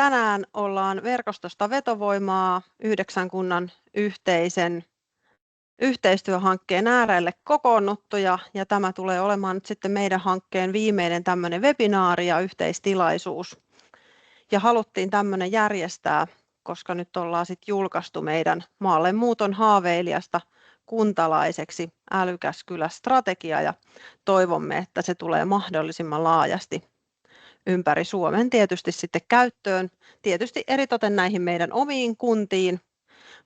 Tänään ollaan Verkostosta vetovoimaa 9 kunnan yhteisen yhteistyöhankkeen äärelle kokoonnuttu ja tämä tulee olemaan nyt sitten meidän hankkeen viimeinen tämmöinen webinaari ja yhteistilaisuus. Ja haluttiin tämmöinen järjestää, koska nyt ollaan sitten julkaistu meidän maalle muuton haaveilijasta kuntalaiseksi älykäs kylä -strategia ja toivomme, että se tulee mahdollisimman laajasti ympäri Suomen tietysti sitten käyttöön, tietysti eritoten näihin meidän omiin kuntiin,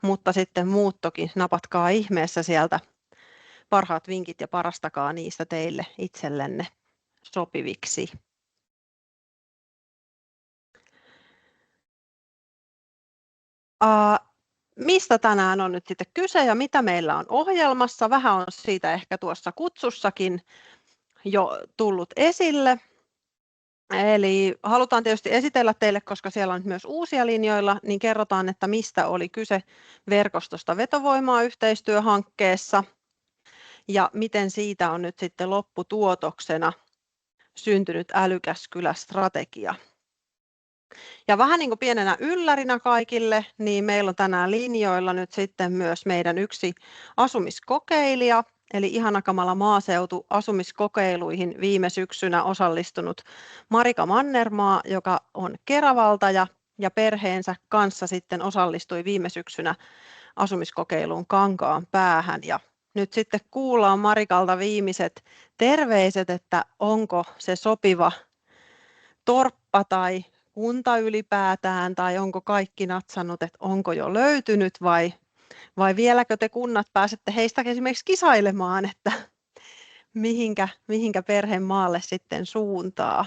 mutta sitten muuttokin napatkaa ihmeessä sieltä parhaat vinkit ja parastakaa niistä teille itsellenne sopiviksi. Mistä tänään on nyt sitten kyse ja mitä meillä on ohjelmassa? Vähän on siitä ehkä tuossa kutsussakin jo tullut esille. Eli halutaan tietysti esitellä teille, koska siellä on myös uusia linjoilla, niin kerrotaan, että mistä oli kyse Verkostosta vetovoimaa -yhteistyöhankkeessa ja miten siitä on nyt sitten lopputuotoksena syntynyt älykäs kylä -strategia. Ja vähän niin kuin pienenä yllärinä kaikille, niin meillä on tänään linjoilla nyt sitten myös meidän yksi asumiskokeilija, eli Ihana Kamala maaseutu -asumiskokeiluihin viime syksynä osallistunut Marika Mannermaa, joka on Keravalta ja perheensä kanssa sitten osallistui viime syksynä asumiskokeiluun Kankaanpäähän. Ja nyt sitten kuullaan Marikalta viimeiset terveiset, että onko se sopiva torppa tai kunta ylipäätään, tai onko kaikki natsannut, että onko jo löytynyt vai vieläkö te kunnat pääsette heistä esimerkiksi kisailemaan, että mihinkä perhemaalle sitten suuntaa.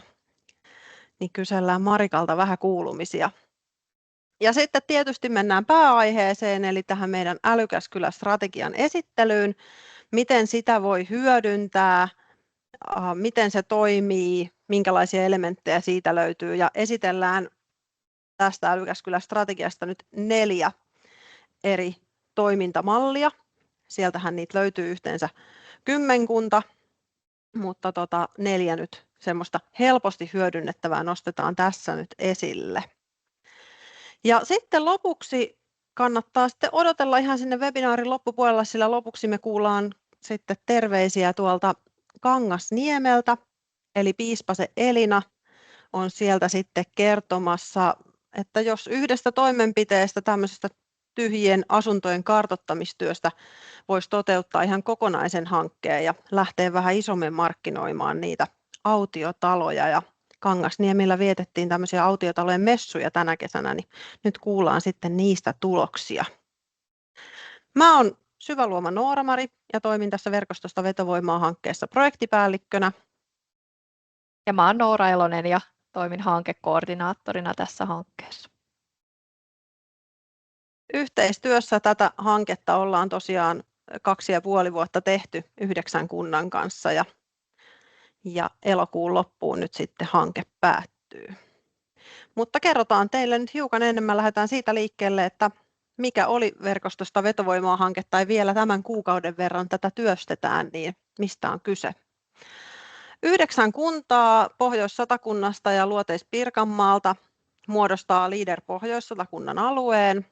Niin kysellään Marikalta vähän kuulumisia. Ja sitten tietysti mennään pääaiheeseen, eli tähän meidän älykäs kylä -strategian esittelyyn. Miten sitä voi hyödyntää, miten se toimii, minkälaisia elementtejä siitä löytyy, ja esitellään tästä älykäs kylä -strategiasta nyt 4 eri toimintamallia. Sieltähän niitä löytyy yhteensä 10, mutta 4 nyt semmoista helposti hyödynnettävää nostetaan tässä nyt esille. Ja sitten lopuksi kannattaa sitten odotella ihan sinne webinaarin loppupuolella, sillä lopuksi me kuullaan sitten terveisiä tuolta Kangasniemeltä, eli piispasen Elina on sieltä sitten kertomassa, että jos yhdestä toimenpiteestä tämmöisestä tyhjien asuntojen kartoittamistyöstä voisi toteuttaa ihan kokonaisen hankkeen ja lähteä vähän isommin markkinoimaan niitä autiotaloja. Ja Kangasniemellä vietettiin tämmöisiä autiotalojen messuja tänä kesänä, niin nyt kuullaan sitten niistä tuloksia. Mä oon Syväluoma Noora-Mari ja toimin tässä Verkostosta vetovoimaa -hankkeessa projektipäällikkönä. Ja mä oon Noora Elonen ja toimin hankekoordinaattorina tässä hankkeessa. Yhteistyössä tätä hanketta ollaan tosiaan 2,5 vuotta tehty 9 kunnan kanssa ja elokuun loppuun nyt sitten hanke päättyy. Mutta kerrotaan teille nyt hiukan enemmän, lähdetään siitä liikkeelle, että mikä oli Verkostosta vetovoimaa -hanke tai vielä tämän kuukauden verran tätä työstetään, niin mistä on kyse. 9 kuntaa Pohjois-Satakunnasta ja Luoteis-Pirkanmaalta muodostaa Leader Pohjois-Satakunnan alueen.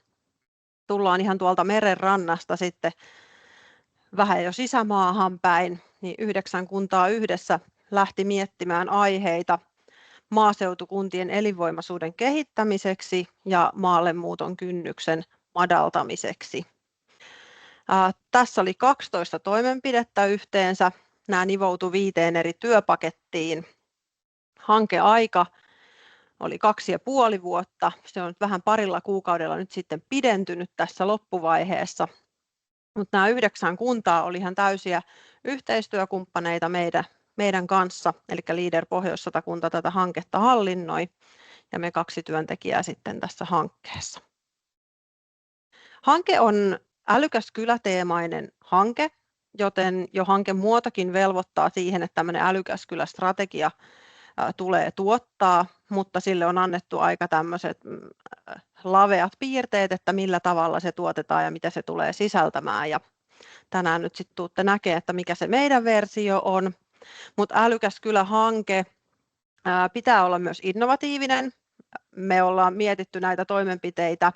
Tullaan ihan tuolta meren rannasta sitten vähän jo sisämaahan päin, niin 9 kuntaa yhdessä lähti miettimään aiheita maaseutukuntien elinvoimaisuuden kehittämiseksi ja maalle muuton kynnyksen madaltamiseksi. Tässä oli 12 toimenpidettä yhteensä. Nämä nivoutui 5 eri työpakettiin. Hankeaika oli 2,5 vuotta. Se on nyt vähän parilla kuukaudella nyt sitten pidentynyt tässä loppuvaiheessa. Mutta nämä 9 kuntaa oli ihan täysiä yhteistyökumppaneita meidän kanssa, eli Leader Pohjois-Satakunta tätä hanketta hallinnoi ja me 2 työntekijää sitten tässä hankkeessa. Hanke on älykäs kylä -teemainen hanke, joten jo hankemuotokin velvoittaa siihen, että tämmöinen älykäs kylä -strategia tulee tuottaa, mutta sille on annettu aika tämmöiset laveat piirteet, että millä tavalla se tuotetaan ja mitä se tulee sisältämään. Ja tänään nyt sitten tuutte näkemään, että mikä se meidän versio on. Mutta älykäs kylä -hanke pitää olla myös innovatiivinen. me ollaan mietitty näitä toimenpiteitä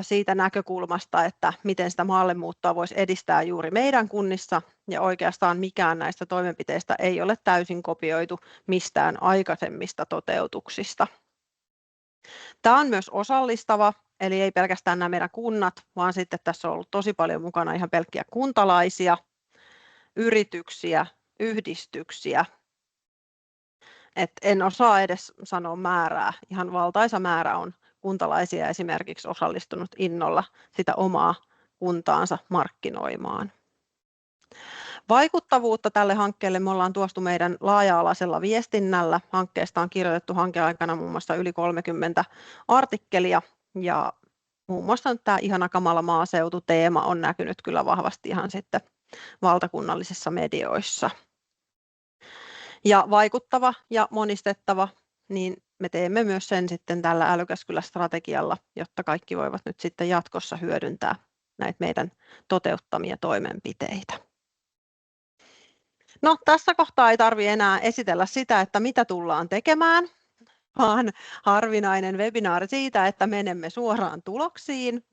siitä näkökulmasta, että miten sitä maallemuuttoa voisi edistää juuri meidän kunnissa, ja oikeastaan mikään näistä toimenpiteistä ei ole täysin kopioitu mistään aikaisemmista toteutuksista. Tämä on myös osallistava, eli ei pelkästään nämä meidän kunnat, vaan sitten tässä on ollut tosi paljon mukana ihan pelkkiä kuntalaisia, yrityksiä, yhdistyksiä. En osaa edes sanoa määrää, ihan valtaisa määrä on kuntalaisia esimerkiksi osallistunut innolla sitä omaa kuntaansa markkinoimaan. Vaikuttavuutta tälle hankkeelle me ollaan tuostu meidän laaja-alaisella viestinnällä. Hankkeesta on kirjoitettu hankeaikana muun muassa yli 30 artikkelia, ja muun muassa tämä ihana kamala maaseutu-teema on näkynyt kyllä vahvasti ihan sitten valtakunnallisissa medioissa. Ja vaikuttava ja monistettava, niin me teemme myös sen sitten tällä Älykäs kylä -strategialla, jotta kaikki voivat nyt sitten jatkossa hyödyntää näitä meidän toteuttamia toimenpiteitä. No, tässä kohtaa ei tarvitse enää esitellä sitä, että mitä tullaan tekemään, vaan harvinainen webinaari siitä, että menemme suoraan tuloksiin.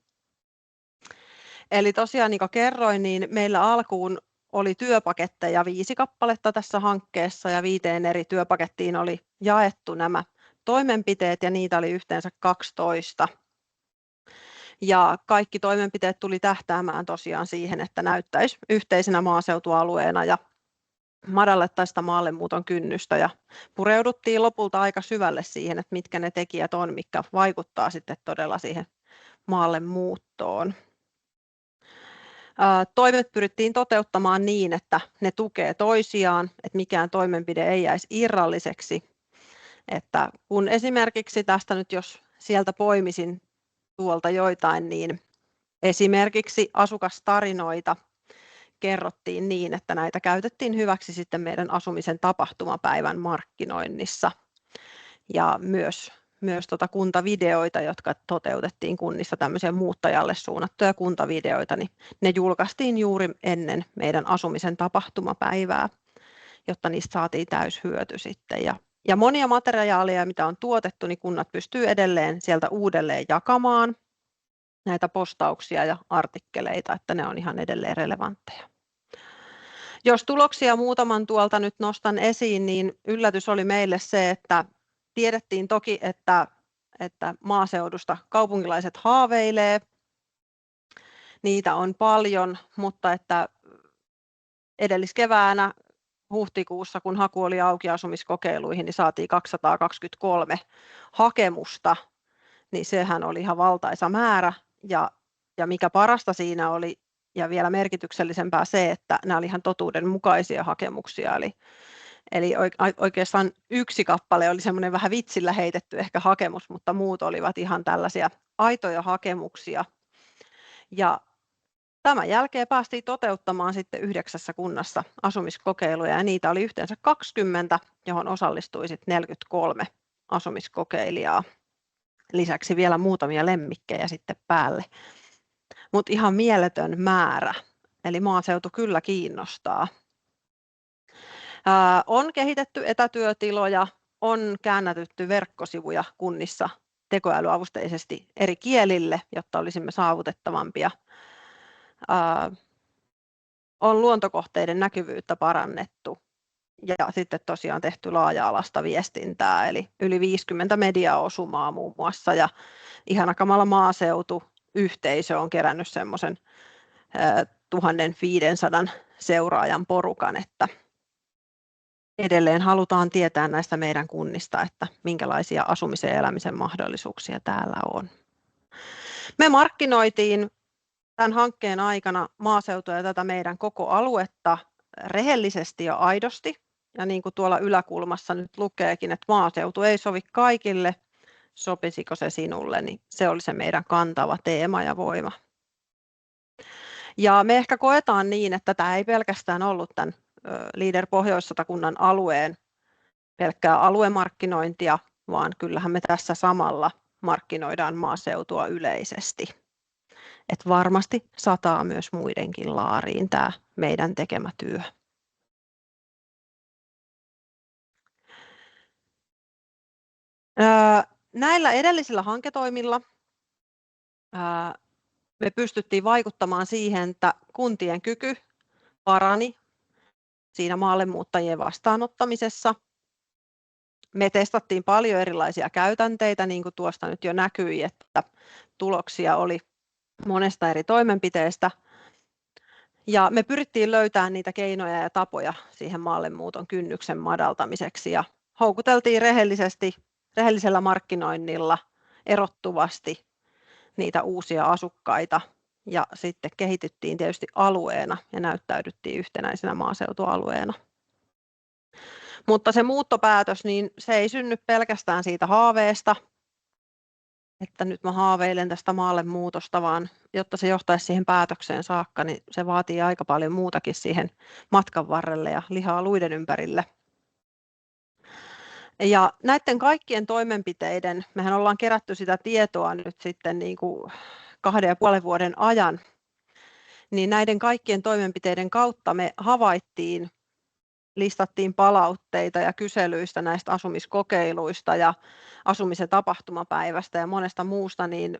Eli tosiaan, niin kuin kerroin, niin meillä alkuun oli työpaketteja 5 kappaletta tässä hankkeessa, ja 5 eri työpakettiin oli jaettu nämä toimenpiteet, ja niitä oli yhteensä 12. Ja kaikki toimenpiteet tuli tähtäämään tosiaan siihen, että näyttäisi yhteisenä maaseutualueena ja madallettaisiin sitä maallemuuton kynnystä, ja pureuduttiin lopulta aika syvälle siihen, että mitkä ne tekijät on, mitkä vaikuttaa sitten todella siihen maallemuuttoon. Toimet pyrittiin toteuttamaan niin, että ne tukee toisiaan, että mikään toimenpide ei jäisi irralliseksi. Että kun esimerkiksi tästä nyt, jos sieltä poimisin tuolta joitain, niin esimerkiksi asukastarinoita kerrottiin niin, että näitä käytettiin hyväksi sitten meidän asumisen tapahtumapäivän markkinoinnissa. Ja myös kuntavideoita, jotka toteutettiin kunnissa, tämmöisiä muuttajalle suunnattuja kuntavideoita, niin ne julkaistiin juuri ennen meidän asumisen tapahtumapäivää, jotta niistä saatiin täyshyöty sitten. Ja monia materiaaleja, mitä on tuotettu, niin kunnat pystyy edelleen sieltä uudelleen jakamaan näitä postauksia ja artikkeleita, että ne on ihan edelleen relevantteja. Jos tuloksia muutaman tuolta nyt nostan esiin, niin yllätys oli meille se, että tiedettiin toki, että maaseudusta kaupungilaiset haaveilee, niitä on paljon, mutta että edelliskeväänä huhtikuussa, kun haku oli auki asumiskokeiluihin, niin saatiin 223 hakemusta, niin sehän oli ihan valtaisa määrä, ja mikä parasta siinä oli, ja vielä merkityksellisempää se, että nämä oli ihan totuudenmukaisia hakemuksia, eli oikeastaan yksi kappale oli semmoinen vähän vitsillä heitetty ehkä hakemus, mutta muut olivat ihan tällaisia aitoja hakemuksia. Ja tämän jälkeen päästiin toteuttamaan sitten 9 kunnassa asumiskokeiluja, ja niitä oli yhteensä 20, johon osallistui sitten 43 asumiskokeilijaa. Lisäksi vielä muutamia lemmikkejä sitten päälle. Mutta ihan mieletön määrä, eli maaseutu kyllä kiinnostaa. On kehitetty etätyötiloja, on käännätetty verkkosivuja kunnissa tekoälyavusteisesti eri kielille, jotta olisimme saavutettavampia. On luontokohteiden näkyvyyttä parannettu, ja sitten tosiaan tehty laaja-alaista viestintää, eli yli 50 mediaosumaa muun muassa, ja ihana kamala maaseutu-yhteisö on kerännyt semmoisen 1500 seuraajan porukan, että edelleen halutaan tietää näistä meidän kunnista, että minkälaisia asumisen ja elämisen mahdollisuuksia täällä on. Me markkinoitiin tämän hankkeen aikana maaseutua ja tätä meidän koko aluetta rehellisesti ja aidosti. Ja niin kuin tuolla yläkulmassa nyt lukeekin, että maaseutu ei sovi kaikille, sopisiko se sinulle, niin se oli se meidän kantava teema ja voima. Ja me ehkä koetaan niin, että tämä ei pelkästään ollut tämän Leader Pohjois-Satakunnan alueen pelkkää aluemarkkinointia, vaan kyllähän me tässä samalla markkinoidaan maaseutua yleisesti. Et varmasti sataa myös muidenkin laariin tämä meidän tekemä työ. näillä edellisillä hanketoimilla me pystyttiin vaikuttamaan siihen, että kuntien kyky parani siinä maallemuuttajien vastaanottamisessa. Me testattiin paljon erilaisia käytänteitä, niin kuin tuosta nyt jo näkyi, että tuloksia oli monesta eri toimenpiteestä. Ja me pyrittiin löytämään niitä keinoja ja tapoja siihen maallemuuton kynnyksen madaltamiseksi ja houkuteltiin rehellisellä markkinoinnilla erottuvasti niitä uusia asukkaita ja sitten kehityttiin tietysti alueena ja näyttäydyttiin yhtenäisenä maaseutualueena. Mutta se muuttopäätös, niin se ei synny pelkästään siitä haaveesta, että nyt mä haaveilen tästä maallemuutosta, vaan jotta se johtaisi siihen päätökseen saakka, niin se vaatii aika paljon muutakin siihen matkan varrelle ja lihaa luiden ympärille. Ja näiden kaikkien toimenpiteiden, mehän ollaan kerätty sitä tietoa nyt sitten niin kuin 2,5 vuoden ajan, niin näiden kaikkien toimenpiteiden kautta me havaittiin, listattiin palautteita ja kyselyistä näistä asumiskokeiluista ja asumisen tapahtumapäivästä ja monesta muusta, niin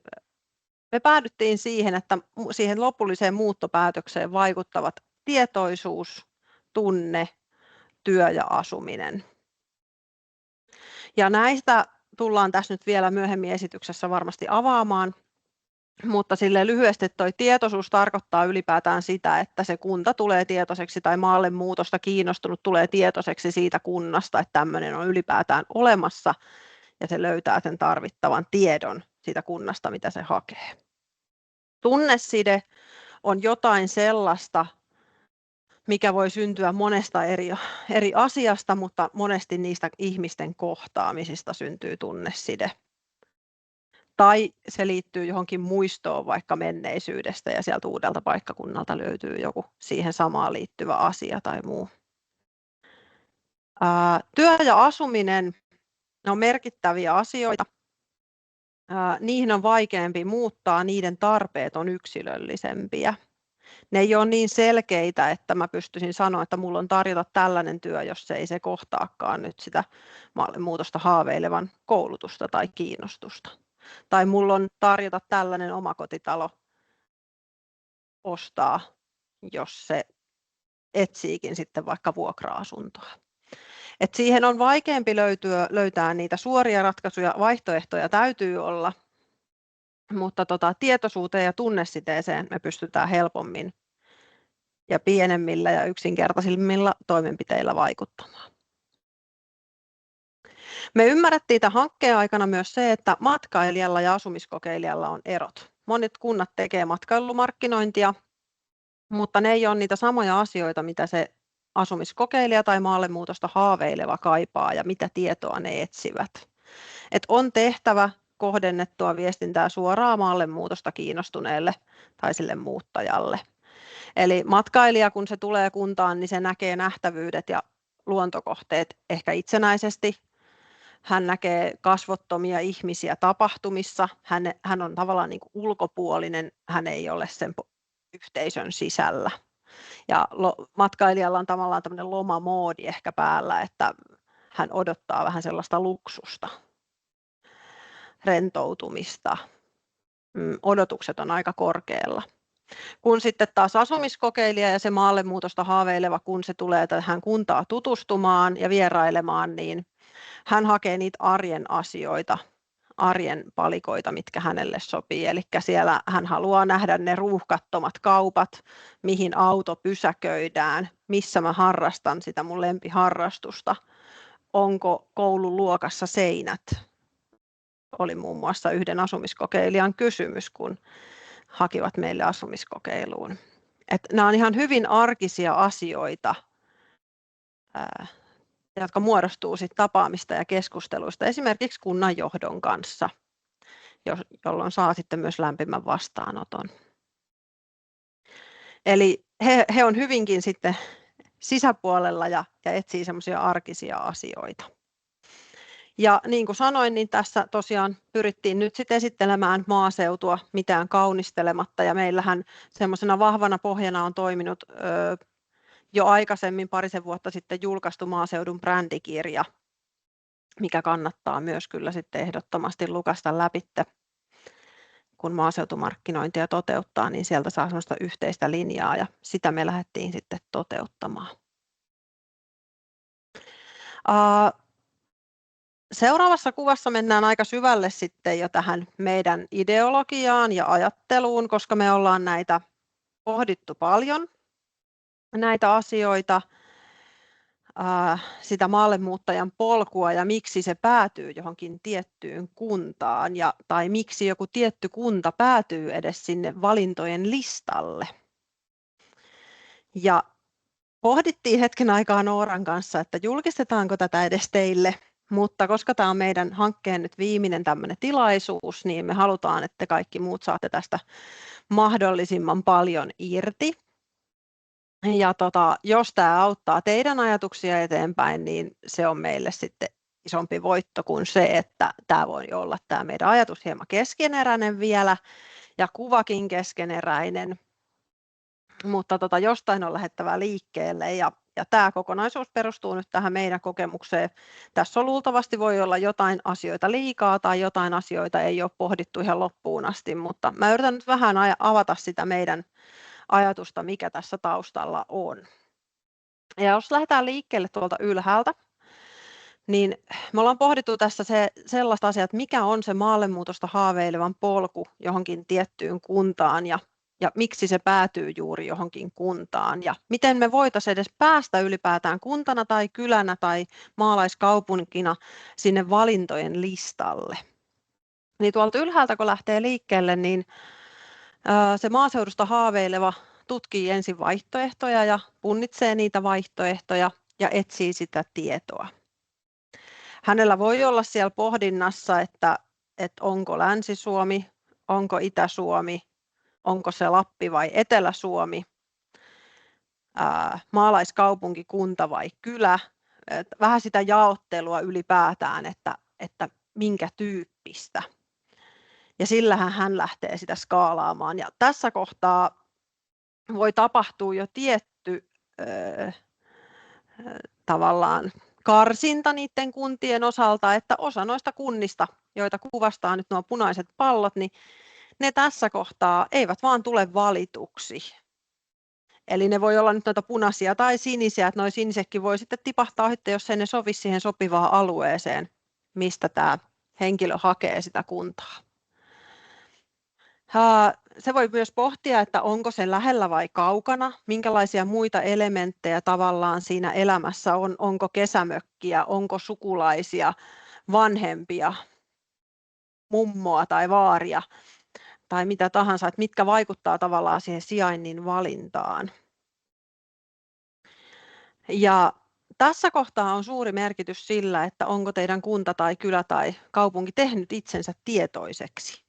me päädyttiin siihen, että siihen lopulliseen muuttopäätökseen vaikuttavat tietoisuus, tunne, työ ja asuminen. Ja näistä tullaan tässä nyt vielä myöhemmin esityksessä varmasti avaamaan, mutta sille lyhyesti tuo tietoisuus tarkoittaa ylipäätään sitä, että se kunta tulee tietoiseksi tai maallemuutosta kiinnostunut tulee tietoiseksi siitä kunnasta, että tämmöinen on ylipäätään olemassa ja se löytää sen tarvittavan tiedon siitä kunnasta, mitä se hakee. Tunneside on jotain sellaista, mikä voi syntyä monesta eri asiasta, mutta monesti niistä ihmisten kohtaamisista syntyy tunneside. Tai se liittyy johonkin muistoon vaikka menneisyydestä ja sieltä uudelta paikkakunnalta löytyy joku siihen samaan liittyvä asia tai muu. Työ ja asuminen on merkittäviä asioita. Niihin on vaikeampi muuttaa, niiden tarpeet on yksilöllisempiä. Ne ei ole niin selkeitä, että mä pystyisin sanoa, että mulla on tarjota tällainen työ, jos ei se kohtaakaan nyt sitä maallemuutosta haaveilevan koulutusta tai kiinnostusta. Tai mulla on tarjota tällainen omakotitalo ostaa, jos se etsiikin sitten vaikka vuokra-asuntoa. Et siihen on vaikeampi löytää niitä suoria ratkaisuja, vaihtoehtoja täytyy olla, mutta tietoisuuteen ja tunnesiteeseen me pystytään helpommin ja pienemmillä ja yksinkertaisimmilla toimenpiteillä vaikuttamaan. Me ymmärrettiin tämän hankkeen aikana myös se, että matkailijalla ja asumiskokeilijalla on erot. Monet kunnat tekee matkailumarkkinointia, mutta ne ei ole niitä samoja asioita, mitä se asumiskokeilija tai maallemuutosta haaveileva kaipaa ja mitä tietoa ne etsivät. Et on tehtävä kohdennettua viestintää suoraan maallemuutosta kiinnostuneelle tai sille muuttajalle. Eli matkailija, kun se tulee kuntaan, niin se näkee nähtävyydet ja luontokohteet ehkä itsenäisesti. Hän näkee kasvottomia ihmisiä tapahtumissa. Hän on tavallaan niin kuin ulkopuolinen, hän ei ole sen yhteisön sisällä. Ja matkailijalla on tavallaan tämmöinen lomamoodi ehkä päällä, että hän odottaa vähän sellaista luksusta, rentoutumista. Odotukset on aika korkealla. Kun sitten taas asumiskokeilija ja se maallemuutosta haaveileva, kun se tulee tähän kuntaan tutustumaan ja vierailemaan, niin hän hakee niitä arjen asioita, arjen palikoita, mitkä hänelle sopii. Eli siellä hän haluaa nähdä ne ruuhkattomat kaupat, mihin auto pysäköidään, missä mä harrastan sitä mun lempiharrastusta, onko koululuokassa seinät. Oli muun muassa yhden asumiskokeilijan kysymys, kun hakivat meille asumiskokeiluun. Nämä on ihan hyvin arkisia asioita, jotka muodostuu sit tapaamista ja keskusteluista esimerkiksi kunnanjohdon kanssa, jolloin saa sitten myös lämpimän vastaanoton. Eli he on hyvinkin sitten sisäpuolella ja etsii semmoisia arkisia asioita. Ja niin kuin sanoin, niin tässä tosiaan pyrittiin nyt sitten esittelemään maaseutua mitään kaunistelematta, ja meillähän semmoisena vahvana pohjana on toiminut jo aikaisemmin 2 vuotta sitten julkaistu maaseudun brändikirja, mikä kannattaa myös kyllä sitten ehdottomasti lukasta läpitte, kun maaseutumarkkinointia toteuttaa, niin sieltä saa sellaista yhteistä linjaa ja sitä me lähdettiin sitten toteuttamaan. Seuraavassa kuvassa mennään aika syvälle sitten jo tähän meidän ideologiaan ja ajatteluun, koska me ollaan näitä pohdittu paljon, näitä asioita, sitä maallemuuttajan polkua ja miksi se päätyy johonkin tiettyyn kuntaan tai miksi joku tietty kunta päätyy edes sinne valintojen listalle. Ja pohdittiin hetken aikaa Nooran kanssa, että julkistetaanko tätä edes teille, mutta koska tämä on meidän hankkeen nyt viimeinen tämmöinen tilaisuus, niin me halutaan, että kaikki muut saatte tästä mahdollisimman paljon irti. Ja jos tämä auttaa teidän ajatuksia eteenpäin, niin se on meille sitten isompi voitto kuin se, että tämä voi olla tämä meidän ajatus hieman keskeneräinen vielä ja kuvakin keskeneräinen. Mutta jostain on lähdettävä liikkeelle ja tämä kokonaisuus perustuu nyt tähän meidän kokemukseen. Tässä on luultavasti voi olla jotain asioita liikaa tai jotain asioita ei ole pohdittu ihan loppuun asti, mutta mä yritän nyt vähän avata sitä meidän ajatusta, mikä tässä taustalla on. Ja jos lähdetään liikkeelle tuolta ylhäältä, niin me ollaan pohdittu tässä sellaista asiaa, että mikä on se maallemuutosta haaveilevan polku johonkin tiettyyn kuntaan ja miksi se päätyy juuri johonkin kuntaan ja miten me voitaisiin edes päästä ylipäätään kuntana tai kylänä tai maalaiskaupunkina sinne valintojen listalle. Niin tuolta ylhäältä kun lähtee liikkeelle, niin se maaseudusta haaveileva tutkii ensin vaihtoehtoja ja punnitsee niitä vaihtoehtoja ja etsii sitä tietoa. Hänellä voi olla siellä pohdinnassa, että onko Länsi-Suomi, onko Itä-Suomi, onko se Lappi vai Etelä-Suomi, maalaiskaupunki, kunta vai kylä. Vähän sitä jaottelua ylipäätään, että minkä tyyppistä. Ja sillähän hän lähtee sitä skaalaamaan. Ja tässä kohtaa voi tapahtua jo tietty tavallaan karsinta niiden kuntien osalta, että osa noista kunnista, joita kuvastaa nyt nuo punaiset pallot, niin ne tässä kohtaa eivät vaan tule valituksi. Eli ne voi olla nyt noita punaisia tai sinisiä, että nuo sinisetkin voi sitten tipahtaa, jos ei ne sovi siihen sopivaan alueeseen, mistä tämä henkilö hakee sitä kuntaa. Se voi myös pohtia, että onko se lähellä vai kaukana, minkälaisia muita elementtejä tavallaan siinä elämässä on, onko kesämökkiä, onko sukulaisia, vanhempia, mummoa tai vaaria tai mitä tahansa, että mitkä vaikuttaa tavallaan siihen sijainnin valintaan. Ja tässä kohtaa on suuri merkitys sillä, että onko teidän kunta tai kylä tai kaupunki tehnyt itsensä tietoiseksi.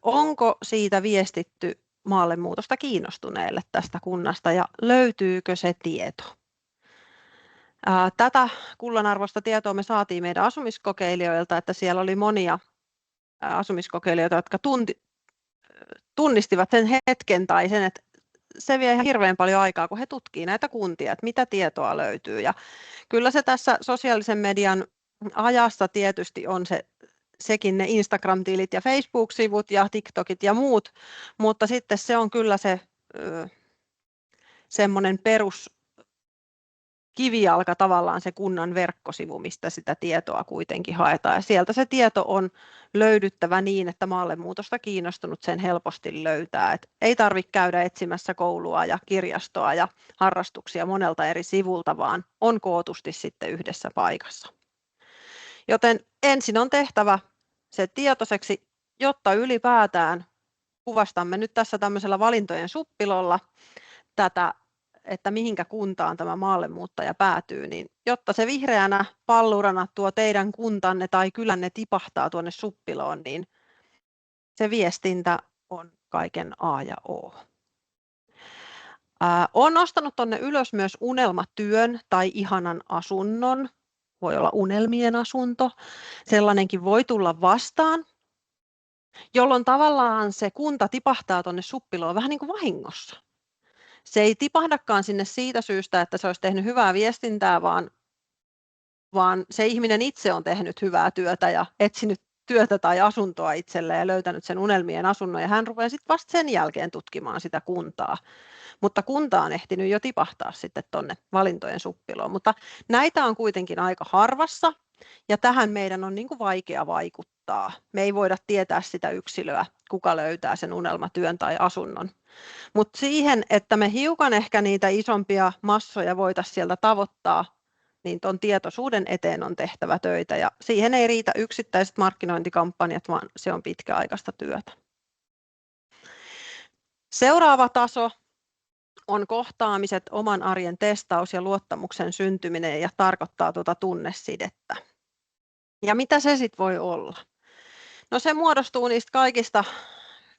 Onko siitä viestitty maallemuutosta kiinnostuneelle tästä kunnasta ja löytyykö se tieto? Tätä kullanarvoista tietoa me saatiin meidän asumiskokeilijoilta, että siellä oli monia asumiskokeilijoita, jotka tunnistivat sen hetken tai sen, että se vie ihan hirveän paljon aikaa, kun he tutkivat näitä kuntia, että mitä tietoa löytyy. Ja kyllä se tässä sosiaalisen median ajassa tietysti on sekin ne Instagram-tilit ja Facebook-sivut ja TikTokit ja muut, mutta sitten se on kyllä se semmoinen peruskivijalka tavallaan se kunnan verkkosivu, mistä sitä tietoa kuitenkin haetaan. Ja sieltä se tieto on löydyttävä niin, että maallemuutosta kiinnostunut sen helposti löytää. Et ei tarvitse käydä etsimässä koulua ja kirjastoa ja harrastuksia monelta eri sivulta, vaan on kootusti sitten yhdessä paikassa. Joten ensin on tehtävä se tietoiseksi, jotta ylipäätään kuvastamme nyt tässä tämmöisellä valintojen suppilolla tätä, että mihinkä kuntaan tämä maallemuuttaja päätyy, niin jotta se vihreänä pallurana tuo teidän kuntanne tai kylänne tipahtaa tuonne suppiloon, niin se viestintä on kaiken A ja O. Olen nostanut tuonne ylös myös unelmatyön tai ihanan asunnon. Voi olla unelmien asunto. Sellainenkin voi tulla vastaan, jolloin tavallaan se kunta tipahtaa tuonne suppiloon vähän niin kuin vahingossa. Se ei tipahdakaan sinne siitä syystä, että se olisi tehnyt hyvää viestintää, vaan vaan se ihminen itse on tehnyt hyvää työtä ja etsinyt työtä tai asuntoa itselleen ja löytänyt sen unelmien asunnon, ja hän rupeaa sitten vasta sen jälkeen tutkimaan sitä kuntaa. Mutta kunta on ehtinyt jo tipahtaa sitten tuonne valintojen suppiloon. Mutta näitä on kuitenkin aika harvassa, ja tähän meidän on niin kuin vaikea vaikuttaa. Me ei voida tietää sitä yksilöä, kuka löytää sen unelmatyön tai asunnon. Mutta siihen, että me hiukan ehkä niitä isompia massoja voitaisiin sieltä tavoittaa, niin tuon tietoisuuden eteen on tehtävä töitä, ja siihen ei riitä yksittäiset markkinointikampanjat, vaan se on pitkäaikaista työtä. Seuraava taso on kohtaamiset, oman arjen testaus ja luottamuksen syntyminen, ja tarkoittaa tuota tunnesidettä. Ja mitä se sitten voi olla? No se muodostuu niistä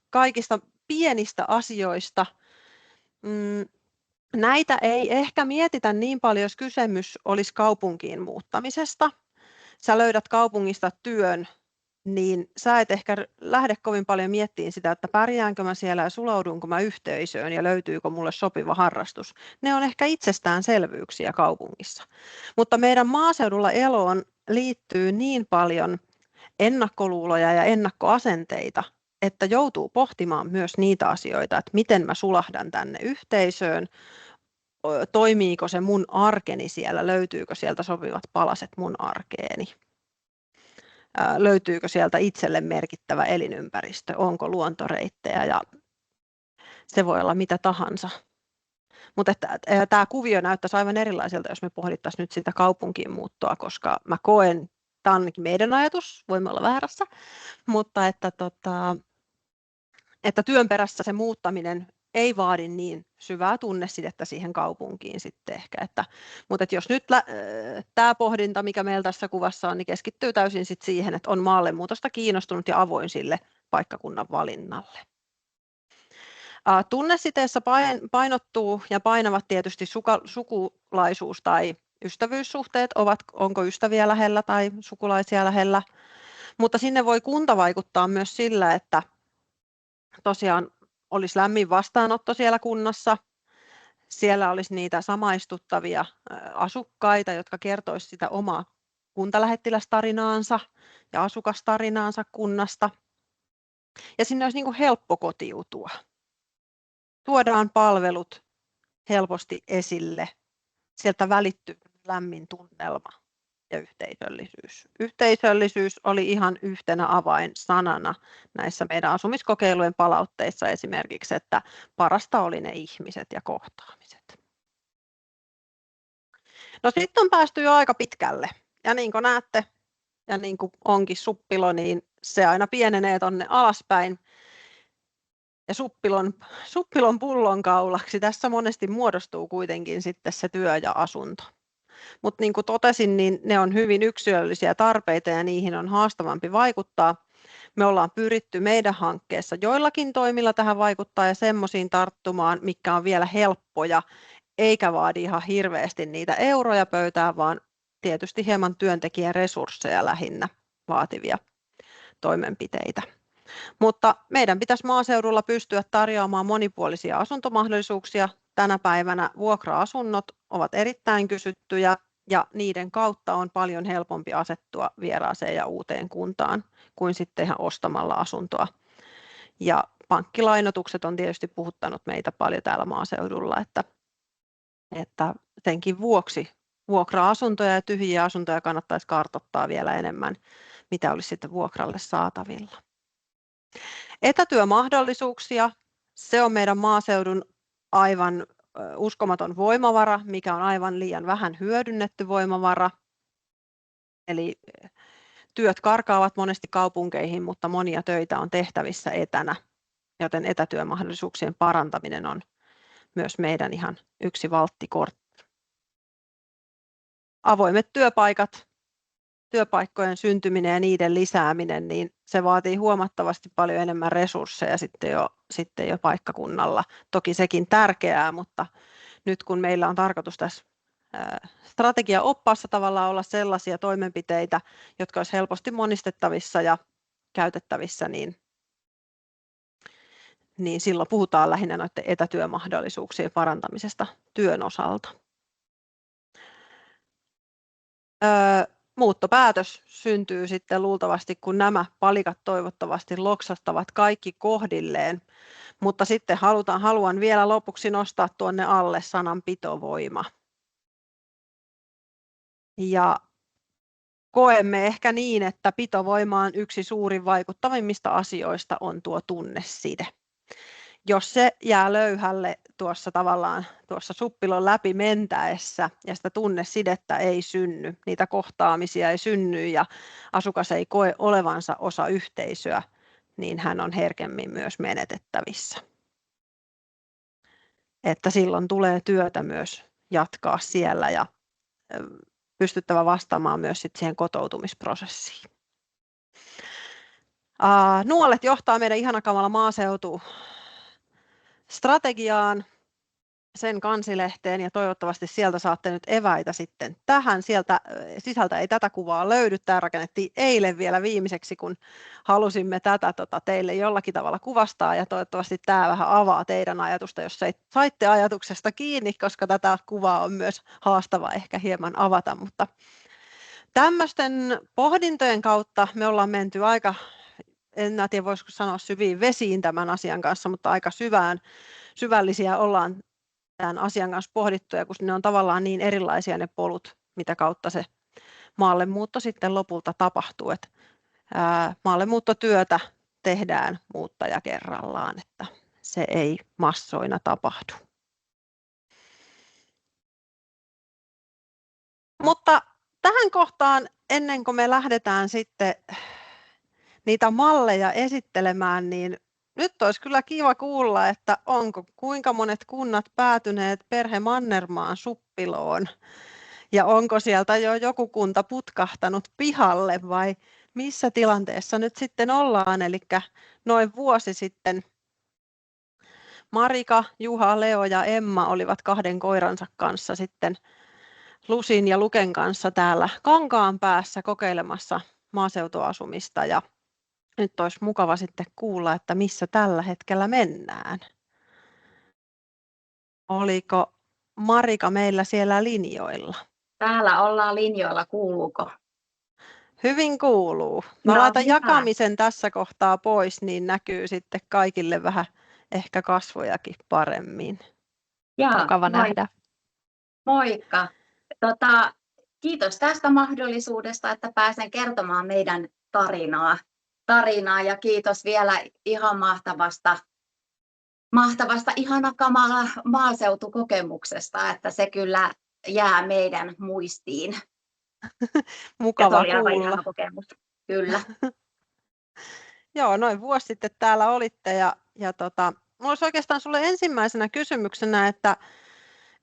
kaikista pienistä asioista. Näitä ei ehkä mietitä niin paljon, jos kysymys olisi kaupunkiin muuttamisesta. Sä löydät kaupungista työn, niin sä et ehkä lähde kovin paljon miettimään sitä, että pärjäänkö mä siellä ja sulaudunko mä yhteisöön ja löytyykö mulle sopiva harrastus. Ne on ehkä itsestäänselvyyksiä kaupungissa. Mutta meidän maaseudulla eloon liittyy niin paljon ennakkoluuloja ja ennakkoasenteita, että joutuu pohtimaan myös niitä asioita, että miten mä sulahdan tänne yhteisöön, toimiiko se mun arkeni siellä, löytyykö sieltä sopivat palaset mun arkeeni. Löytyykö sieltä itselle merkittävä elinympäristö, onko luontoreittejä, ja se voi olla mitä tahansa. Mutta tämä kuvio näyttäisi aivan erilaiselta, jos me pohdittaisiin nyt sitä kaupunkiin muuttoa, koska mä koen, tämä on ainakin meidän ajatus, voimme olla väärässä, mutta että työn perässä se muuttaminen ei vaadi niin syvää tunnesidettä siihen kaupunkiin sitten ehkä. Mutta jos nyt tämä pohdinta, mikä meillä tässä kuvassa on, niin keskittyy täysin sit siihen, että on maallemuutosta kiinnostunut ja avoin sille paikkakunnan valinnalle. Tunnesiteessä painottuu ja painavat tietysti sukulaisuus tai ystävyyssuhteet, onko ystäviä lähellä tai sukulaisia lähellä, mutta sinne voi kunta vaikuttaa myös sillä, että tosiaan olisi lämmin vastaanotto siellä kunnassa, siellä olisi niitä samaistuttavia asukkaita, jotka kertoisivat sitä omaa kuntalähettilästarinaansa ja asukastarinaansa kunnasta, ja sinne olisi niin kuin helppo kotiutua. Tuodaan palvelut helposti esille, sieltä välittyy lämmin tunnelma ja yhteisöllisyys. Yhteisöllisyys oli ihan yhtenä avainsanana näissä meidän asumiskokeilujen palautteissa esimerkiksi, että parasta oli ne ihmiset ja kohtaamiset. No sitten on päästy jo aika pitkälle, ja niin kuin näette, ja niin kuin onkin suppilo, niin se aina pienenee tonne alaspäin. Ja suppilon pullonkaulaksi tässä monesti muodostuu kuitenkin sitten se työ ja asunto. Mutta niin kuin totesin, niin ne on hyvin yksilöllisiä tarpeita ja niihin on haastavampi vaikuttaa. Me ollaan pyritty meidän hankkeessa joillakin toimilla tähän vaikuttaa ja semmoisiin tarttumaan, mitkä on vielä helppoja, eikä vaadi ihan hirveästi niitä euroja pöytään, vaan tietysti hieman työntekijän resursseja lähinnä vaativia toimenpiteitä. Mutta meidän pitäisi maaseudulla pystyä tarjoamaan monipuolisia asuntomahdollisuuksia. Tänä päivänä vuokra-asunnot ovat erittäin kysyttyjä ja niiden kautta on paljon helpompi asettua vieraaseen ja uuteen kuntaan kuin sitten ihan ostamalla asuntoa. Ja pankkilainotukset on tietysti puhuttanut meitä paljon täällä maaseudulla, että senkin vuoksi vuokra-asuntoja ja tyhjiä asuntoja kannattaisi kartoittaa vielä enemmän, mitä olisi sitten vuokralle saatavilla. Etätyömahdollisuuksia, se on meidän maaseudun aivan uskomaton voimavara, mikä on aivan liian vähän hyödynnetty voimavara. Eli työt karkaavat monesti kaupunkeihin, mutta monia töitä on tehtävissä etänä, joten etätyömahdollisuuksien parantaminen on myös meidän ihan yksi valttikortti. Avoimet työpaikat, työpaikkojen syntyminen ja niiden lisääminen, niin se vaatii huomattavasti paljon enemmän resursseja sitten jo paikkakunnalla. Toki sekin tärkeää, mutta nyt kun meillä on tarkoitus tässä strategiaoppaassa tavallaan olla sellaisia toimenpiteitä, jotka olisi helposti monistettavissa ja käytettävissä, niin silloin puhutaan lähinnä noiden etätyömahdollisuuksien parantamisesta työn osalta. Muuttopäätös syntyy sitten luultavasti, kun nämä palikat toivottavasti loksattavat kaikki kohdilleen. Mutta sitten haluan vielä lopuksi nostaa tuonne alle sanan pitovoima. Ja koemme ehkä niin, että pitovoimaan yksi suurin vaikuttavimmista asioista on tuo tunneside. Jos se jää löyhälle tuossa suppilon läpi mentäessä ja sitä tunnesidettä ei synny, niitä kohtaamisia ei synny ja asukas ei koe olevansa osa yhteisöä, niin hän on herkemmin myös menetettävissä. Että silloin tulee työtä myös jatkaa siellä ja pystyttävä vastaamaan myös sit siihen kotoutumisprosessiin. Nuolet johtaa meidän ihana kamala maaseutustrategiaan, sen kansilehteen, ja toivottavasti sieltä saatte nyt eväitä sitten tähän. Sieltä sisältä ei tätä kuvaa löydy. Tämä rakennettiin eilen vielä viimeiseksi, kun halusimme tätä teille jollakin tavalla kuvastaa, ja toivottavasti tämä vähän avaa teidän ajatusta, jos saitte ajatuksesta kiinni, koska tätä kuvaa on myös haastava ehkä hieman avata, mutta tämmöisten pohdintojen kautta me ollaan menty aika, en tiedä voisiko sanoa syviin vesiin tämän asian kanssa, mutta aika syvällisiä ollaan tämän asian kanssa pohdittuja, kun ne on tavallaan niin erilaisia ne polut, mitä kautta se maallemuutto sitten lopulta tapahtuu. Että maallemuuttotyötä tehdään muuttaja kerrallaan, että se ei massoina tapahdu. Mutta tähän kohtaan, ennen kuin me lähdetään sitten niitä malleja esittelemään, niin nyt olisi kyllä kiva kuulla, että kuinka monet kunnat päätyneet perhe Mannermaan suppiloon ja onko sieltä jo joku kunta putkahtanut pihalle vai missä tilanteessa nyt sitten ollaan. Eli noin vuosi sitten Marika, Juha, Leo ja Emma olivat 2 koiransa kanssa sitten Lusin ja Luken kanssa täällä Kankaanpäässä kokeilemassa maaseutuasumista ja nyt olisi mukava sitten kuulla, että missä tällä hetkellä mennään. Oliko Marika meillä siellä linjoilla? Täällä ollaan linjoilla, kuuluuko? Hyvin kuuluu. Mä laitan jakamisen tässä kohtaa pois, niin näkyy sitten kaikille vähän ehkä kasvojakin paremmin. Mukava nähdä. Moikka. Kiitos tästä mahdollisuudesta, että pääsen kertomaan meidän tarinaa ja kiitos vielä ihan mahtavasta ihana kamala maaseutukokemuksesta, että se kyllä jää meidän muistiin. Mukava ja se oli kuulla. ihana kokemus, kyllä. Joo, noin vuosi sitten täällä olitte ja minulla olisi oikeastaan sinulle ensimmäisenä kysymyksenä,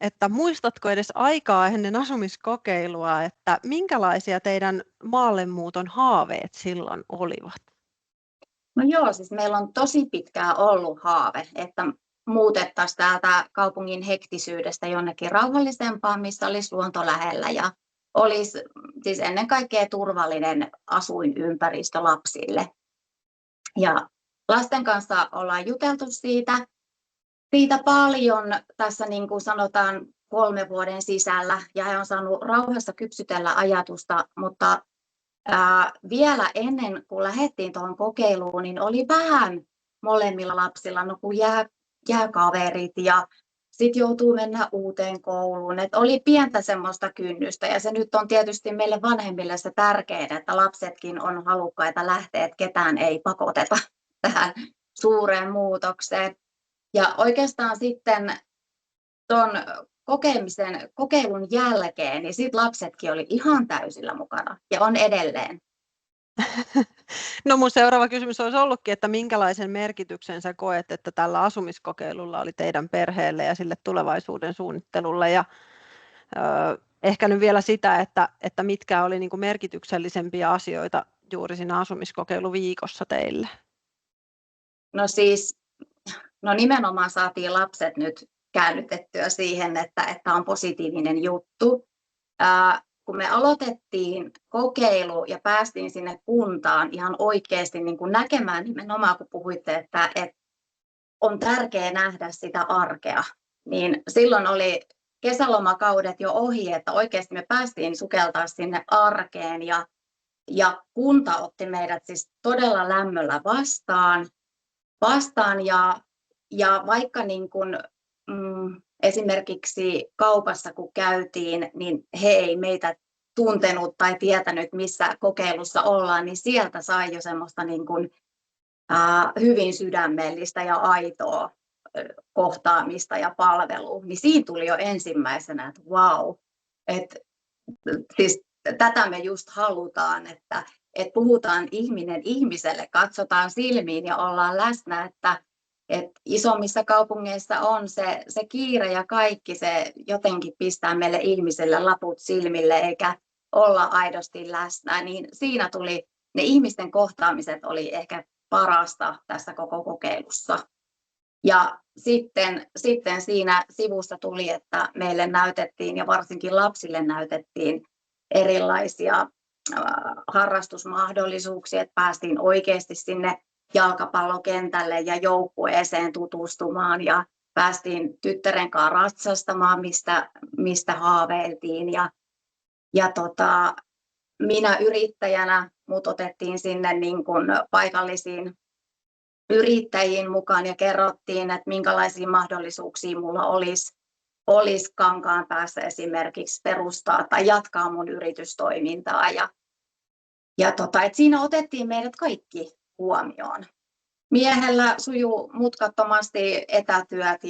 että muistatko edes aikaa ennen asumiskokeilua, että minkälaisia teidän maallemuuton haaveet silloin olivat? No joo, siis meillä on tosi pitkään ollut haave, että muutettaisiin täältä kaupungin hektisyydestä jonnekin rauhallisempaan, missä olisi luonto lähellä ja olisi siis ennen kaikkea turvallinen asuinympäristö lapsille. Ja lasten kanssa ollaan juteltu siitä paljon tässä niin kuin sanotaan 3 vuoden sisällä ja he on saanut rauhassa kypsytellä ajatusta, mutta vielä ennen kuin lähdettiin tuohon kokeiluun, niin oli vähän molemmilla lapsilla, no kun jää kaverit ja sitten joutuu mennä uuteen kouluun. Et oli pientä semmoista kynnystä ja se nyt on tietysti meille vanhemmille se tärkeää, että lapsetkin on halukkaita lähteä, että ketään ei pakoteta tähän suureen muutokseen. Ja oikeastaan sitten tuon kokeilun jälkeen, niin sit lapsetkin oli ihan täysillä mukana ja on edelleen. No mun seuraava kysymys olisi ollutkin, että minkälaisen merkityksen sä koet, että tällä asumiskokeilulla oli teidän perheelle ja sille tulevaisuuden suunnittelulle ja ehkä nyt vielä sitä, että mitkä oli niin kuin merkityksellisempiä asioita juuri siinä asumiskokeiluviikossa teille? No nimenomaan saatiin lapset nyt käännytettyä siihen, että on positiivinen juttu. Kun me aloitettiin kokeilu ja päästiin sinne kuntaan ihan oikeasti niin kuin näkemään nimenomaan, kun puhuitte, että on tärkeää nähdä sitä arkea, niin silloin oli kesälomakaudet jo ohi, että oikeasti me päästiin sukeltaa sinne arkeen ja kunta otti meidät siis todella lämmöllä vastaan ja vaikka niin kuin, esimerkiksi kaupassa kun käytiin, niin he ei meitä tuntenut tai tietänyt, missä kokeilussa ollaan, niin sieltä sai jo semmoista niin kuin, hyvin sydämellistä ja aitoa kohtaamista ja palvelua. Niin siinä tuli jo ensimmäisenä, että vau, että siis tätä me just halutaan, että puhutaan ihminen ihmiselle, katsotaan silmiin ja ollaan läsnä, että isommissa kaupungeissa on se kiire ja kaikki, se jotenkin pistää meille ihmisille laput silmille eikä olla aidosti läsnä, niin siinä tuli, ne ihmisten kohtaamiset oli ehkä parasta tässä koko kokeilussa. Ja sitten siinä sivussa tuli, että meille näytettiin ja varsinkin lapsille näytettiin erilaisia harrastusmahdollisuuksia, että päästiin oikeasti sinne jalkapallokentälle ja joukkueeseen tutustumaan ja päästiin tyttären kanssa ratsastamaan, mistä haaveiltiin. Minä yrittäjänä mut otettiin sinne niin kuin paikallisiin yrittäjiin mukaan ja kerrottiin, että minkälaisia mahdollisuuksia mulla olisi Kankaanpäässä esimerkiksi perustaa tai jatkaa mun yritystoimintaa. Et siinä otettiin meidät kaikki huomioon. Miehellä sujuu mutkattomasti etätyöt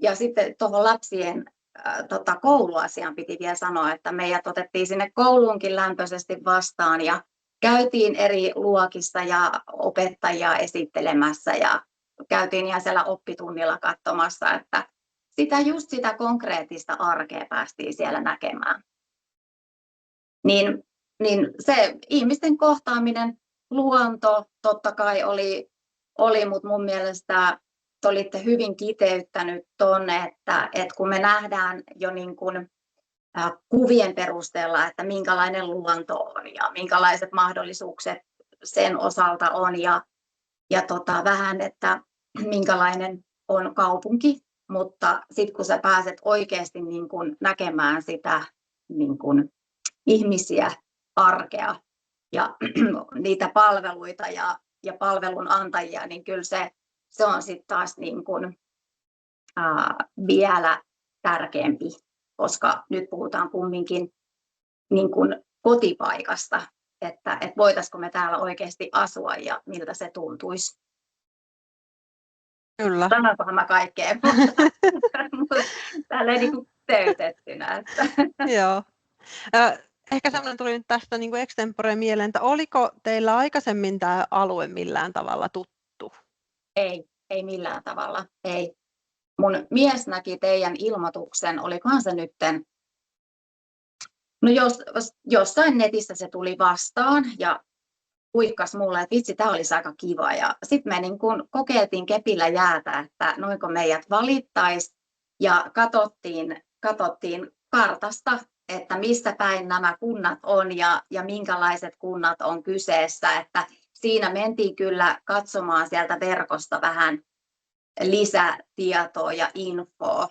ja sitten tuohon lapsien kouluasiaan piti vielä sanoa, että meidät otettiin sinne kouluunkin lämpöisesti vastaan ja käytiin eri luokissa ja opettajia esittelemässä ja käytiin ihan siellä oppitunnilla katsomassa, että sitä konkreettista arkea päästiin siellä näkemään. Niin se ihmisten kohtaaminen, luonto totta kai oli mutta mun mielestä te olitte hyvin kiteyttänyt tuonne, että kun me nähdään jo niin kuin kuvien perusteella, että minkälainen luonto on ja minkälaiset mahdollisuukset sen osalta on ja vähän, että minkälainen on kaupunki, mutta sitten kun sä pääset oikeasti niin kuin näkemään sitä niin kuin ihmisiä, arkea ja niitä palveluita ja palvelun antajia, niin kyllä se on sitten taas niin kuin, vielä tärkeämpi, koska nyt puhutaan kumminkin niin kuin kotipaikasta, että voitaisiko me täällä oikeasti asua ja miltä se tuntuisi. Kyllä. Sanoinkohan mä kaikkea, mutta tälleen niin kuin töytettynä. Että. Joo. Ehkä semmoinen tuli nyt tästä niin kuin extempore mieleen, että oliko teillä aikaisemmin tämä alue millään tavalla tuttu? Ei millään tavalla, ei. Mun mies näki teidän ilmoituksen, olikohan se nytten, no jossain netissä se tuli vastaan ja huikkasi mulle, että vitsi, tämä olisi aika kiva. Ja sitten me niin kun kokeiltiin kepillä jäätä, että noinko meidät valittaisi ja katsottiin kartasta, että missä päin nämä kunnat on ja minkälaiset kunnat on kyseessä. Että siinä mentiin kyllä katsomaan sieltä verkosta vähän lisätietoa ja infoa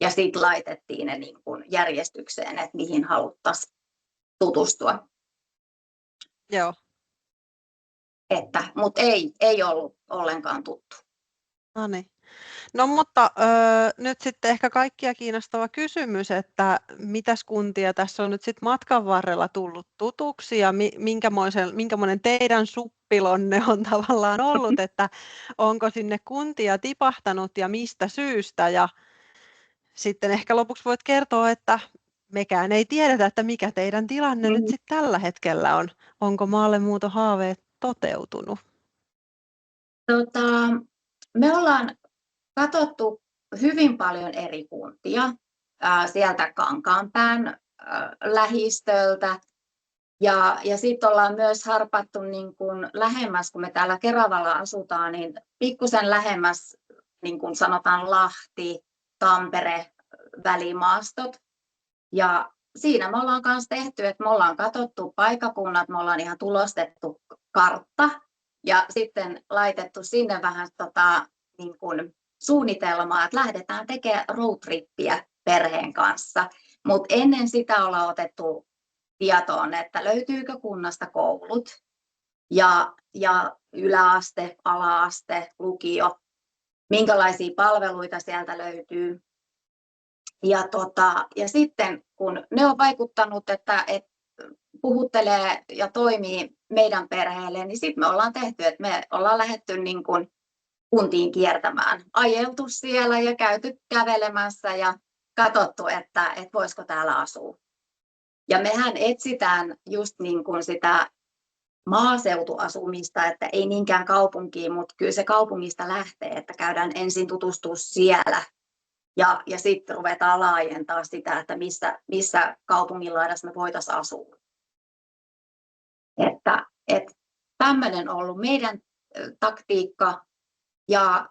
ja sitten laitettiin ne niin kuin järjestykseen, että mihin haluttaisiin tutustua. Joo. Mutta ei ollut ollenkaan tuttu. No mutta nyt sitten ehkä kaikkia kiinnostava kysymys, että mitäs kuntia tässä on nyt sitten matkan varrella tullut tutuksi ja minkämoinen teidän suppilonne on tavallaan ollut, että onko sinne kuntia tipahtanut ja mistä syystä ja sitten ehkä lopuksi voit kertoa, että mekään ei tiedetä, että mikä teidän tilanne nyt sitten tällä hetkellä on. Onko maallemuutohaaveet toteutunut? Me ollaan katsottu hyvin paljon eri kuntia sieltä Kankaanpään lähistöltä ja sitten ollaan myös harpattu niin kuin lähemmäs, kun me täällä Keravalla asutaan, niin pikkusen lähemmäs, niin kuin sanotaan Lahti, Tampere, välimaastot. Ja siinä me ollaan myös tehty, että me ollaan katsottu paikkakunnat, me ollaan ihan tulostettu kartta ja sitten laitettu sinne vähän niin kuin suunnitelmaa, että lähdetään tekemään roadtrippiä perheen kanssa. Mutta ennen sitä ollaan otettu tietoon, että löytyykö kunnasta koulut ja yläaste, ala-aste, lukio, minkälaisia palveluita sieltä löytyy. Ja sitten kun ne on vaikuttanut, että puhuttelee ja toimii meidän perheelle, niin sitten me ollaan tehty, että me ollaan lähdetty niin kuin kuntiin kiertämään, ajeltu siellä ja käyty kävelemässä ja katsottu, että voisiko täällä asua. Ja mehän etsitään just niin kuin sitä maaseutuasumista, että ei niinkään kaupunkiin, mutta kyllä se kaupungista lähtee, että käydään ensin tutustua siellä ja sitten ruvetaan laajentaa sitä, että missä kaupunginlaidassa me voitaisiin asua. Että tämmöinen on ollut meidän taktiikka. Ja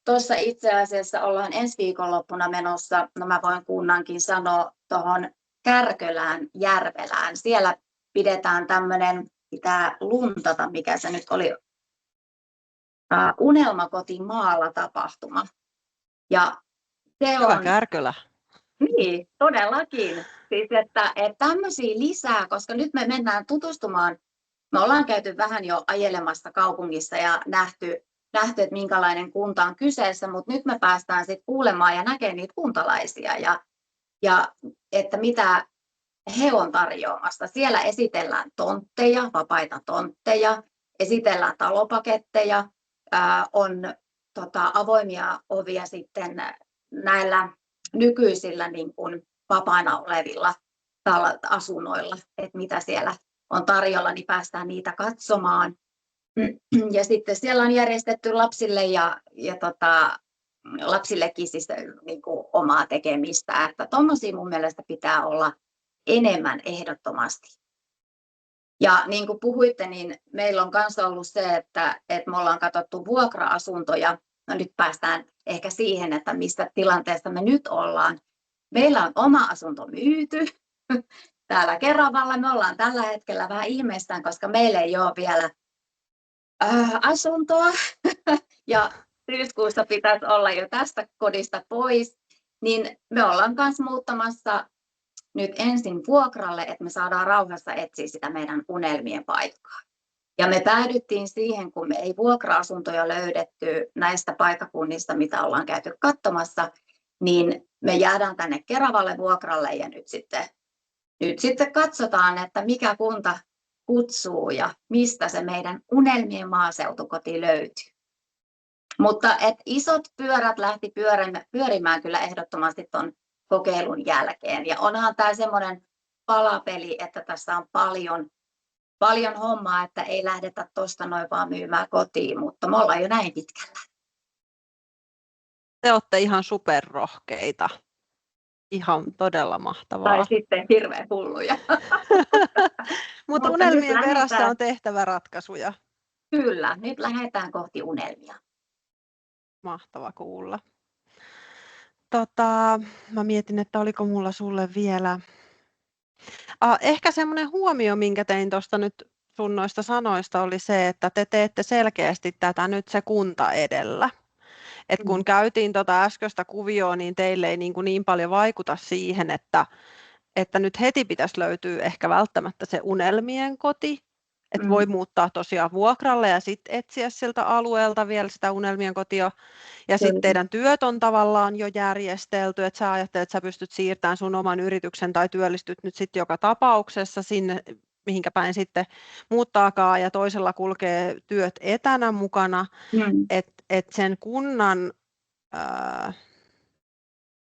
tuossa itse asiassa ollaan ensi viikonloppuna menossa, no mä voin kunnankin sanoa, tuohon Kärkölään, Järvelään. Siellä pidetään tämmöinen, pitää luntata, mikä se nyt oli, Unelmakoti maalla tapahtuma. Ja se Hyvä on, Kärkölä. niin, todellakin. Siis, että tämmöisiä lisää, koska nyt me mennään tutustumaan. Me ollaan käyty vähän jo ajelemassa kaupungissa ja nähty, että minkälainen kunta on kyseessä, mutta nyt me päästään sitten kuulemaan ja näkemään niitä kuntalaisia ja että mitä he on tarjoamassa. Siellä esitellään tontteja, vapaita tontteja, esitellään talopaketteja, on avoimia ovia sitten näillä nykyisillä niin kuin vapaana olevilla asunnoilla, että mitä siellä on tarjolla, niin päästään niitä katsomaan. Ja sitten siellä on järjestetty lapsille ja lapsillekin siis niin kuin omaa tekemistä, että tuommoisia mun mielestä pitää olla enemmän ehdottomasti. Ja niin kuin puhuitte, niin meillä on myös ollut se, että me ollaan katsottu vuokra-asuntoja. No nyt päästään ehkä siihen, että mistä tilanteessa me nyt ollaan. Meillä on oma asunto myyty täällä Keravalla. Me ollaan tällä hetkellä vähän ihmeissään, koska meillä ei ole vielä asuntoa. Ja syyskuussa pitäisi olla jo tästä kodista pois. Niin me ollaan myös muuttamassa nyt ensin vuokralle, että me saadaan rauhassa etsiä sitä meidän unelmien paikkaa. Ja me päädyttiin siihen, kun me ei vuokra-asuntoja löydetty näistä paikkakunnista, mitä ollaan käyty katsomassa, niin me jäädään tänne Keravalle vuokralle ja nyt sitten katsotaan, että mikä kunta kutsuu ja mistä se meidän unelmien maaseutukoti löytyy. Mutta isot pyörät lähti pyörimään kyllä ehdottomasti tuon kokeilun jälkeen. Ja onhan tämä semmoinen palapeli, että tässä on paljon hommaa, että ei lähdetä tuosta noin vaan myymään kotiin, mutta me ollaan jo näin pitkällä. Te olette ihan superrohkeita. Ihan todella mahtavaa. Tai sitten hirveän hulluja. Mutta unelmien perässä on tehtävä ratkaisuja. Kyllä, nyt lähdetään kohti unelmia. Mahtava kuulla. Mä mietin, että oliko mulla sulle vielä. Ehkä semmoinen huomio, minkä tein tuosta nyt sun noista sanoista, oli se, että te teette selkeästi tätä nyt se kunta edellä. Et kun käytiin äskeistä kuvioa, niin teille ei niin paljon vaikuta siihen, että nyt heti pitäisi löytyä ehkä välttämättä se unelmien koti. Että voi muuttaa tosiaan vuokralle ja sitten etsiä siltä alueelta vielä sitä unelmien kotia. Ja sitten teidän työt on tavallaan jo järjestelty, että sä ajattelet, että sä pystyt siirtämään sun oman yrityksen tai työllistyt nyt sitten joka tapauksessa sinne, mihinkä päin sitten muuttaakaan ja toisella kulkee työt etänä mukana. Että sen kunnan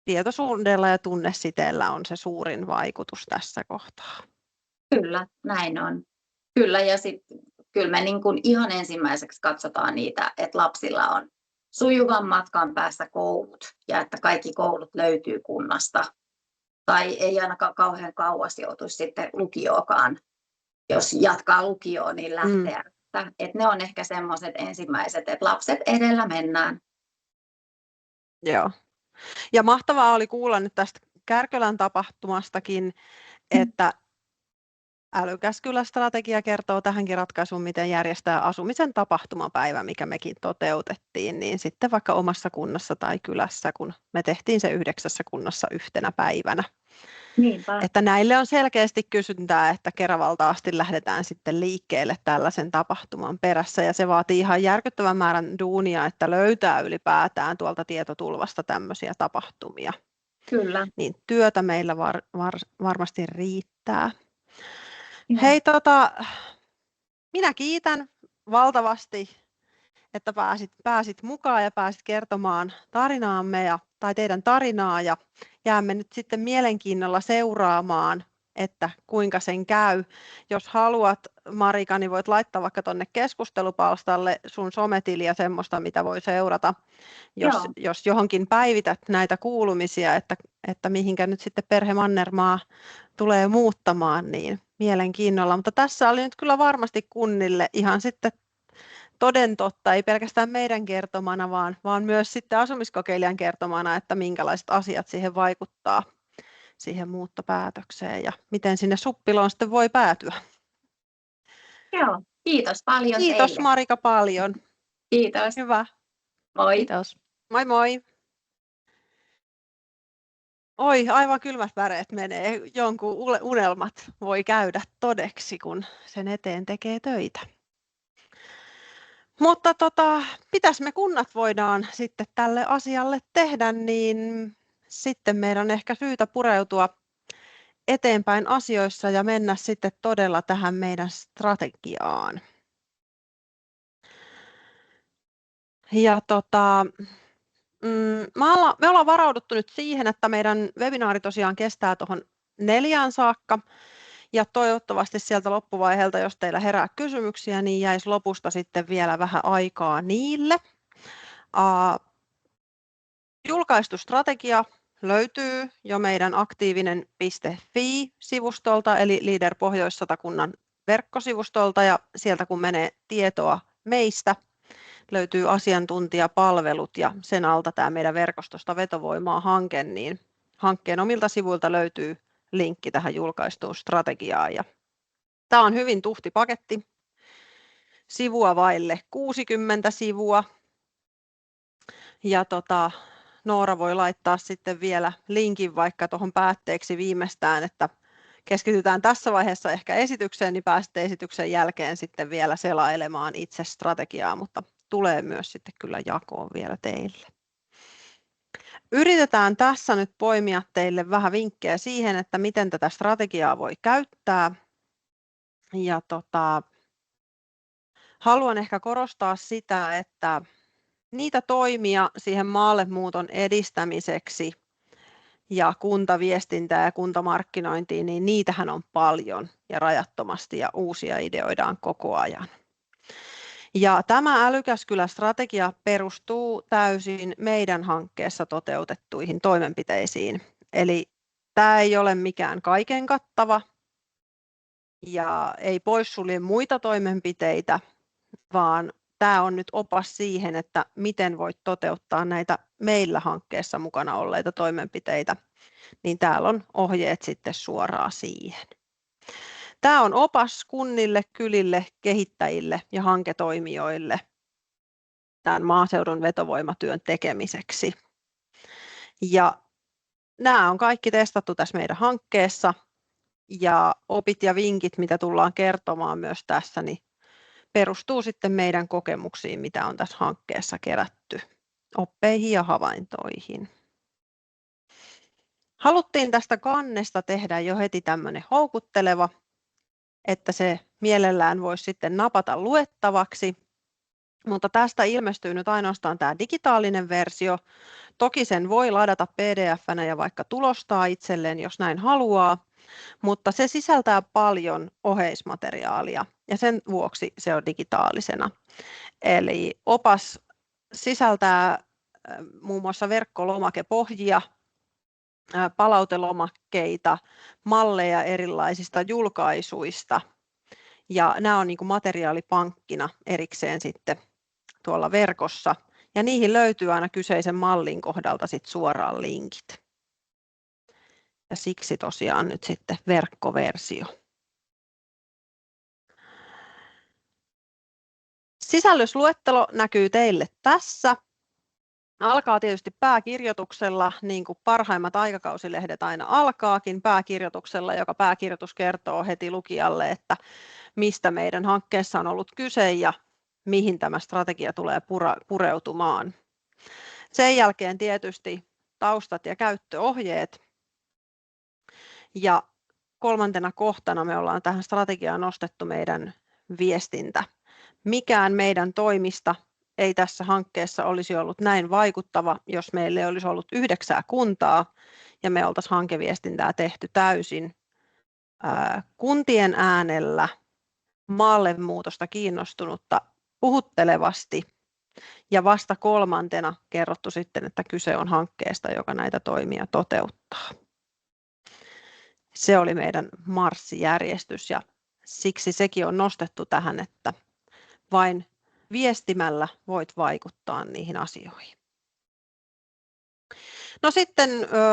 tietoisuudella ja tunnesiteellä on se suurin vaikutus tässä kohtaa. Kyllä, näin on. Kyllä, ja sitten kyllä me niin kuin ihan ensimmäiseksi katsotaan niitä, että lapsilla on sujuvan matkan päässä koulut ja että kaikki koulut löytyy kunnasta. Tai ei ainakaan kauhean kauas joutuisi sitten lukioonkaan. Jos jatkaa lukioon, niin lähteä. Että ne on ehkä semmoiset ensimmäiset, että lapset edellä mennään. Joo. Ja mahtavaa oli kuulla nyt tästä Kärkölän tapahtumastakin, että Älykäs kylä-strategia kertoo tähänkin ratkaisuun, miten järjestää asumisen tapahtumapäivä, mikä mekin toteutettiin, niin sitten vaikka omassa kunnassa tai kylässä, kun me tehtiin se 9 kunnassa yhtenä päivänä. Niinpä. Että näille on selkeästi kysyntää, että Keravalta asti lähdetään sitten liikkeelle tällaisen tapahtuman perässä, ja se vaatii ihan järkyttävän määrän duunia, että löytää ylipäätään tuolta tietotulvasta tämmöisiä tapahtumia. Kyllä. Niin työtä meillä varmasti riittää. Joo. Hei, minä kiitän valtavasti, että pääsit mukaan ja pääsit kertomaan tarinaamme tai teidän tarinaa, ja jäämme nyt sitten mielenkiinnolla seuraamaan, että kuinka sen käy. Jos haluat, Marika, niin voit laittaa vaikka tuonne keskustelupalstalle sun sometiliä semmoista, mitä voi seurata, jos johonkin päivität näitä kuulumisia, että mihinkä nyt sitten perhe Mannermaa tulee muuttamaan, niin mielenkiinnolla. Mutta tässä oli nyt kyllä varmasti kunnille ihan sitten toden totta, ei pelkästään meidän kertomana, vaan myös sitten asumiskokeilijan kertomana, että minkälaiset asiat siihen vaikuttaa, siihen muuttopäätökseen ja miten sinne suppiloon sitten voi päätyä. Joo, kiitos paljon Kiitos teille. Marika paljon. Kiitos. Hyvä. Moi. Kiitos. Moi moi. Oi, aivan kylmät väreet menee. Jonkun unelmat voi käydä todeksi, kun sen eteen tekee töitä. Mutta mitäs me kunnat voidaan sitten tälle asialle tehdä, niin sitten meidän on ehkä syytä pureutua eteenpäin asioissa ja mennä sitten todella tähän meidän strategiaan. Ja me ollaan varauduttu nyt siihen, että meidän webinaari tosiaan kestää tuohon 4 saakka. Ja toivottavasti sieltä loppuvaiheelta, jos teillä herää kysymyksiä, niin jäisi lopusta sitten vielä vähän aikaa niille. Julkaistu strategia löytyy jo meidän aktiivinen.fi-sivustolta, eli Leader Pohjois-Satakunnan verkkosivustolta, ja sieltä kun menee tietoa meistä, löytyy asiantuntijapalvelut, ja sen alta tämä meidän verkostosta vetovoimaa hanke, niin hankkeen omilta sivuilta löytyy linkki tähän julkaistuun strategiaan. Ja tämä on hyvin tuhti paketti, sivua vaille 60 sivua, ja Noora voi laittaa sitten vielä linkin vaikka tuohon päätteeksi viimeistään, että keskitytään tässä vaiheessa ehkä esitykseen, niin pääsette esityksen jälkeen sitten vielä selailemaan itse strategiaa, mutta tulee myös sitten kyllä jakoon vielä teille. Yritetään tässä nyt poimia teille vähän vinkkejä siihen, että miten tätä strategiaa voi käyttää. Ja haluan ehkä korostaa sitä, että niitä toimia siihen maallemuuton edistämiseksi ja kuntaviestintää ja kuntamarkkinointiin, niin niitähän on paljon ja rajattomasti ja uusia ideoidaan koko ajan. Ja tämä Älykäs kylä-strategia perustuu täysin meidän hankkeessa toteutettuihin toimenpiteisiin. Eli tämä ei ole mikään kaiken kattava ja ei poissulje muita toimenpiteitä, vaan tämä on nyt opas siihen, että miten voit toteuttaa näitä meillä hankkeessa mukana olleita toimenpiteitä, niin täällä on ohjeet sitten suoraan siihen. Tämä on opas kunnille, kylille, kehittäjille ja hanketoimijoille tämän maaseudun vetovoimatyön tekemiseksi. Ja nämä on kaikki testattu tässä meidän hankkeessa, ja opit ja vinkit, mitä tullaan kertomaan myös tässä, niin perustuu sitten meidän kokemuksiin, mitä on tässä hankkeessa kerätty, oppeihin ja havaintoihin. Haluttiin tästä kannesta tehdä jo heti tämmöinen houkutteleva, että se mielellään voisi sitten napata luettavaksi, mutta tästä ilmestyy nyt ainoastaan tämä digitaalinen versio. Toki sen voi ladata PDF-nä ja vaikka tulostaa itselleen, jos näin haluaa, mutta se sisältää paljon oheismateriaalia ja sen vuoksi se on digitaalisena. Eli opas sisältää muun muassa verkkolomakepohjia, palautelomakkeita, malleja erilaisista julkaisuista, ja nämä on niin kuin materiaalipankkina erikseen sitten tuolla verkossa, ja niihin löytyy aina kyseisen mallin kohdalta sitten suoraan linkit. Ja siksi tosiaan nyt sitten verkkoversio. Sisällysluettelo näkyy teille tässä. Alkaa tietysti pääkirjoituksella, niin kuin parhaimmat aikakausilehdet aina alkaakin pääkirjoituksella, joka pääkirjoitus kertoo heti lukijalle, että mistä meidän hankkeessa on ollut kyse ja mihin tämä strategia tulee pureutumaan. Sen jälkeen tietysti taustat ja käyttöohjeet. Ja kolmantena kohtana me ollaan tähän strategiaan nostettu meidän viestintä. Mikään meidän toimista ei tässä hankkeessa olisi ollut näin vaikuttava, jos meillä ei olisi ollut 9 kuntaa ja me oltaisiin hankeviestintää tehty täysin kuntien äänellä, maallemuutosta kiinnostunutta puhuttelevasti ja vasta kolmantena kerrottu sitten, että kyse on hankkeesta, joka näitä toimia toteuttaa. Se oli meidän marssijärjestys ja siksi sekin on nostettu tähän, että vain viestimällä voit vaikuttaa niihin asioihin. No sitten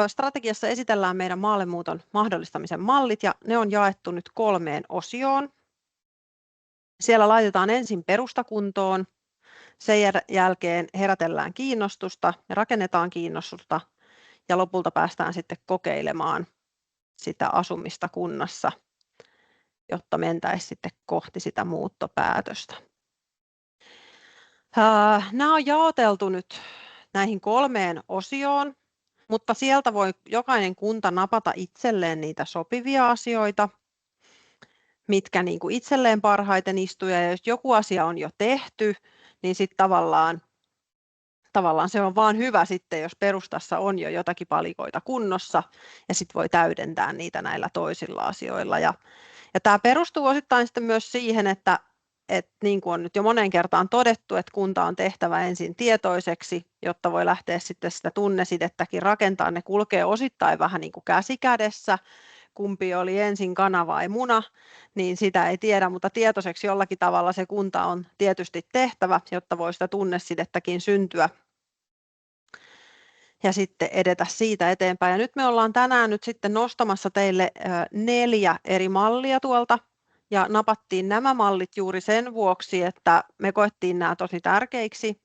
strategiassa esitellään meidän maallemuuton mahdollistamisen mallit ja ne on jaettu nyt 3 osioon. Siellä laitetaan ensin perusta kuntoon, sen jälkeen herätellään kiinnostusta ja rakennetaan kiinnostusta ja lopulta päästään sitten kokeilemaan sitä asumista kunnassa, jotta mentäisiin sitten kohti sitä muuttopäätöstä. Nämä on jaoteltu nyt näihin 3 osioon, mutta sieltä voi jokainen kunta napata itselleen niitä sopivia asioita, mitkä niin kuin itselleen parhaiten istuu, ja jos joku asia on jo tehty, niin sitten tavallaan se on vaan hyvä sitten, jos perustassa on jo jotakin palikoita kunnossa, ja sitten voi täydentää niitä näillä toisilla asioilla. Ja tämä perustuu osittain sitten myös siihen, että niin kuin on nyt jo moneen kertaan todettu, että kunta on tehtävä ensin tietoiseksi, jotta voi lähteä sitten sitä tunnesidettäkin rakentaa. Ne kulkee osittain vähän niin kuin käsi kädessä, kumpi oli ensin kana vai muna, niin sitä ei tiedä, mutta tietoiseksi jollakin tavalla se kunta on tietysti tehtävä, jotta voi sitä tunnesidettäkin syntyä ja sitten edetä siitä eteenpäin. Ja nyt me ollaan tänään nyt sitten nostamassa teille 4 eri mallia tuolta. Ja napattiin nämä mallit juuri sen vuoksi, että me koettiin nämä tosi tärkeiksi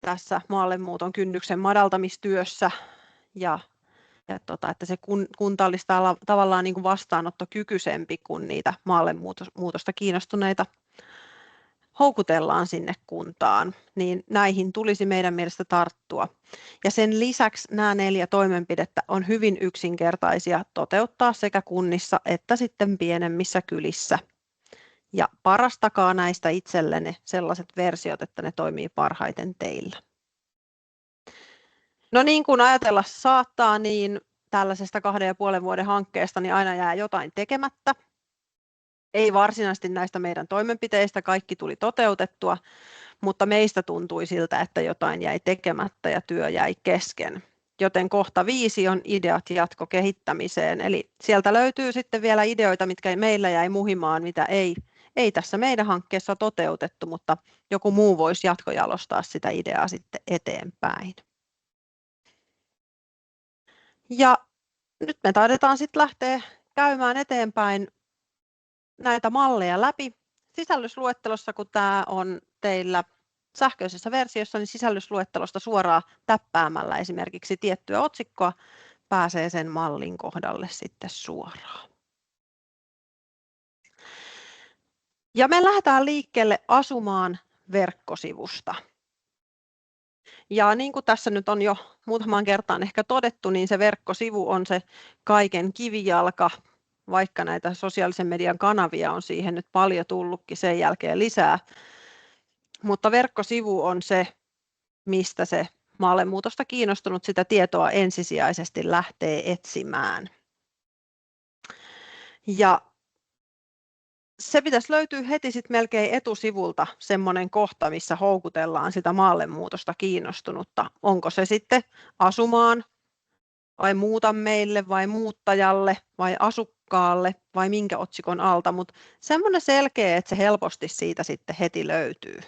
tässä maallemuuton kynnyksen madaltamistyössä ja että se kunta olisi tavallaan niin kuin vastaanottokykyisempi, kun niitä maallemuutosta kiinnostuneita houkutellaan sinne kuntaan, niin näihin tulisi meidän mielestä tarttua. Ja sen lisäksi nämä 4 toimenpidettä on hyvin yksinkertaisia toteuttaa sekä kunnissa että sitten pienemmissä kylissä. Ja parastakaa näistä itsellenne sellaiset versiot, että ne toimii parhaiten teillä. No niin kuin ajatella saattaa, niin tällaisesta 2,5 vuoden hankkeesta niin aina jää jotain tekemättä. Ei varsinaisesti näistä meidän toimenpiteistä kaikki tuli toteutettua, mutta meistä tuntui siltä, että jotain jäi tekemättä ja työ jäi kesken. Joten kohta 5 on ideat jatkokehittämiseen. Eli sieltä löytyy sitten vielä ideoita, mitkä meillä jäi muhimaan, mitä ei tässä meidän hankkeessa toteutettu, mutta joku muu voisi jatkojalostaa sitä ideaa sitten eteenpäin. Ja nyt me taidetaan sitten lähteä käymään eteenpäin näitä malleja läpi. Sisällysluettelossa, kun tämä on teillä sähköisessä versiossa, niin sisällysluettelosta suoraan täppäämällä esimerkiksi tiettyä otsikkoa pääsee sen mallin kohdalle sitten suoraan. Ja me lähdetään liikkeelle asumaan verkkosivusta. Ja niin kuin tässä nyt on jo muutamaan kertaan ehkä todettu, niin se verkkosivu on se kaiken kivijalka, vaikka näitä sosiaalisen median kanavia on siihen nyt paljon tullutkin sen jälkeen lisää. Mutta verkkosivu on se, mistä se maallemuutosta kiinnostunut sitä tietoa ensisijaisesti lähtee etsimään. Ja se pitäisi löytyä heti sit melkein etusivulta semmoinen kohta, missä houkutellaan sitä maallemuutosta kiinnostunutta. Onko se sitten asumaan vai muuta meille vai muuttajalle vai asukkaalle vai minkä otsikon alta, mutta semmoinen selkeä, että se helposti siitä sitten heti löytyy.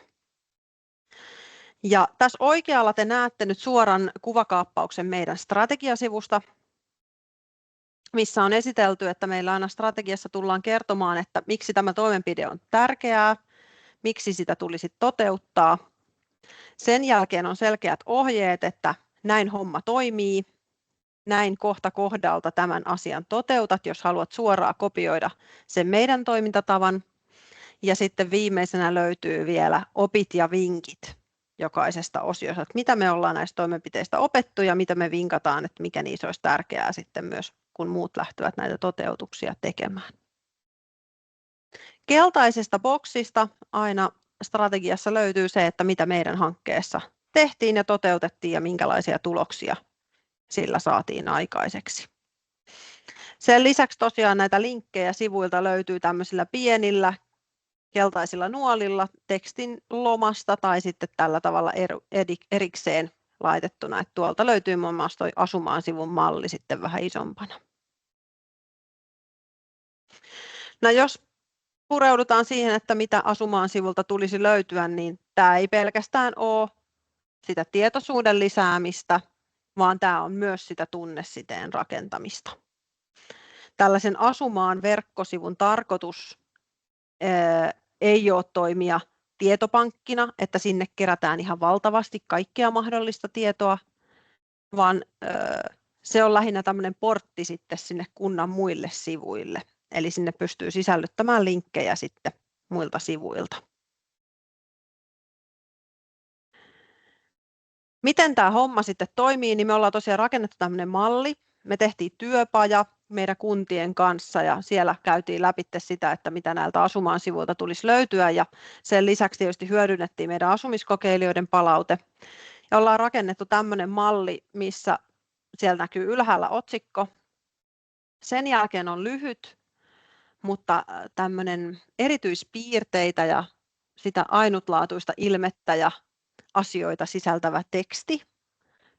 Ja tässä oikealla te näette nyt suoran kuvakaappauksen meidän strategiasivusta, missä on esitelty, että meillä aina strategiassa tullaan kertomaan, että miksi tämä toimenpide on tärkeää, miksi sitä tulisi toteuttaa. Sen jälkeen on selkeät ohjeet, että näin homma toimii, näin kohta kohdalta tämän asian toteutat, jos haluat suoraan kopioida sen meidän toimintatavan. Ja sitten viimeisenä löytyy vielä opit ja vinkit jokaisesta osiosta, että mitä me ollaan näistä toimenpiteistä opettu ja mitä me vinkataan, että mikä niissä olisi tärkeää sitten myös, kun muut lähtevät näitä toteutuksia tekemään. Keltaisesta boksista aina strategiassa löytyy se, että mitä meidän hankkeessa tehtiin ja toteutettiin ja minkälaisia tuloksia sillä saatiin aikaiseksi. Sen lisäksi tosiaan näitä linkkejä sivuilta löytyy tämmöisillä pienillä keltaisilla nuolilla tekstin lomasta tai sitten tällä tavalla erikseen laitettuna, että tuolta löytyy muun muassa tuo Asumaan sivun malli sitten vähän isompana. No jos pureudutaan siihen, että mitä Asumaan sivulta tulisi löytyä, niin tämä ei pelkästään ole sitä tietoisuuden lisäämistä, vaan tämä on myös sitä tunnesiteen rakentamista. Tällaisen Asumaan verkkosivun tarkoitus ei ole toimia tietopankkina, että sinne kerätään ihan valtavasti kaikkea mahdollista tietoa, vaan se on lähinnä tämmöinen portti sitten sinne kunnan muille sivuille. Eli sinne pystyy sisällyttämään linkkejä sitten muilta sivuilta. Miten tämä homma sitten toimii, niin me ollaan tosiaan rakennettu tämmöinen malli. Me tehtiin työpaja meidän kuntien kanssa ja siellä käytiin läpi sitä, että mitä näiltä Asumaan sivuilta tulisi löytyä ja sen lisäksi tietysti hyödynnettiin meidän asumiskokeilijoiden palaute. Ja ollaan rakennettu tämmöinen malli, missä siellä näkyy ylhäällä otsikko. Sen jälkeen on lyhyt, mutta tämmöinen erityispiirteitä ja sitä ainutlaatuista ilmettä ja asioita sisältävä teksti.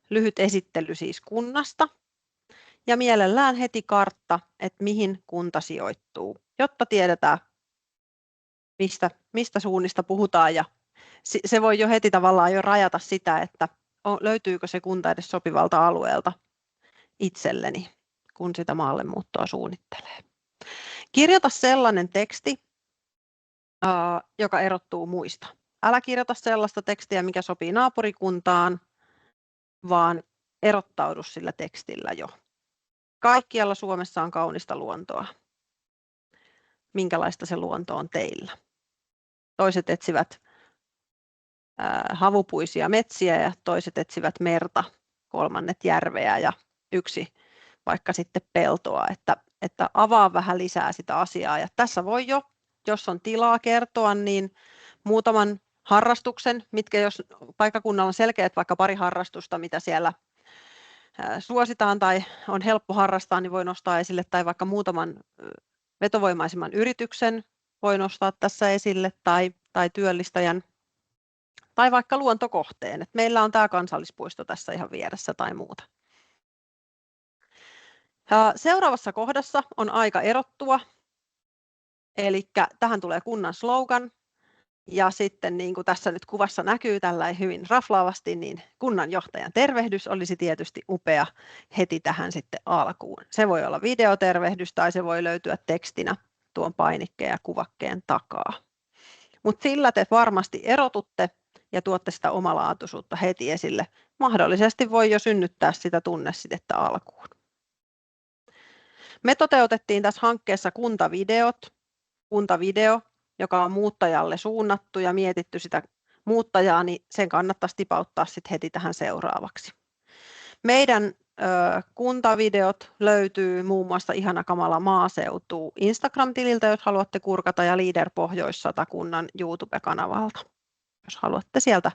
Lyhyt esittely siis kunnasta. Ja mielellään heti kartta, että mihin kunta sijoittuu, jotta tiedetään, mistä suunnista puhutaan. Ja se voi jo heti tavallaan jo rajata sitä, että löytyykö se kunta edes sopivalta alueelta itselleni, kun sitä maalle muuttoa suunnittelee. Kirjoita sellainen teksti, joka erottuu muista. Älä kirjoita sellaista tekstiä, mikä sopii naapurikuntaan, vaan erottaudu sillä tekstillä jo. Kaikkialla Suomessa on kaunista luontoa. Minkälaista se luonto on teillä? Toiset etsivät havupuisia metsiä ja toiset etsivät merta, kolmannet järveä ja yksi vaikka sitten peltoa, että avaa vähän lisää sitä asiaa. Ja tässä voi jo, jos on tilaa kertoa, niin muutaman harrastuksen, mitkä jos paikkakunnalla on selkeät vaikka pari harrastusta, mitä siellä suositaan tai on helppo harrastaa, niin voi nostaa esille, tai vaikka muutaman vetovoimaisemman yrityksen voi nostaa tässä esille, tai työllistäjän, tai vaikka luontokohteen. Et meillä on tämä kansallispuisto tässä ihan vieressä tai muuta. Seuraavassa kohdassa on aika erottua, eli tähän tulee kunnan slogan. Ja sitten niin kuin tässä nyt kuvassa näkyy tällä hyvin raflaavasti, niin kunnanjohtajan tervehdys olisi tietysti upea heti tähän sitten alkuun. Se voi olla videotervehdys tai se voi löytyä tekstinä tuon painikkeen ja kuvakkeen takaa. Mutta sillä te varmasti erotutte ja tuotte sitä omalaatuisuutta heti esille. Mahdollisesti voi jo synnyttää sitä tunnesidettä alkuun. Me toteutettiin tässä hankkeessa kuntavideo, joka on muuttajalle suunnattu ja mietitty sitä muuttajaa, niin sen kannattaisi tipauttaa sitten heti tähän seuraavaksi. Meidän kuntavideot löytyy muun muassa Ihana kamala maaseutu Instagram-tililtä, jos haluatte kurkata, ja Leader Pohjois-Satakunnan YouTube-kanavalta, jos haluatte sieltä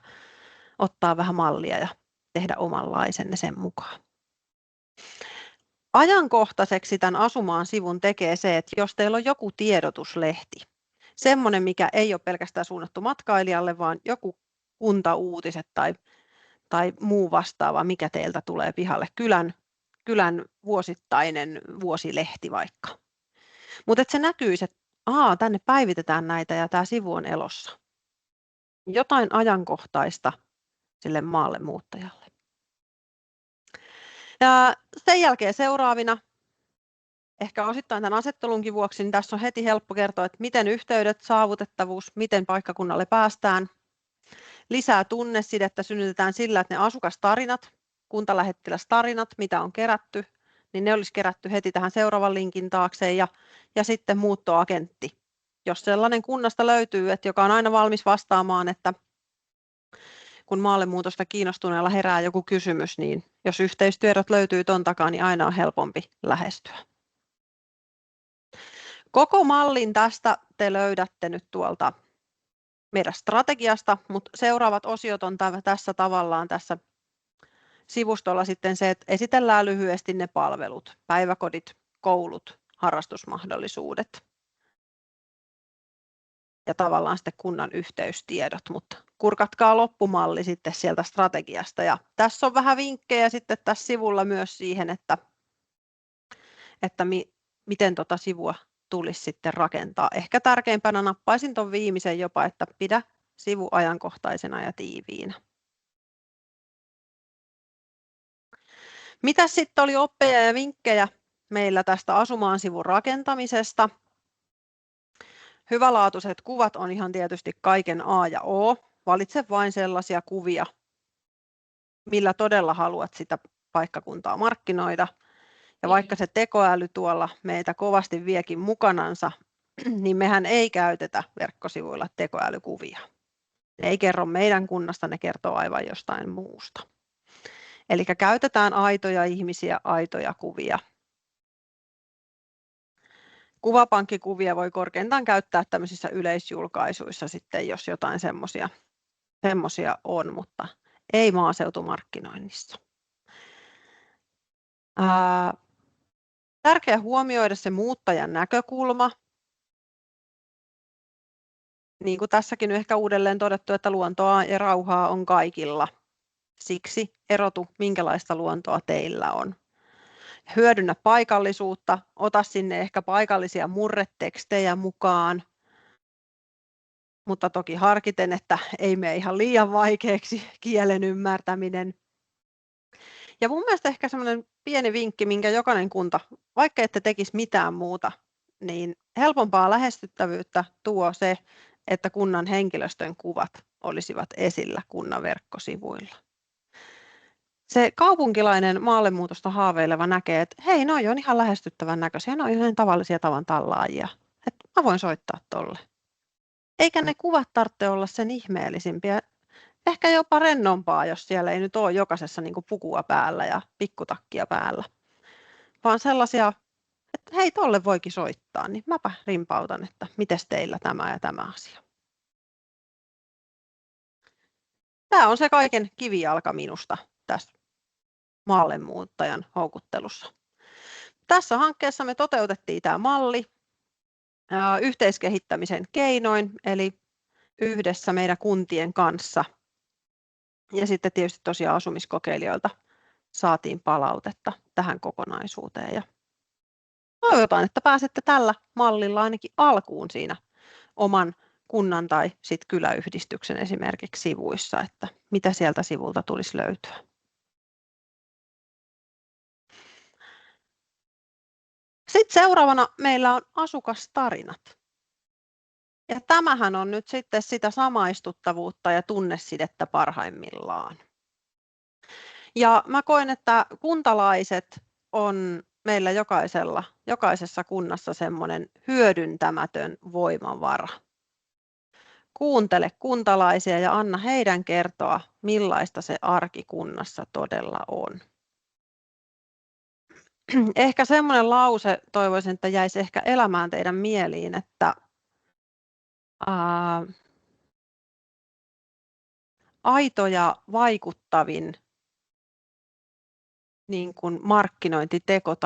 ottaa vähän mallia ja tehdä omanlaisenne sen mukaan. Ajankohtaiseksi tämän Asumaan sivun tekee se, että jos teillä on joku tiedotuslehti, semmoinen, mikä ei ole pelkästään suunnattu matkailijalle, vaan joku kuntauutiset tai muu vastaava, mikä teiltä tulee pihalle, kylän vuosittainen vuosilehti vaikka. Mutta se näkyisi, että tänne päivitetään näitä ja tämä sivu on elossa. Jotain ajankohtaista sille maalle muuttajalle. Ja sen jälkeen seuraavina ehkä osittain tämän asettelunkin vuoksi, niin tässä on heti helppo kertoa, että miten yhteydet, saavutettavuus, miten paikkakunnalle päästään. Lisää tunnesidettä synnytetään sillä, että ne asukastarinat, kuntalähettilästarinat, mitä on kerätty, niin ne olisi kerätty heti tähän seuraavan linkin taakse ja sitten muuttoagentti. Jos sellainen kunnasta löytyy, että joka on aina valmis vastaamaan, että kun maallemuutosta kiinnostuneella herää joku kysymys, niin jos yhteystiedot löytyy ton takaa, niin aina on helpompi lähestyä. Koko mallin tästä te löydätte nyt tuolta meidän strategiasta, mutta seuraavat osiot on tässä tavallaan tässä sivustolla sitten se, että esitellään lyhyesti ne palvelut, päiväkodit, koulut, harrastusmahdollisuudet ja tavallaan sitten kunnan yhteystiedot, mutta kurkatkaa loppumalli sitten sieltä strategiasta. Ja tässä on vähän vinkkejä sitten tässä sivulla myös siihen, että miten tuota sivua tulisi sitten rakentaa. Ehkä tärkeimpänä nappaisin tuon viimeisen jopa, että pidä sivu ajankohtaisena ja tiiviinä. Mitä sitten oli oppeja ja vinkkejä meillä tästä asumaan sivun rakentamisesta? Hyvälaatuiset kuvat on ihan tietysti kaiken A ja O. Valitse vain sellaisia kuvia, millä todella haluat sitä paikkakuntaa markkinoida. Ja vaikka se tekoäly tuolla meitä kovasti viekin mukanansa, niin mehän ei käytetä verkkosivuilla tekoälykuvia. Ne ei kerro meidän kunnasta, ne kertoo aivan jostain muusta. Eli käytetään aitoja ihmisiä, aitoja kuvia. Kuvapankkikuvia voi korkeintaan käyttää tämmöisissä yleisjulkaisuissa sitten, jos jotain semmoisia on, mutta ei maaseutumarkkinoinnissa. Tärkeää huomioida se muuttajan näkökulma. Niin kuin tässäkin on ehkä uudelleen todettu, että luontoa ja rauhaa on kaikilla. Siksi erotu, minkälaista luontoa teillä on. Hyödynnä paikallisuutta, ota sinne ehkä paikallisia murretekstejä mukaan, mutta toki harkiten, että ei mene ihan liian vaikeaksi kielen ymmärtäminen. Ja mun mielestä ehkä semmoinen pieni vinkki, minkä jokainen kunta, vaikka ette tekisi mitään muuta, niin helpompaa lähestyttävyyttä tuo se, että kunnan henkilöstön kuvat olisivat esillä kunnan verkkosivuilla. Se kaupunkilainen maallemuutosta haaveileva näkee, että hei, noi on ihan lähestyttävän näköisiä, noi on ihan tavallisia tavan tallaajia, että mä voin soittaa tolle. Eikä ne kuvat tarvitse olla sen ihmeellisimpiä, ehkä jopa rennompaa, jos siellä ei nyt ole jokaisessa niin kuin pukua päällä ja pikkutakkia päällä, vaan sellaisia, että hei, tolle voikin soittaa, niin mäpä rimpautan, että mites teillä tämä ja tämä asia. Tämä on se kaiken kivijalka minusta tässä maallemuuttajan houkuttelussa. Tässä hankkeessa me toteutettiin tämä malli yhteiskehittämisen keinoin, eli yhdessä meidän kuntien kanssa. Ja sitten tietysti tosiaan asumiskokeilijoilta saatiin palautetta tähän kokonaisuuteen. Ja toivotaan, että pääsette tällä mallilla ainakin alkuun siinä oman kunnan tai sit kyläyhdistyksen esimerkiksi sivuissa, että mitä sieltä sivulta tulisi löytyä. Sitten seuraavana meillä on asukastarinat. Ja tämähän on nyt sitten sitä samaistuttavuutta ja tunnesidettä parhaimmillaan. Ja mä koen, että kuntalaiset on meillä jokaisessa kunnassa semmoinen hyödyntämätön voimavara. Kuuntele kuntalaisia ja anna heidän kertoa, millaista se arki kunnassa todella on. Ehkä semmoinen lause toivoisin, että jäisi ehkä elämään teidän mieliin, että aito ja vaikuttavin niin kuin markkinointiteko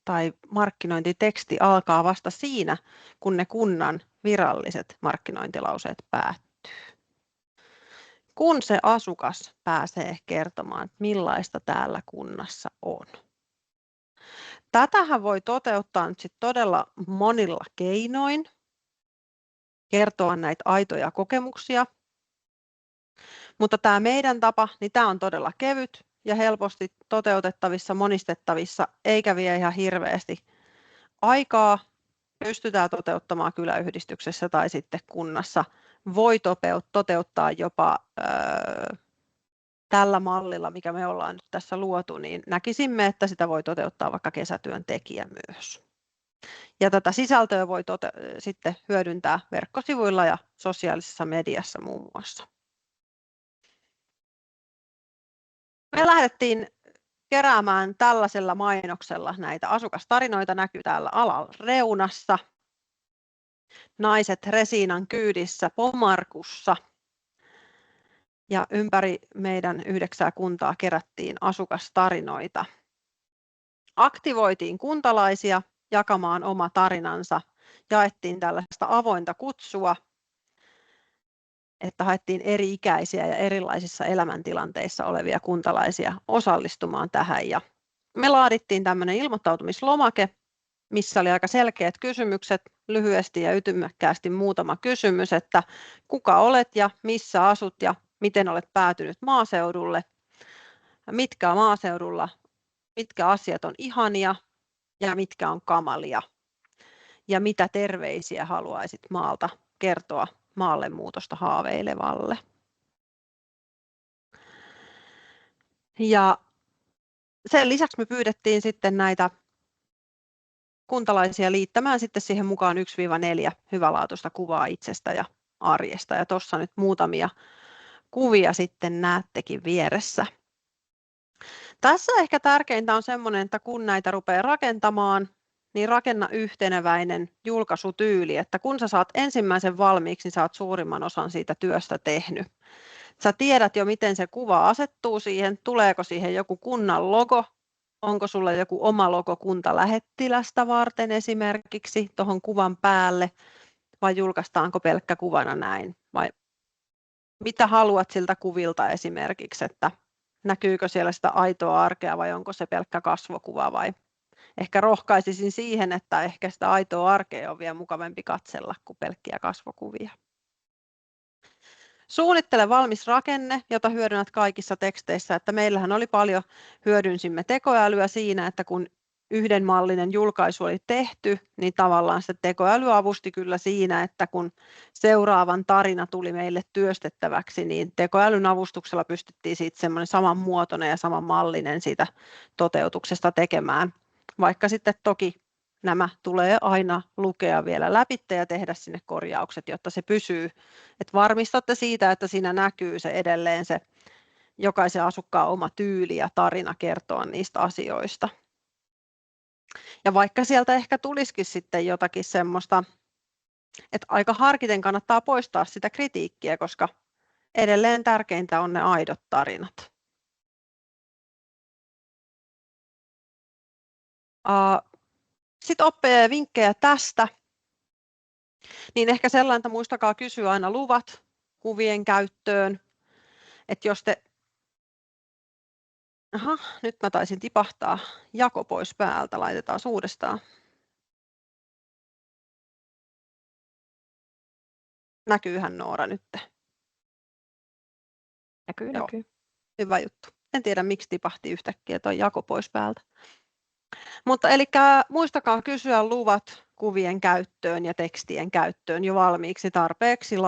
tai markkinointiteksti alkaa vasta siinä, kun ne kunnan viralliset markkinointilauseet päättyy. Kun se asukas pääsee kertomaan, millaista täällä kunnassa on. Tätähän voi toteuttaa nyt sit todella monilla keinoin, kertoa näitä aitoja kokemuksia. Mutta tämä meidän tapa, niin tämä on todella kevyt ja helposti toteutettavissa, monistettavissa, eikä vie ihan hirveästi aikaa pystytään toteuttamaan kyläyhdistyksessä tai sitten kunnassa, voi toteuttaa jopa tällä mallilla, mikä me ollaan nyt tässä luotu, niin näkisimme, että sitä voi toteuttaa vaikka kesätyöntekijä myös. Ja tätä sisältöä voi sitten hyödyntää verkkosivuilla ja sosiaalisessa mediassa muun muassa. Me lähdettiin keräämään tällaisella mainoksella näitä asukastarinoita, näkyy täällä alareunassa. Naiset Resiinan kyydissä Pomarkussa. Ja ympäri meidän 9 kuntaa kerättiin asukastarinoita. Aktivoitiin kuntalaisia jakamaan oma tarinansa. Jaettiin tällaista avointa kutsua, että haettiin eri-ikäisiä ja erilaisissa elämäntilanteissa olevia kuntalaisia osallistumaan tähän. Ja me laadittiin tämmöinen ilmoittautumislomake, missä oli aika selkeät kysymykset, lyhyesti ja ytimekkäästi muutama kysymys, että kuka olet ja missä asut ja miten olet päätynyt maaseudulle, mitkä on maaseudulla, mitkä asiat on ihania ja mitkä on kamalia ja mitä terveisiä haluaisit maalta kertoa maalle muutosta haaveilevalle. Ja sen lisäksi me pyydettiin sitten näitä kuntalaisia liittämään sitten siihen mukaan 1-4 hyvälaatuista kuvaa itsestä ja arjesta. Ja tuossa nyt muutamia kuvia sitten näettekin vieressä. Tässä ehkä tärkeintä on semmoinen, että kun näitä rupeaa rakentamaan, niin rakenna yhteneväinen julkaisutyyli, että kun sä saat ensimmäisen valmiiksi, niin sä oot suurimman osan siitä työstä tehnyt. Sä tiedät jo, miten se kuva asettuu siihen, tuleeko siihen joku kunnan logo, onko sulla joku oma logo kuntalähettilästä varten esimerkiksi tuohon kuvan päälle, vai julkaistaanko pelkkä kuvana näin, vai mitä haluat siltä kuvilta esimerkiksi, että näkyykö siellä sitä aitoa arkea vai onko se pelkkä kasvokuva, vai ehkä rohkaisisin siihen, että ehkä sitä aitoa arkea on vielä mukavampi katsella kuin pelkkiä kasvokuvia. Suunnittele valmis rakenne, jota hyödynnät kaikissa teksteissä, että meillähän oli paljon, hyödynsimme tekoälyä siinä, että kun yhden mallinen julkaisu oli tehty, niin tavallaan se tekoäly avusti kyllä siinä, että kun seuraavan tarina tuli meille työstettäväksi, niin tekoälyn avustuksella pystyttiin siitä semmoinen samanmuotoinen ja samanmallinen siitä toteutuksesta tekemään, vaikka sitten toki nämä tulee aina lukea vielä läpi ja tehdä sinne korjaukset, jotta se pysyy. Et varmistatte siitä, että siinä näkyy se edelleen se jokaisen asukkaan oma tyyli ja tarina kertoa niistä asioista. Ja vaikka sieltä ehkä tulisikin sitten jotakin semmoista, että aika harkiten kannattaa poistaa sitä kritiikkiä, koska edelleen tärkeintä on ne aidot tarinat. Sitten oppeja ja vinkkejä tästä, niin ehkä sellainen, että muistakaa kysyä aina luvat kuvien käyttöön, että jos te, nyt mä taisin tipahtaa jako pois päältä, laitetaan uudestaan. Näkyyhän Noora nyt? Näkyy. Hyvä juttu. En tiedä miksi tipahti yhtäkkiä tuo jako pois päältä. Mutta eli muistakaa kysyä luvat kuvien käyttöön ja tekstien käyttöön jo valmiiksi tarpeeksi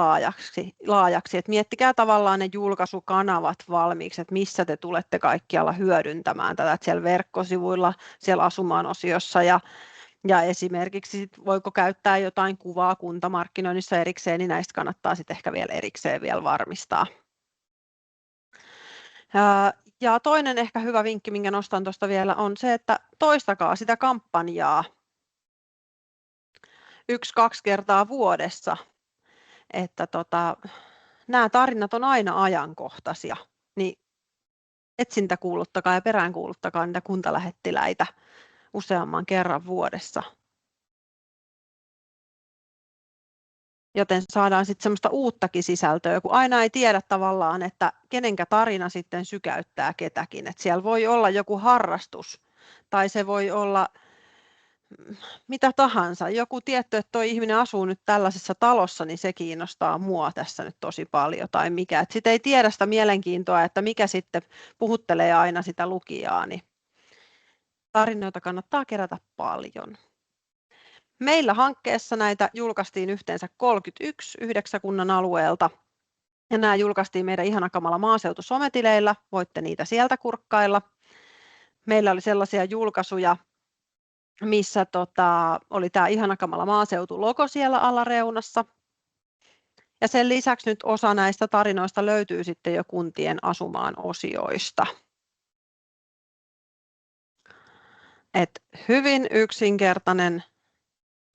laajaksi. Et miettikää tavallaan ne julkaisukanavat valmiiksi, että missä te tulette kaikkialla hyödyntämään tätä, että siellä verkkosivuilla, siellä asumaan-osiossa ja esimerkiksi sit voiko käyttää jotain kuvaa kuntamarkkinoinnissa erikseen, niin näistä kannattaa sitten ehkä vielä erikseen vielä varmistaa. Ja toinen ehkä hyvä vinkki, minkä nostan tuosta vielä, on se, että toistakaa sitä kampanjaa 1-2 kertaa vuodessa. Että nämä tarinat on aina ajankohtaisia, niin etsintäkuuluttakaa ja peräänkuuluttakaa niitä kuntalähettiläitä useamman kerran vuodessa. Joten saadaan sitten semmoista uuttakin sisältöä, kun aina ei tiedä tavallaan, että kenenkä tarina sitten sykäyttää ketäkin. Että siellä voi olla joku harrastus tai se voi olla mitä tahansa. Joku tietty, että tuo ihminen asuu nyt tällaisessa talossa, niin se kiinnostaa mua tässä nyt tosi paljon tai mikä. Sitten ei tiedä sitä mielenkiintoa, että mikä sitten puhuttelee aina sitä lukijaa, niin tarinoita kannattaa kerätä paljon. Meillä hankkeessa näitä julkaistiin yhteensä 31 9 kunnan alueelta. Ja nämä julkaistiin meidän Ihana Kamala maaseutu -sometileillä. Voitte niitä sieltä kurkkailla. Meillä oli sellaisia julkaisuja, missä oli tämä Ihana Kamala maaseutu-logo siellä alareunassa. Ja sen lisäksi nyt osa näistä tarinoista löytyy sitten jo kuntien asumaan osioista. Et hyvin yksinkertainen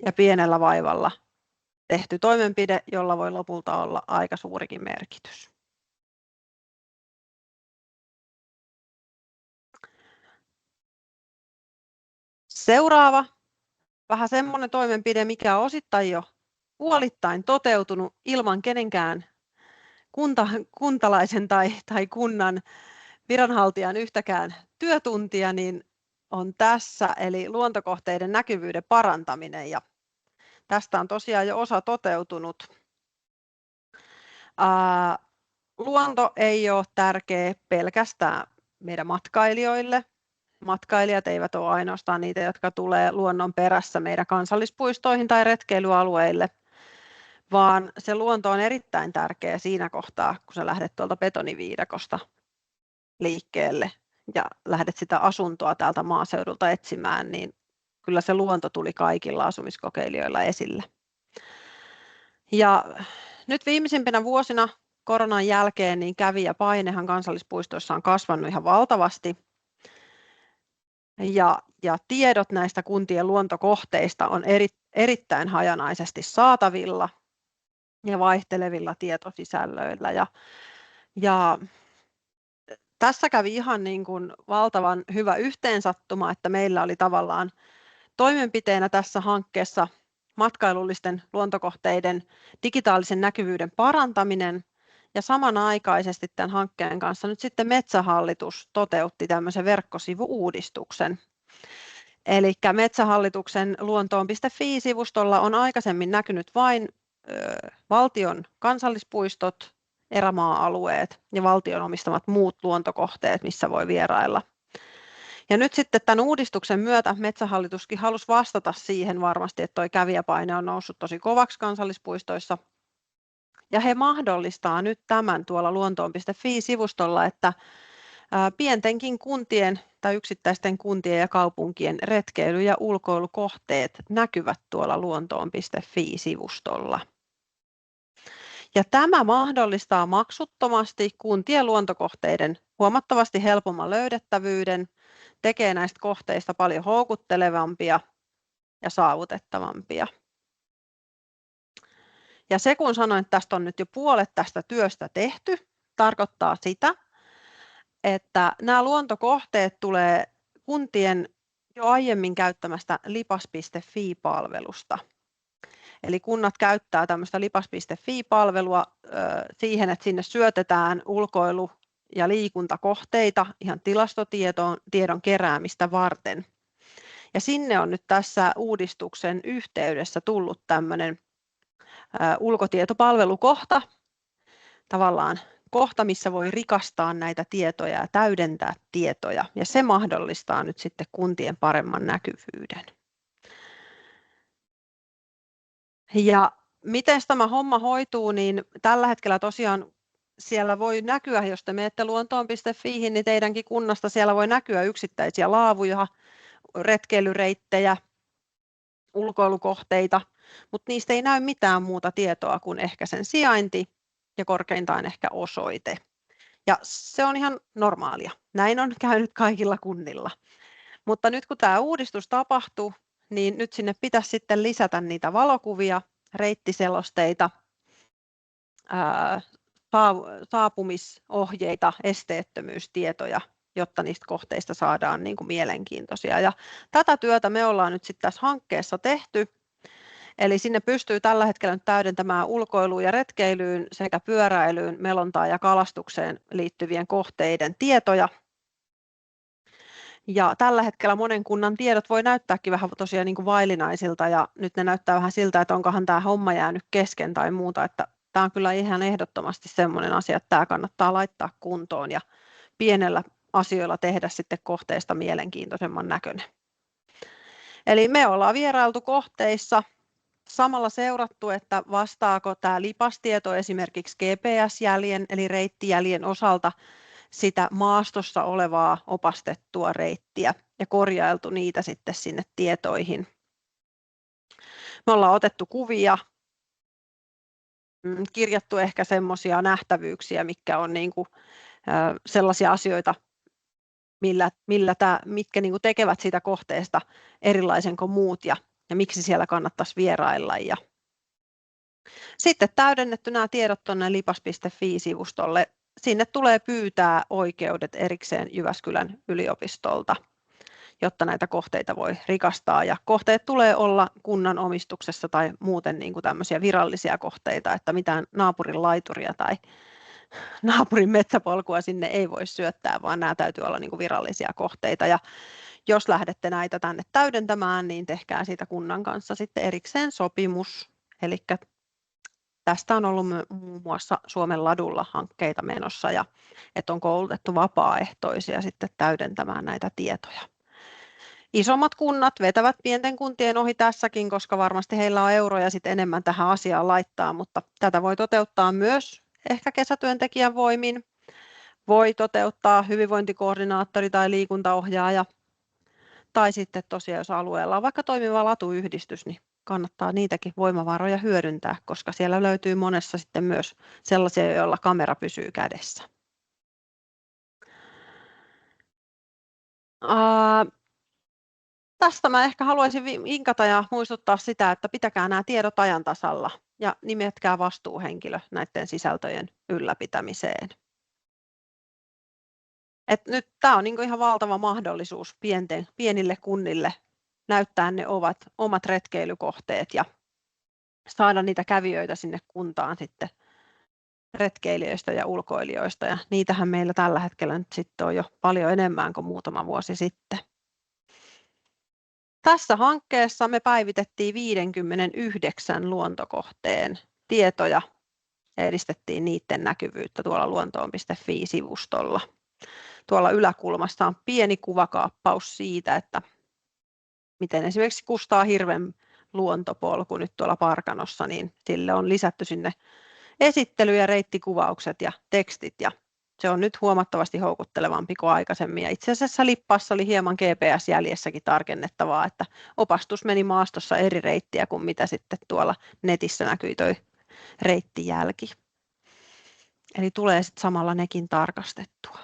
ja pienellä vaivalla tehty toimenpide, jolla voi lopulta olla aika suurikin merkitys. Seuraava, vähän semmoinen toimenpide, mikä on osittain jo puolittain toteutunut ilman kenenkään kuntalaisen tai kunnan viranhaltijan yhtäkään työtuntia, niin on tässä, eli luontokohteiden näkyvyyden parantaminen. Ja tästä on tosiaan jo osa toteutunut. Luonto ei ole tärkeä pelkästään meidän matkailijoille. Matkailijat eivät ole ainoastaan niitä, jotka tulee luonnon perässä meidän kansallispuistoihin tai retkeilyalueille, vaan se luonto on erittäin tärkeä siinä kohtaa, kun sä lähdet tuolta betoniviidakosta liikkeelle ja lähdet sitä asuntoa täältä maaseudulta etsimään, niin kyllä se luonto tuli kaikilla asumiskokeilijoilla esille. Ja nyt viimeisimpinä vuosina koronan jälkeen niin kävijäpainehan kansallispuistoissa on kasvanut ihan valtavasti. Ja tiedot näistä kuntien luontokohteista on erittäin hajanaisesti saatavilla ja vaihtelevilla tietosisällöillä. Ja tässä kävi ihan niin kuin valtavan hyvä yhteensattuma, että meillä oli tavallaan toimenpiteenä tässä hankkeessa matkailullisten luontokohteiden digitaalisen näkyvyyden parantaminen, ja samanaikaisesti tämän hankkeen kanssa nyt sitten Metsähallitus toteutti tämmöisen verkkosivu-uudistuksen. Eli Metsähallituksen luontoon.fi-sivustolla on aikaisemmin näkynyt vain valtion kansallispuistot, erämaa-alueet ja valtion omistamat muut luontokohteet, missä voi vierailla. Ja nyt sitten tämän uudistuksen myötä Metsähallituskin halusi vastata siihen varmasti, että tuo kävijäpaine on noussut tosi kovaksi kansallispuistoissa. Ja he mahdollistaa nyt tämän tuolla luontoon.fi-sivustolla, että pientenkin kuntien tai yksittäisten kuntien ja kaupunkien retkeily- ja ulkoilukohteet näkyvät tuolla luontoon.fi-sivustolla. Ja tämä mahdollistaa maksuttomasti kuntien luontokohteiden huomattavasti helpomman löydettävyyden, tekee näistä kohteista paljon houkuttelevampia ja saavutettavampia. Ja se, kun sanoin, että tästä on nyt jo puolet tästä työstä tehty, tarkoittaa sitä, että nämä luontokohteet tulee kuntien jo aiemmin käyttämästä lipas.fi-palvelusta. Eli kunnat käyttää tämmöistä lipas.fi-palvelua siihen, että sinne syötetään ulkoilu- ja liikuntakohteita ihan tilastotiedon keräämistä varten. Ja sinne on nyt tässä uudistuksen yhteydessä tullut tämmöinen ulkotietopalvelukohta, tavallaan kohta, missä voi rikastaa näitä tietoja ja täydentää tietoja, ja se mahdollistaa nyt sitten kuntien paremman näkyvyyden. Ja miten tämä homma hoituu, niin tällä hetkellä tosiaan siellä voi näkyä, jos te menette luontoon.fiihin, niin teidänkin kunnasta siellä voi näkyä yksittäisiä laavuja, retkeilyreittejä, ulkoilukohteita, mutta niistä ei näy mitään muuta tietoa kuin ehkä sen sijainti ja korkeintaan ehkä osoite. Ja se on ihan normaalia. Näin on käynyt kaikilla kunnilla. Mutta nyt kun tämä uudistus tapahtuu, niin nyt sinne pitäisi sitten lisätä niitä valokuvia, reittiselosteita, saapumisohjeita, esteettömyystietoja, jotta niistä kohteista saadaan niin kuin mielenkiintoisia. Ja tätä työtä me ollaan nyt sitten tässä hankkeessa tehty. Eli sinne pystyy tällä hetkellä nyt täydentämään ulkoiluun ja retkeilyyn sekä pyöräilyyn, melontaan ja kalastukseen liittyvien kohteiden tietoja. Ja tällä hetkellä monen kunnan tiedot voi näyttääkin vähän tosiaan niin kuin vaillinaisilta, ja nyt ne näyttää vähän siltä, että onkohan tämä homma jäänyt kesken tai muuta, että tämä on kyllä ihan ehdottomasti sellainen asia, että tämä kannattaa laittaa kuntoon ja pienellä asioilla tehdä sitten kohteesta mielenkiintoisemman näköinen. Eli me ollaan vierailtu kohteissa, samalla seurattu, että vastaako tämä lipastieto esimerkiksi GPS-jäljen eli reittijäljen osalta sitä maastossa olevaa opastettua reittiä ja korjailtu niitä sitten sinne tietoihin. Me ollaan otettu kuvia, kirjattu ehkä semmoisia nähtävyyksiä, mitkä on niin kuin, sellaisia asioita, mitkä niin kuin tekevät siitä kohteesta erilaisen kuin muut ja miksi siellä kannattaisi vierailla. Ja sitten täydennetty nämä tiedot tuonne lipas.fi-sivustolle. Sinne tulee pyytää oikeudet erikseen Jyväskylän yliopistolta, jotta näitä kohteita voi rikastaa. Ja kohteet tulee olla kunnan omistuksessa tai muuten niin kuin tämmöisiä virallisia kohteita, että mitään naapurin laituria tai naapurin metsäpolkua sinne ei voi syöttää, vaan nämä täytyy olla niin kuin virallisia kohteita. Ja jos lähdette näitä tänne täydentämään, niin tehkää siitä kunnan kanssa sitten erikseen sopimus. Eli tästä on ollut muun muassa Suomen ladulla hankkeita menossa ja että on koulutettu vapaaehtoisia sitten täydentämään näitä tietoja. Isommat kunnat vetävät pienten kuntien ohi tässäkin, koska varmasti heillä on euroja sitten enemmän tähän asiaan laittaa, mutta tätä voi toteuttaa myös ehkä kesätyöntekijän voimin. Voi toteuttaa hyvinvointikoordinaattori tai liikuntaohjaaja. Tai sitten tosiaan, jos alueella on vaikka toimiva latuyhdistys, niin kannattaa niitäkin voimavaroja hyödyntää, koska siellä löytyy monessa sitten myös sellaisia, joilla kamera pysyy kädessä. Tästä mä ehkä haluaisin vinkata ja muistuttaa sitä, että pitäkää nämä tiedot ajan tasalla ja nimetkää vastuuhenkilö näiden sisältöjen ylläpitämiseen. Nyt tämä on ihan valtava mahdollisuus pienille kunnille näyttää ne omat retkeilykohteet ja saada niitä kävijöitä sinne kuntaan sitten retkeilijöistä ja ulkoilijoista. Ja niitähän meillä tällä hetkellä nyt sitten on jo paljon enemmän kuin muutama vuosi sitten. Tässä hankkeessa me päivitettiin 59 luontokohteen tietoja ja edistettiin niiden näkyvyyttä tuolla luontoon.fi-sivustolla. Tuolla yläkulmassa on pieni kuvakaappaus siitä, että miten esimerkiksi Kustaa-Hirven luontopolku nyt tuolla Parkanossa, niin sille on lisätty sinne esittely- ja reittikuvaukset ja tekstit ja se on nyt huomattavasti houkuttelevampi kuin aikaisemmin. Ja itse asiassa lippaassa oli hieman GPS-jäljessäkin tarkennettavaa, että opastus meni maastossa eri reittiä kuin mitä sitten tuolla netissä näkyi toi reittijälki. Eli tulee sitten samalla nekin tarkastettua.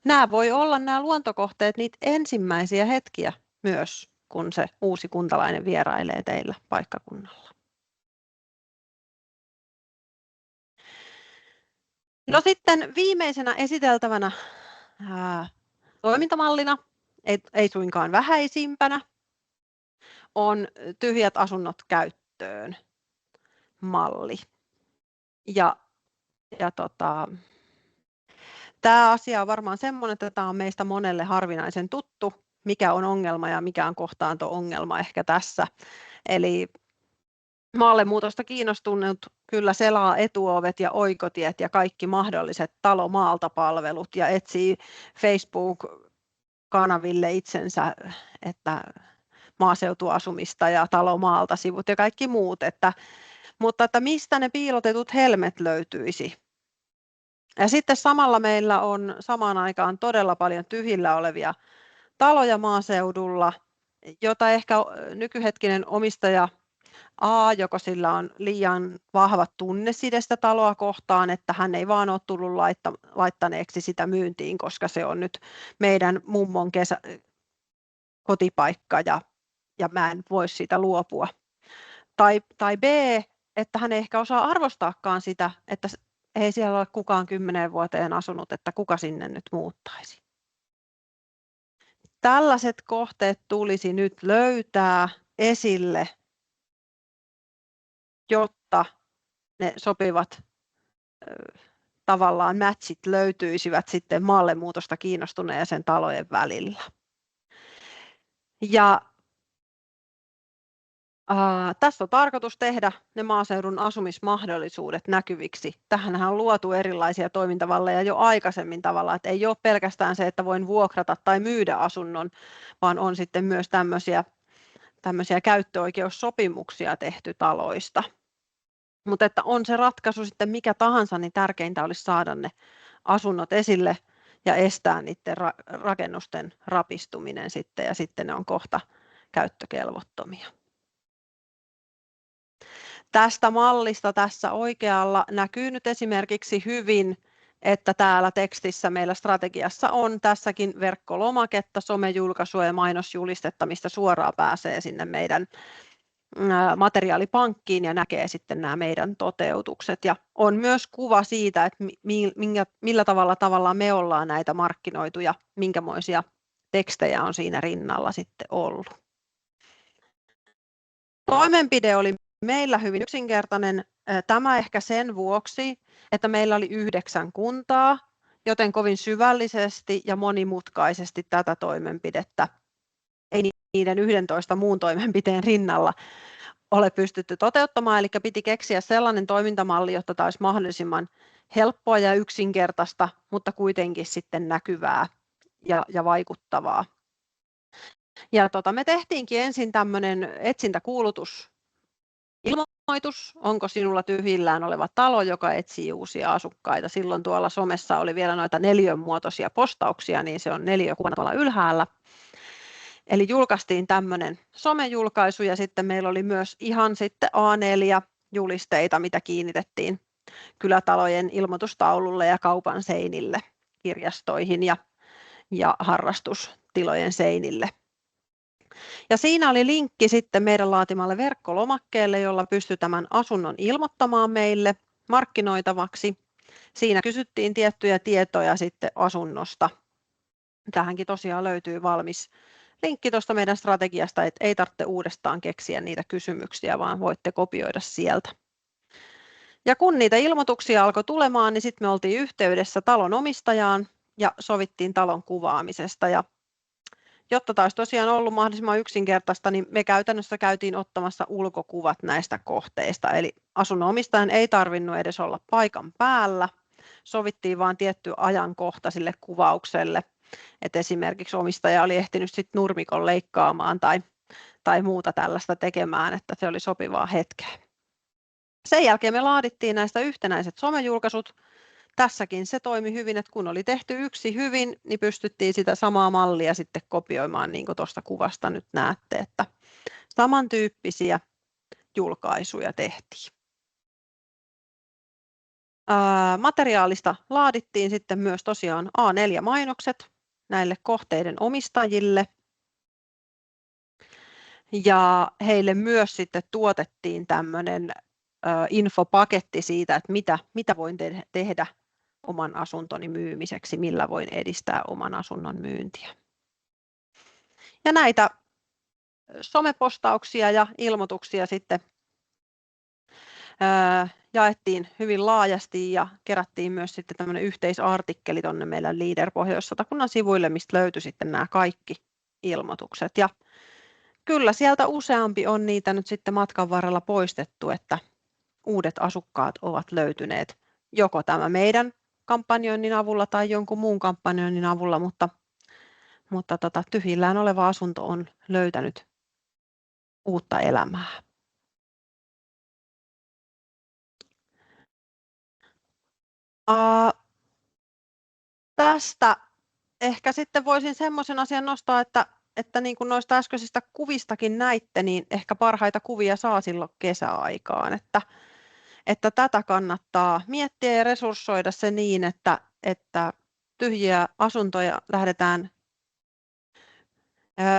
Nämä voi olla nämä luontokohteet niitä ensimmäisiä hetkiä myös, kun se uusi kuntalainen vierailee teillä paikkakunnalla. No sitten viimeisenä esiteltävänä toimintamallina, ei suinkaan vähäisimpänä, on tyhjät asunnot käyttöön malli. Tämä asia on varmaan semmoinen, että tämä on meistä monelle harvinaisen tuttu, mikä on ongelma ja mikä on kohtaanto-ongelma ehkä tässä. Eli maallemuutosta kiinnostunut kyllä selaa etuovet ja oikotiet ja kaikki mahdolliset talo maalta palvelut ja etsii Facebook-kanaville itsensä, että maaseutuasumista ja talo maalta sivut ja kaikki muut, mutta että mistä ne piilotetut helmet löytyisi. Ja sitten samalla meillä on samaan aikaan todella paljon tyhjillä olevia taloja maaseudulla, jota ehkä nykyhetkinen omistaja joko sillä on liian vahva tunneside sitä taloa kohtaan, että hän ei vaan ole tullut laittaneeksi sitä myyntiin, koska se on nyt meidän mummon kotipaikka ja mä en voi siitä luopua. Tai B, että hän ei ehkä osaa arvostaakaan sitä, että ei siellä ole kukaan 10 vuoteen asunut, että kuka sinne nyt muuttaisi. Tällaiset kohteet tulisi nyt löytää esille, jotta ne sopivat tavallaan matchit löytyisivät sitten maallemuutosta kiinnostuneeseen sen talojen välillä. Ja Tässä on tarkoitus tehdä ne maaseudun asumismahdollisuudet näkyviksi. Tähänhän on luotu erilaisia toimintavalleja jo aikaisemmin tavallaan, että ei ole pelkästään se, että voin vuokrata tai myydä asunnon, vaan on sitten myös tämmöisiä käyttöoikeussopimuksia tehty taloista. Mutta että on se ratkaisu sitten mikä tahansa, niin tärkeintä olisi saada ne asunnot esille ja estää niiden rakennusten rapistuminen sitten, ja sitten ne on kohta käyttökelvottomia. Tästä mallista tässä oikealla näkyy nyt esimerkiksi hyvin, että täällä tekstissä meillä strategiassa on tässäkin verkkolomaketta, somejulkaisua ja mainosjulistetta, mistä suoraan pääsee sinne meidän materiaalipankkiin ja näkee sitten nämä meidän toteutukset. Ja on myös kuva siitä, että millä tavalla me ollaan näitä markkinoitu ja minkämoisia tekstejä on siinä rinnalla sitten ollut. Toimenpide oli meillä hyvin yksinkertainen, tämä ehkä sen vuoksi, että meillä oli 9 kuntaa, joten kovin syvällisesti ja monimutkaisesti tätä toimenpidettä ei niiden 11 muun toimenpiteen rinnalla ole pystytty toteuttamaan, eli piti keksiä sellainen toimintamalli, jotta tämä olisi mahdollisimman helppoa ja yksinkertaista, mutta kuitenkin sitten näkyvää ja vaikuttavaa. Ja me tehtiinkin ensin tämmöinen etsintäkuulutus. Ilmoitus, onko sinulla tyhjillään oleva talo, joka etsii uusia asukkaita. Silloin tuolla somessa oli vielä noita neliönmuotoisia postauksia, niin se on neliökuvana tuolla ylhäällä. Eli julkaistiin tämmöinen somejulkaisu ja sitten meillä oli myös ihan sitten A4-julisteita, mitä kiinnitettiin kylätalojen ilmoitustaululle ja kaupan seinille, kirjastoihin ja harrastustilojen seinille. Ja siinä oli linkki sitten meidän laatimalle verkkolomakkeelle, jolla pystyi tämän asunnon ilmoittamaan meille markkinoitavaksi. Siinä kysyttiin tiettyjä tietoja sitten asunnosta. Tähänkin tosiaan löytyy valmis linkki tuosta meidän strategiasta, että ei tarvitse uudestaan keksiä niitä kysymyksiä, vaan voitte kopioida sieltä. Ja kun niitä ilmoituksia alkoi tulemaan, niin sitten me oltiin yhteydessä talon omistajaan ja sovittiin talon kuvaamisesta. Ja jotta tämä olisi tosiaan ollut mahdollisimman yksinkertaista, niin me käytännössä käytiin ottamassa ulkokuvat näistä kohteista. Eli asunnon omistajan ei tarvinnut edes olla paikan päällä. Sovittiin vain tietty ajankohta sille kuvaukselle. Et esimerkiksi omistaja oli ehtinyt sit nurmikon leikkaamaan tai muuta tällaista tekemään, että se oli sopivaa hetkeä. Sen jälkeen me laadittiin näistä yhtenäiset somejulkaisut. Tässäkin se toimi hyvin, että kun oli tehty yksi hyvin, niin pystyttiin sitä samaa mallia sitten kopioimaan, niin kuin tuosta kuvasta nyt näette, että samantyyppisiä julkaisuja tehtiin. Materiaalista laadittiin sitten myös tosiaan A4-mainokset näille kohteiden omistajille. Ja heille myös sitten tuotettiin tämmöinen infopaketti siitä, että mitä voin tehdä oman asuntoni myymiseksi, millä voin edistää oman asunnon myyntiä. Ja näitä somepostauksia ja ilmoituksia sitten jaettiin hyvin laajasti ja kerättiin myös sitten tämmöinen yhteisartikkeli tuonne meidän Leader Pohjois-Satakunnan sivuille, mistä löytyi sitten nämä kaikki ilmoitukset. Ja kyllä sieltä useampi on niitä nyt sitten matkan varrella poistettu, että uudet asukkaat ovat löytyneet joko tämä meidän kampanjoinnin avulla tai jonkun muun kampanjoinnin avulla, mutta tyhjillään oleva asunto on löytänyt uutta elämää. Tästä ehkä sitten voisin semmoisen asian nostaa, että niin kuin noista äskeisistä kuvistakin näitte, niin ehkä parhaita kuvia saa silloin kesäaikaan, että tätä kannattaa miettiä ja resurssoida se niin, että tyhjiä asuntoja lähdetään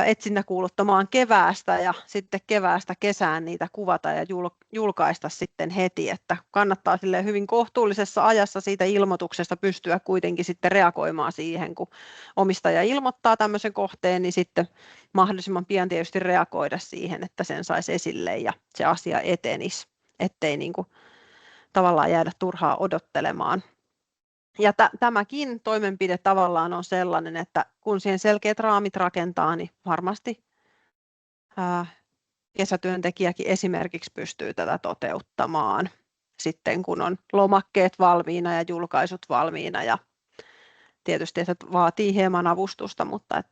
etsinnäkuuluttamaan keväästä ja sitten keväästä kesään niitä kuvata ja julkaista sitten heti, että kannattaa sille hyvin kohtuullisessa ajassa siitä ilmoituksesta pystyä kuitenkin sitten reagoimaan siihen, kun omistaja ilmoittaa tämmöisen kohteen, niin sitten mahdollisimman pian tietysti reagoida siihen, että sen saisi esille ja se asia etenisi, ettei niin kuin tavallaan jäädä turhaa odottelemaan. Ja tämäkin toimenpide tavallaan on sellainen, että kun siihen selkeät raamit rakentaa, niin varmasti kesätyöntekijäkin esimerkiksi pystyy tätä toteuttamaan sitten, kun on lomakkeet valmiina ja julkaisut valmiina. Ja tietysti se vaatii hieman avustusta, mutta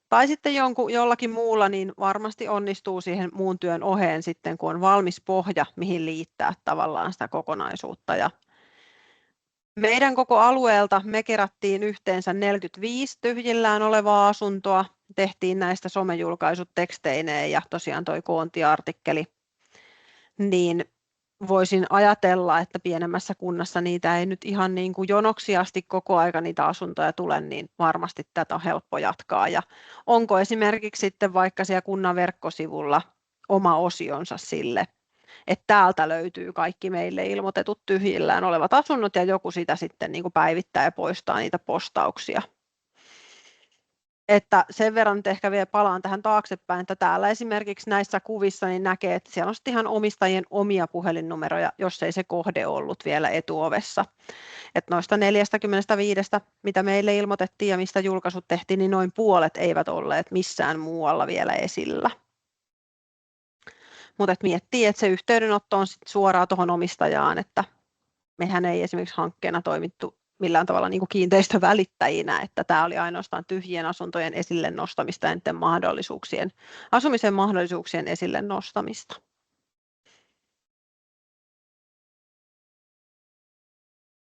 tai sitten jollakin muulla, niin varmasti onnistuu siihen muun työn oheen sitten, kun on valmis pohja, mihin liittää tavallaan sitä kokonaisuutta. Ja meidän koko alueelta me kerättiin yhteensä 45 tyhjillään olevaa asuntoa, tehtiin näistä somejulkaisut teksteineen ja tosiaan toi koontiartikkeli, niin voisin ajatella, että pienemmässä kunnassa niitä ei nyt ihan niin kuin jonoksi asti koko aika niitä asuntoja tule, niin varmasti tätä on helppo jatkaa. Ja onko esimerkiksi sitten vaikka siellä kunnan verkkosivulla oma osionsa sille, että täältä löytyy kaikki meille ilmoitetut tyhjillään olevat asunnot ja joku sitä sitten niin kuin päivittää ja poistaa niitä postauksia. Että sen verran nyt ehkä vielä palaan tähän taaksepäin, että täällä esimerkiksi näissä kuvissa niin näkee, että siellä on sitten ihan omistajien omia puhelinnumeroja, jos ei se kohde ollut vielä etuovessa. Että noista 45, mitä meille ilmoitettiin ja mistä julkaisut tehtiin, niin noin puolet eivät olleet missään muualla vielä esillä. Mutta miettii, että se yhteydenotto on sit suoraan tuohon omistajaan, että mehän ei esimerkiksi hankkeena toimittu millään tavalla niin kuin kiinteistövälittäjinä, että tämä oli ainoastaan tyhjien asuntojen esille nostamista ja niiden asumisen mahdollisuuksien esille nostamista.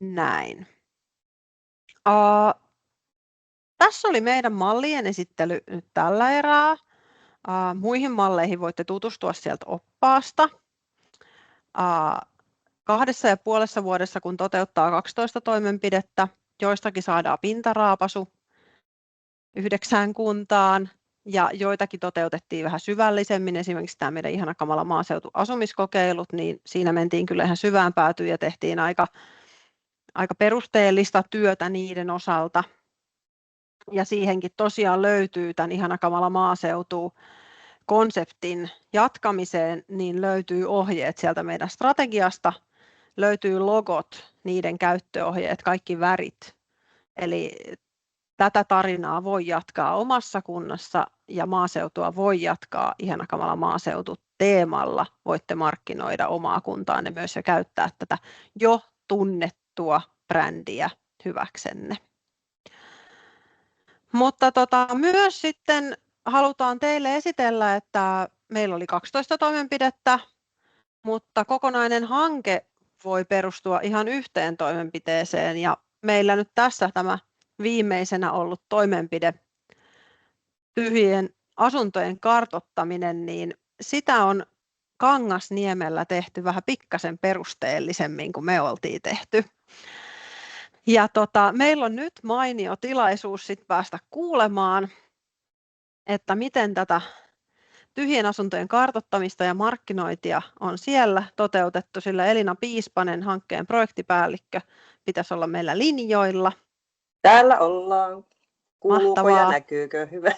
Näin. Tässä oli meidän mallien esittely nyt tällä erää. Muihin malleihin voitte tutustua sieltä oppaasta. 2,5 vuodessa, kun toteuttaa 12 toimenpidettä, joistakin saadaan pintaraapasu 9 kuntaan ja joitakin toteutettiin vähän syvällisemmin. Esimerkiksi tämä meidän ihana kamala maaseutuasumiskokeilut, niin siinä mentiin kyllä ihan syvään päätyyn ja tehtiin aika perusteellista työtä niiden osalta. Ja siihenkin tosiaan löytyy tämän ihana kamala maaseutu konseptin jatkamiseen, niin löytyy ohjeet sieltä meidän strategiasta, löytyy logot, niiden käyttöohjeet, kaikki värit. Eli tätä tarinaa voi jatkaa omassa kunnassa ja maaseutua voi jatkaa ihana kamala maaseutu teemalla. Voitte markkinoida omaa kuntaanne myös ja käyttää tätä jo tunnettua brändiä hyväksenne. Mutta myös sitten halutaan teille esitellä, että meillä oli 12 toimenpidettä, mutta kokonainen hanke voi perustua ihan yhteen toimenpiteeseen. Ja meillä nyt tässä tämä viimeisenä ollut toimenpide, tyhjien asuntojen kartoittaminen, niin sitä on Kangasniemellä tehty vähän pikkasen perusteellisemmin kuin me oltiin tehty. Ja meillä on nyt mainio tilaisuus sit päästä kuulemaan, että miten tätä tyhjien asuntojen kartoittamista ja markkinointia on siellä toteutettu, sillä Elina Piispanen, hankkeen projektipäällikkö, pitäisi olla meillä linjoilla. Täällä ollaan. Kuuluuko Mahtavaa. Ja näkyykö? Hyvä.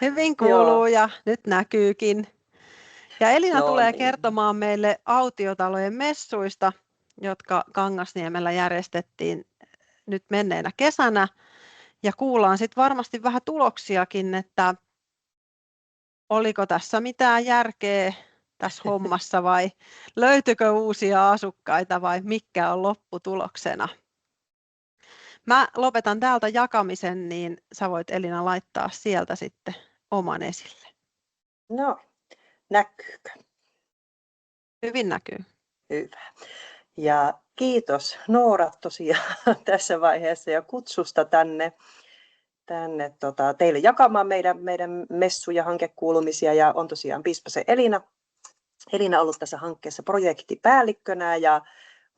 Hyvin kuuluu ja nyt näkyykin. Ja Elina tulee niin. kertomaan meille autiotalojen messuista, jotka Kangasniemellä järjestettiin nyt menneenä kesänä. Ja kuullaan sitten varmasti vähän tuloksiakin, että oliko tässä mitään järkeä tässä hommassa vai löytyykö uusia asukkaita vai mikä on lopputuloksena. Mä lopetan täältä jakamisen, niin sä voit Elina laittaa sieltä sitten oman esille. No, näkyykö? Hyvin näkyy. Hyvä. Ja kiitos Noora tosiaan tässä vaiheessa ja kutsusta tänne teille jakamaan meidän messu- ja hankekuulumisia. Ja on tosiaan Piispasen Elina ollut tässä hankkeessa projektipäällikkönä ja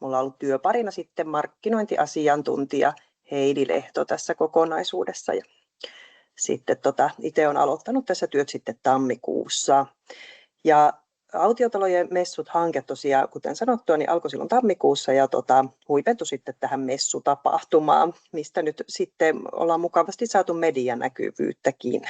mulla on ollut työparina sitten markkinointiasiantuntija Heidi Lehto tässä kokonaisuudessa. Ja sitten itse olen aloittanut tässä työt sitten tammikuussa. Ja autiotalojen messut-hanke tosiaan, kuten sanottua, niin alkoi silloin tammikuussa ja huipentui sitten tähän messutapahtumaan, mistä nyt sitten ollaan mukavasti saatu medianäkyvyyttäkin.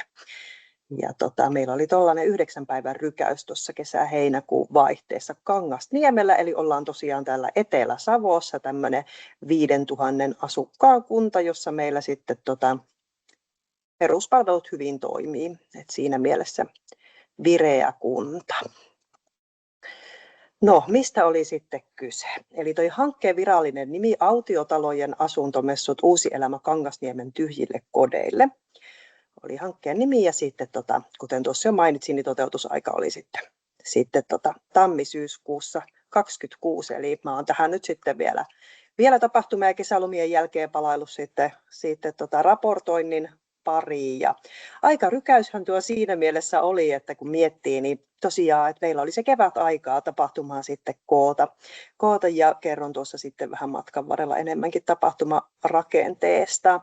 Ja meillä oli tuollainen 9 päivän rykäys tuossa kesä-heinäkuun vaihteessa Kangasniemellä, eli ollaan tosiaan täällä Etelä-Savossa tämmöinen 5000 asukkaan kunta, jossa meillä sitten peruspalvelut hyvin toimii. Et siinä mielessä vireä kunta. No, mistä oli sitten kyse? Eli toi hankkeen virallinen nimi Autiotalojen asuntomessut Uusi elämä Kangasniemen tyhjille kodeille oli hankkeen nimi, ja sitten kuten tuossa jo mainitsin, niin toteutusaika oli sitten tammi-syyskuussa 2026, eli mä oon tähän nyt sitten vielä tapahtuma- ja kesälomien jälkeen palaillut sitten raportoinnin pariin. Ja aika rykäyshän tuo siinä mielessä oli, että kun miettii, niin tosiaan, että meillä oli se kevät aikaa tapahtumaa sitten koota, ja kerron tuossa sitten vähän matkan varrella enemmänkin tapahtumarakenteesta.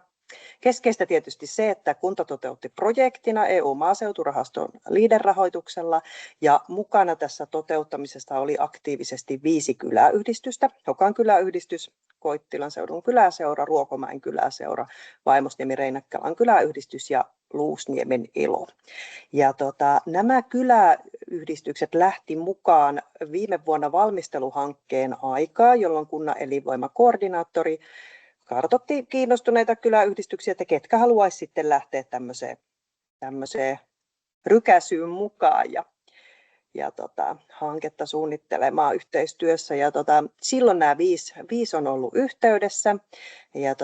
Keskeistä tietysti se, että kunta toteutti projektina EU-maaseuturahaston LEADER-rahoituksella, ja mukana tässä toteuttamisesta oli aktiivisesti 5 kyläyhdistystä. Hokan kyläyhdistys, Koittilan seudun kyläseura, Ruokomäen kyläseura, Vaimosniemi-Reinäkkälän kyläyhdistys ja Luusniemen ILO. Ja nämä kyläyhdistykset lähti mukaan viime vuonna valmisteluhankkeen aikaa, jolloin kunnan elinvoimakoordinaattori kartoitti kiinnostuneita kyläyhdistyksiä, että ketkä haluaisi sitten lähteä tämmöiseen rykäsyyn mukaan ja hanketta suunnittelemaan yhteistyössä. Ja silloin nämä 5 on ollut yhteydessä, ja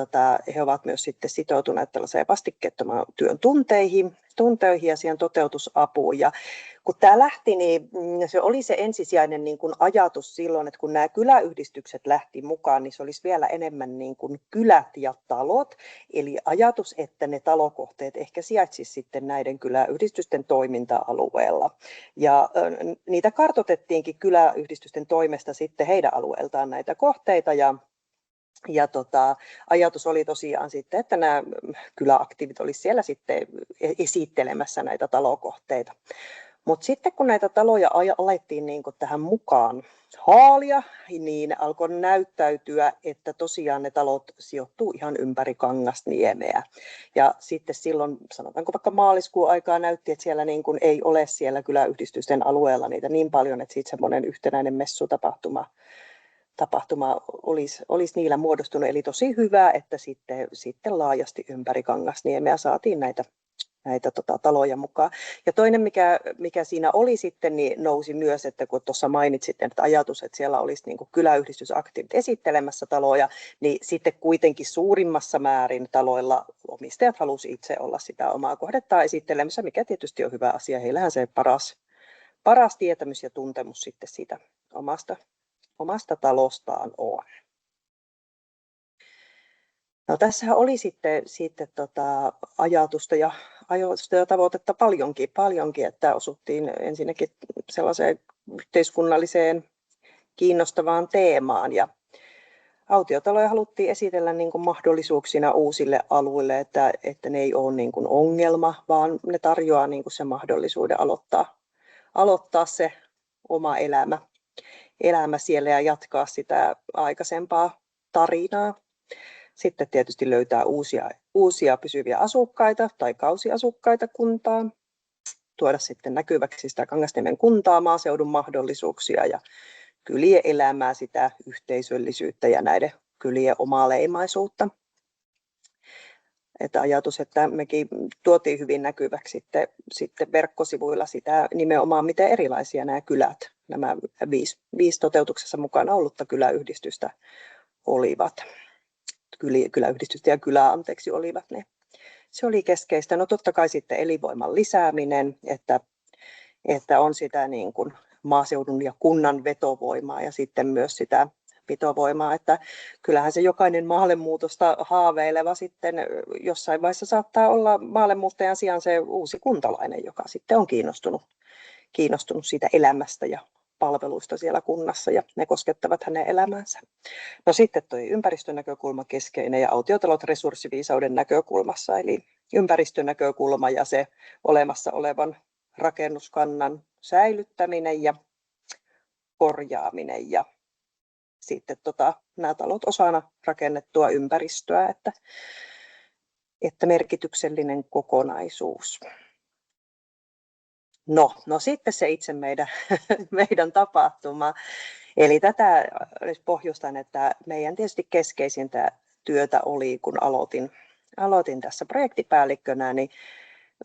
he ovat myös sitten sitoutuneet tällaiseen vastikkeettoman työn tunteihin ja siihen toteutusapuun. Ja kun tämä lähti, niin se oli se ensisijainen niin kuin ajatus silloin, että kun nämä kyläyhdistykset lähti mukaan, niin se olisi vielä enemmän niin kuin kylät ja talot. Eli ajatus, että ne talokohteet ehkä sijaitsisivat sitten näiden kyläyhdistysten toiminta-alueella. Ja niitä kartoitettiinkin kyläyhdistysten toimesta sitten heidän alueeltaan näitä kohteita, ja ajatus oli tosiaan sitten, että nämä kyläaktiivit olisivat siellä sitten esittelemässä näitä talokohteita. Mutta sitten kun näitä taloja alettiin niin kuin tähän mukaan haalia, niin alkoi näyttäytyä, että tosiaan ne talot sijoittuu ihan ympäri Kangasniemeä. Ja sitten silloin, sanotaanko vaikka maaliskuun aikaa, näytti, että siellä niin kuin ei ole siellä kyläyhdistysten alueella niitä niin paljon, että siitä semmoinen yhtenäinen messutapahtuma olisi niillä muodostunut. Eli tosi hyvä, että sitten laajasti ympäri Kangasniemeä saatiin näitä taloja mukaan. Ja toinen, mikä siinä oli sitten, niin nousi myös, että kun tuossa mainitsit, että ajatus, että siellä olisi niin kuin kyläyhdistysaktiivit esittelemässä taloja, niin sitten kuitenkin suurimmassa määrin taloilla omistajat halusivat itse olla sitä omaa kohdettaan esittelemässä, mikä tietysti on hyvä asia. Heillähän se paras tietämys ja tuntemus sitten siitä omasta talostaan on. No, tässä oli sitten ajatusta ja tavoitetta paljonkin, että osuttiin ensinnäkin sellaiseen yhteiskunnalliseen kiinnostavaan teemaan, ja autiotaloja haluttiin esitellä niin kuin mahdollisuuksina uusille alueille, että ne ei ole niin kuin ongelma, vaan ne tarjoaa niin kuin sen mahdollisuuden aloittaa se oma elämä siellä ja jatkaa sitä aikaisempaa tarinaa. Sitten tietysti löytää uusia pysyviä asukkaita tai kausiasukkaita kuntaan, tuoda sitten näkyväksi sitä Kangasniemen kuntaa, maaseudun mahdollisuuksia ja kylien elämää, sitä yhteisöllisyyttä ja näiden kylien omaa leimaisuutta. Että ajatus, että mekin tuotiin hyvin näkyväksi sitten verkkosivuilla sitä nimenomaan, miten erilaisia nämä kylät, nämä 5 toteutuksessa mukana ollutta kyläyhdistystä olivat. Kyläyhdistystä ja kylää, olivat ne. Se oli keskeistä. No totta kai sitten elinvoiman lisääminen, että on sitä niin kuin maaseudun ja kunnan vetovoimaa ja sitten myös sitä pitovoimaa, että kyllähän se jokainen maallemuutosta haaveileva sitten jossain vaiheessa saattaa olla maallemuuttajan sijaan se uusi kuntalainen, joka sitten on kiinnostunut siitä elämästä ja palveluista siellä kunnassa, ja ne koskettavat hänen elämäänsä. No sitten tuo ympäristönäkökulma keskeinen ja autiotalot resurssiviisauden näkökulmassa, eli ympäristönäkökulma ja se olemassa olevan rakennuskannan säilyttäminen ja korjaaminen ja sitten nämä talot osana rakennettua ympäristöä, että merkityksellinen kokonaisuus. No sitten se itse meidän tapahtuma. Eli tätä pohjustan, että meidän tietysti keskeisintä työtä oli, kun aloitin tässä projektipäällikkönä, niin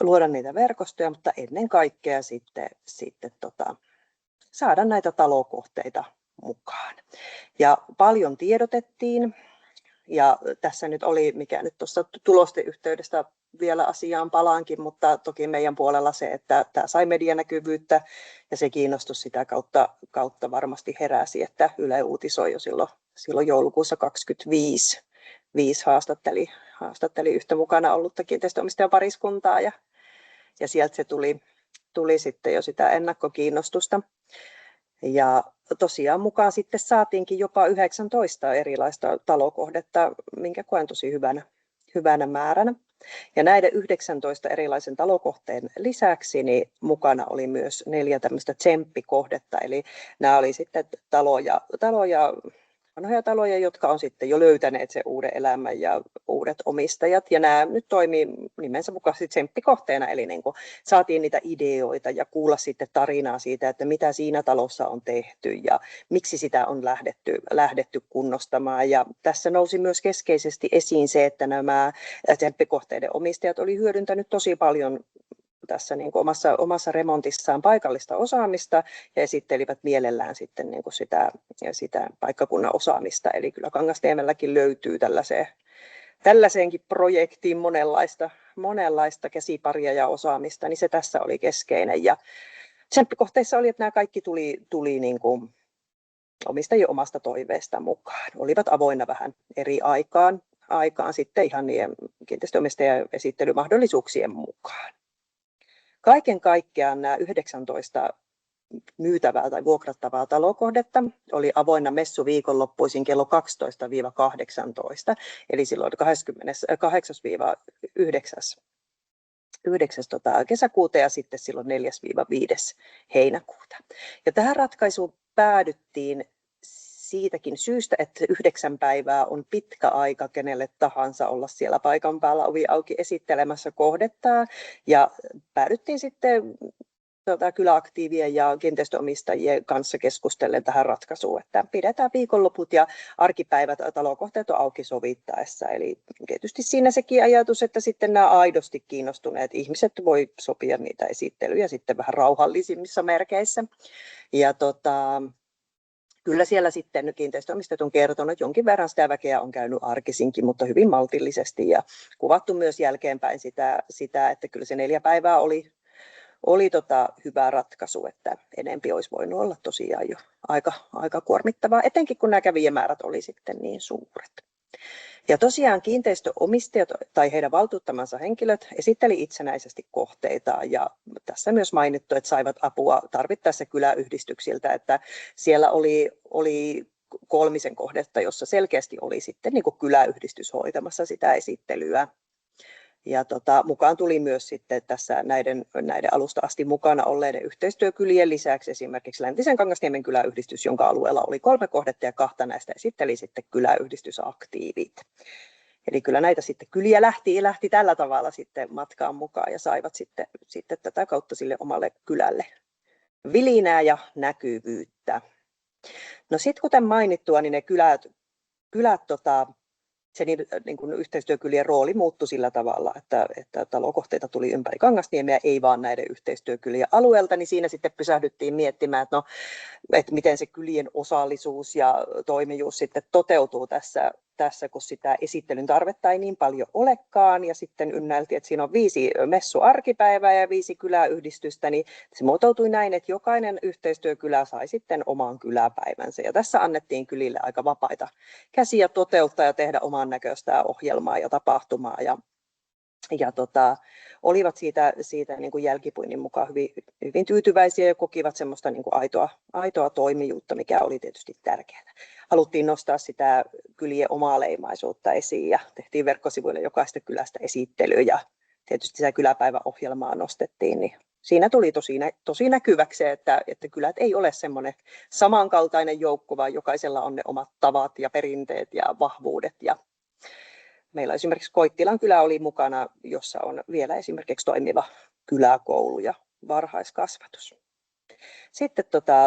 luoda niitä verkostoja, mutta ennen kaikkea sitten saada näitä talokohteita mukaan. Ja paljon tiedotettiin. Ja tässä nyt oli, mikä nyt tuossa tulosten yhteydestä vielä asiaan palaankin, mutta toki meidän puolella se, että tämä sai medianäkyvyyttä ja se kiinnostus sitä kautta varmasti heräsi, että Yle uutisoi jo silloin joulukuussa 2025 haastatteli yhtä mukana ollutta kiinteistöomistajapariskuntaa ja sieltä se tuli sitten jo sitä ennakkokiinnostusta. Ja tosiaan mukaan sitten saatiinkin jopa 19 erilaista talokohdetta, minkä koen tosi hyvänä määränä. Ja näiden 19 erilaisen talokohteen lisäksi niin mukana oli myös 4 tämmöistä tsemppikohdetta, eli nämä oli sitten vanhoja taloja, jotka on sitten jo löytäneet sen uuden elämän ja uudet omistajat. Ja nämä nyt toimii nimensä mukaisesti tsemppikohteena, eli niin kuin saatiin niitä ideoita ja kuulla sitten tarinaa siitä, että mitä siinä talossa on tehty ja miksi sitä on lähdetty kunnostamaan. Ja tässä nousi myös keskeisesti esiin se, että nämä tsemppikohteiden omistajat oli hyödyntänyt tosi paljon tässä niin kuin omassa remontissaan paikallista osaamista ja esittelivät mielellään sitten niin kuin sitä paikkakunnan osaamista. Eli kyllä Kangasniemelläkin löytyy tällaiseenkin projektiin monenlaista käsiparia ja osaamista, niin se tässä oli keskeinen. Ja tsemppikohteissa oli, että nämä kaikki tuli niin kuin omistajien omasta toiveesta mukaan. Olivat avoinna vähän eri aikaan sitten ihan niiden kiinteistöomistajan esittelymahdollisuuksien mukaan. Kaiken kaikkiaan nämä 19 myytävää tai vuokrattavaa talokohdetta oli avoinna messu viikonloppuisin kello 12-18, eli silloin 8.–9. kesäkuuta ja sitten silloin 4.–5. heinäkuuta. Ja tähän ratkaisuun päädyttiin siitäkin syystä, että 9 päivää on pitkä aika kenelle tahansa olla siellä paikan päällä ovi auki esittelemässä kohdettaan. Ja päädyttiin sitten kyläaktiivien ja kiinteistöomistajien kanssa keskustellen tähän ratkaisuun, että pidetään viikonloput ja arkipäivät talokohteet on auki sovittaessa. Eli tietysti siinä sekin ajatus, että sitten nämä aidosti kiinnostuneet ihmiset voi sopia niitä esittelyjä sitten vähän rauhallisimmissa merkeissä. Ja kyllä siellä sitten kiinteistöomistajat on kertonut, että jonkin verran sitä väkeä on käynyt arkisinkin, mutta hyvin maltillisesti ja kuvattu myös jälkeenpäin sitä että kyllä se 4 päivää oli hyvä ratkaisu, että enempi olisi voinut olla tosiaan jo aika kuormittavaa, etenkin kun nämä kävijämäärät oli sitten niin suuret. Ja tosiaan kiinteistöomistajat tai heidän valtuuttamansa henkilöt esitteli itsenäisesti kohteitaan ja tässä myös mainittu, että saivat apua tarvittaessa kyläyhdistyksiltä, että siellä oli 3 kohdetta, jossa selkeästi oli sitten niin kuin kyläyhdistys hoitamassa sitä esittelyä. Ja mukaan tuli myös sitten tässä näiden alusta asti mukana olleiden yhteistyökylien lisäksi esimerkiksi Läntisen Kangasniemen kyläyhdistys, jonka alueella oli 3 kohdetta ja 2 näistä esitteli sitten kyläyhdistysaktiivit. Eli kyllä näitä sitten kyliä lähti tällä tavalla sitten matkaan mukaan ja saivat sitten tätä kautta sille omalle kylälle vilinää ja näkyvyyttä. No sitten kuten mainittua, niin ne kylät se niin kuin yhteistyökylien rooli muuttui sillä tavalla, että talokohteita tuli ympäri Kangasniemeä, ei vaan näiden yhteistyökylien alueelta, niin siinä sitten pysähdyttiin miettimään, että miten se kylien osallisuus ja toimijuus sitten toteutuu tässä, kun sitä esittelyn tarvetta ei niin paljon olekaan, ja sitten ynnäiltiin, että siinä on 5 messuarkipäivää ja 5 kyläyhdistystä, niin se muotoutui näin, että jokainen yhteistyökylä sai sitten oman kyläpäivänsä, ja tässä annettiin kylille aika vapaita käsiä toteuttaa ja tehdä oman näköistä ohjelmaa ja tapahtumaa, ja olivat siitä niin kuin jälkipuinnin mukaan hyvin tyytyväisiä ja kokivat semmoista niin kuin aitoa toimijuutta, mikä oli tietysti tärkeää. Haluttiin nostaa sitä kylien omaa leimaisuutta esiin ja tehtiin verkkosivuille jokaista kylästä esittely ja tietysti sitä kyläpäiväohjelmaa nostettiin, niin siinä tuli tosi näkyväksi, että kylät ei ole semmoinen samankaltainen joukko, vaan jokaisella on ne omat tavat ja perinteet ja vahvuudet. Ja meillä esimerkiksi Koittilan kylä oli mukana, jossa on vielä esimerkiksi toimiva kyläkoulu ja varhaiskasvatus. Sitten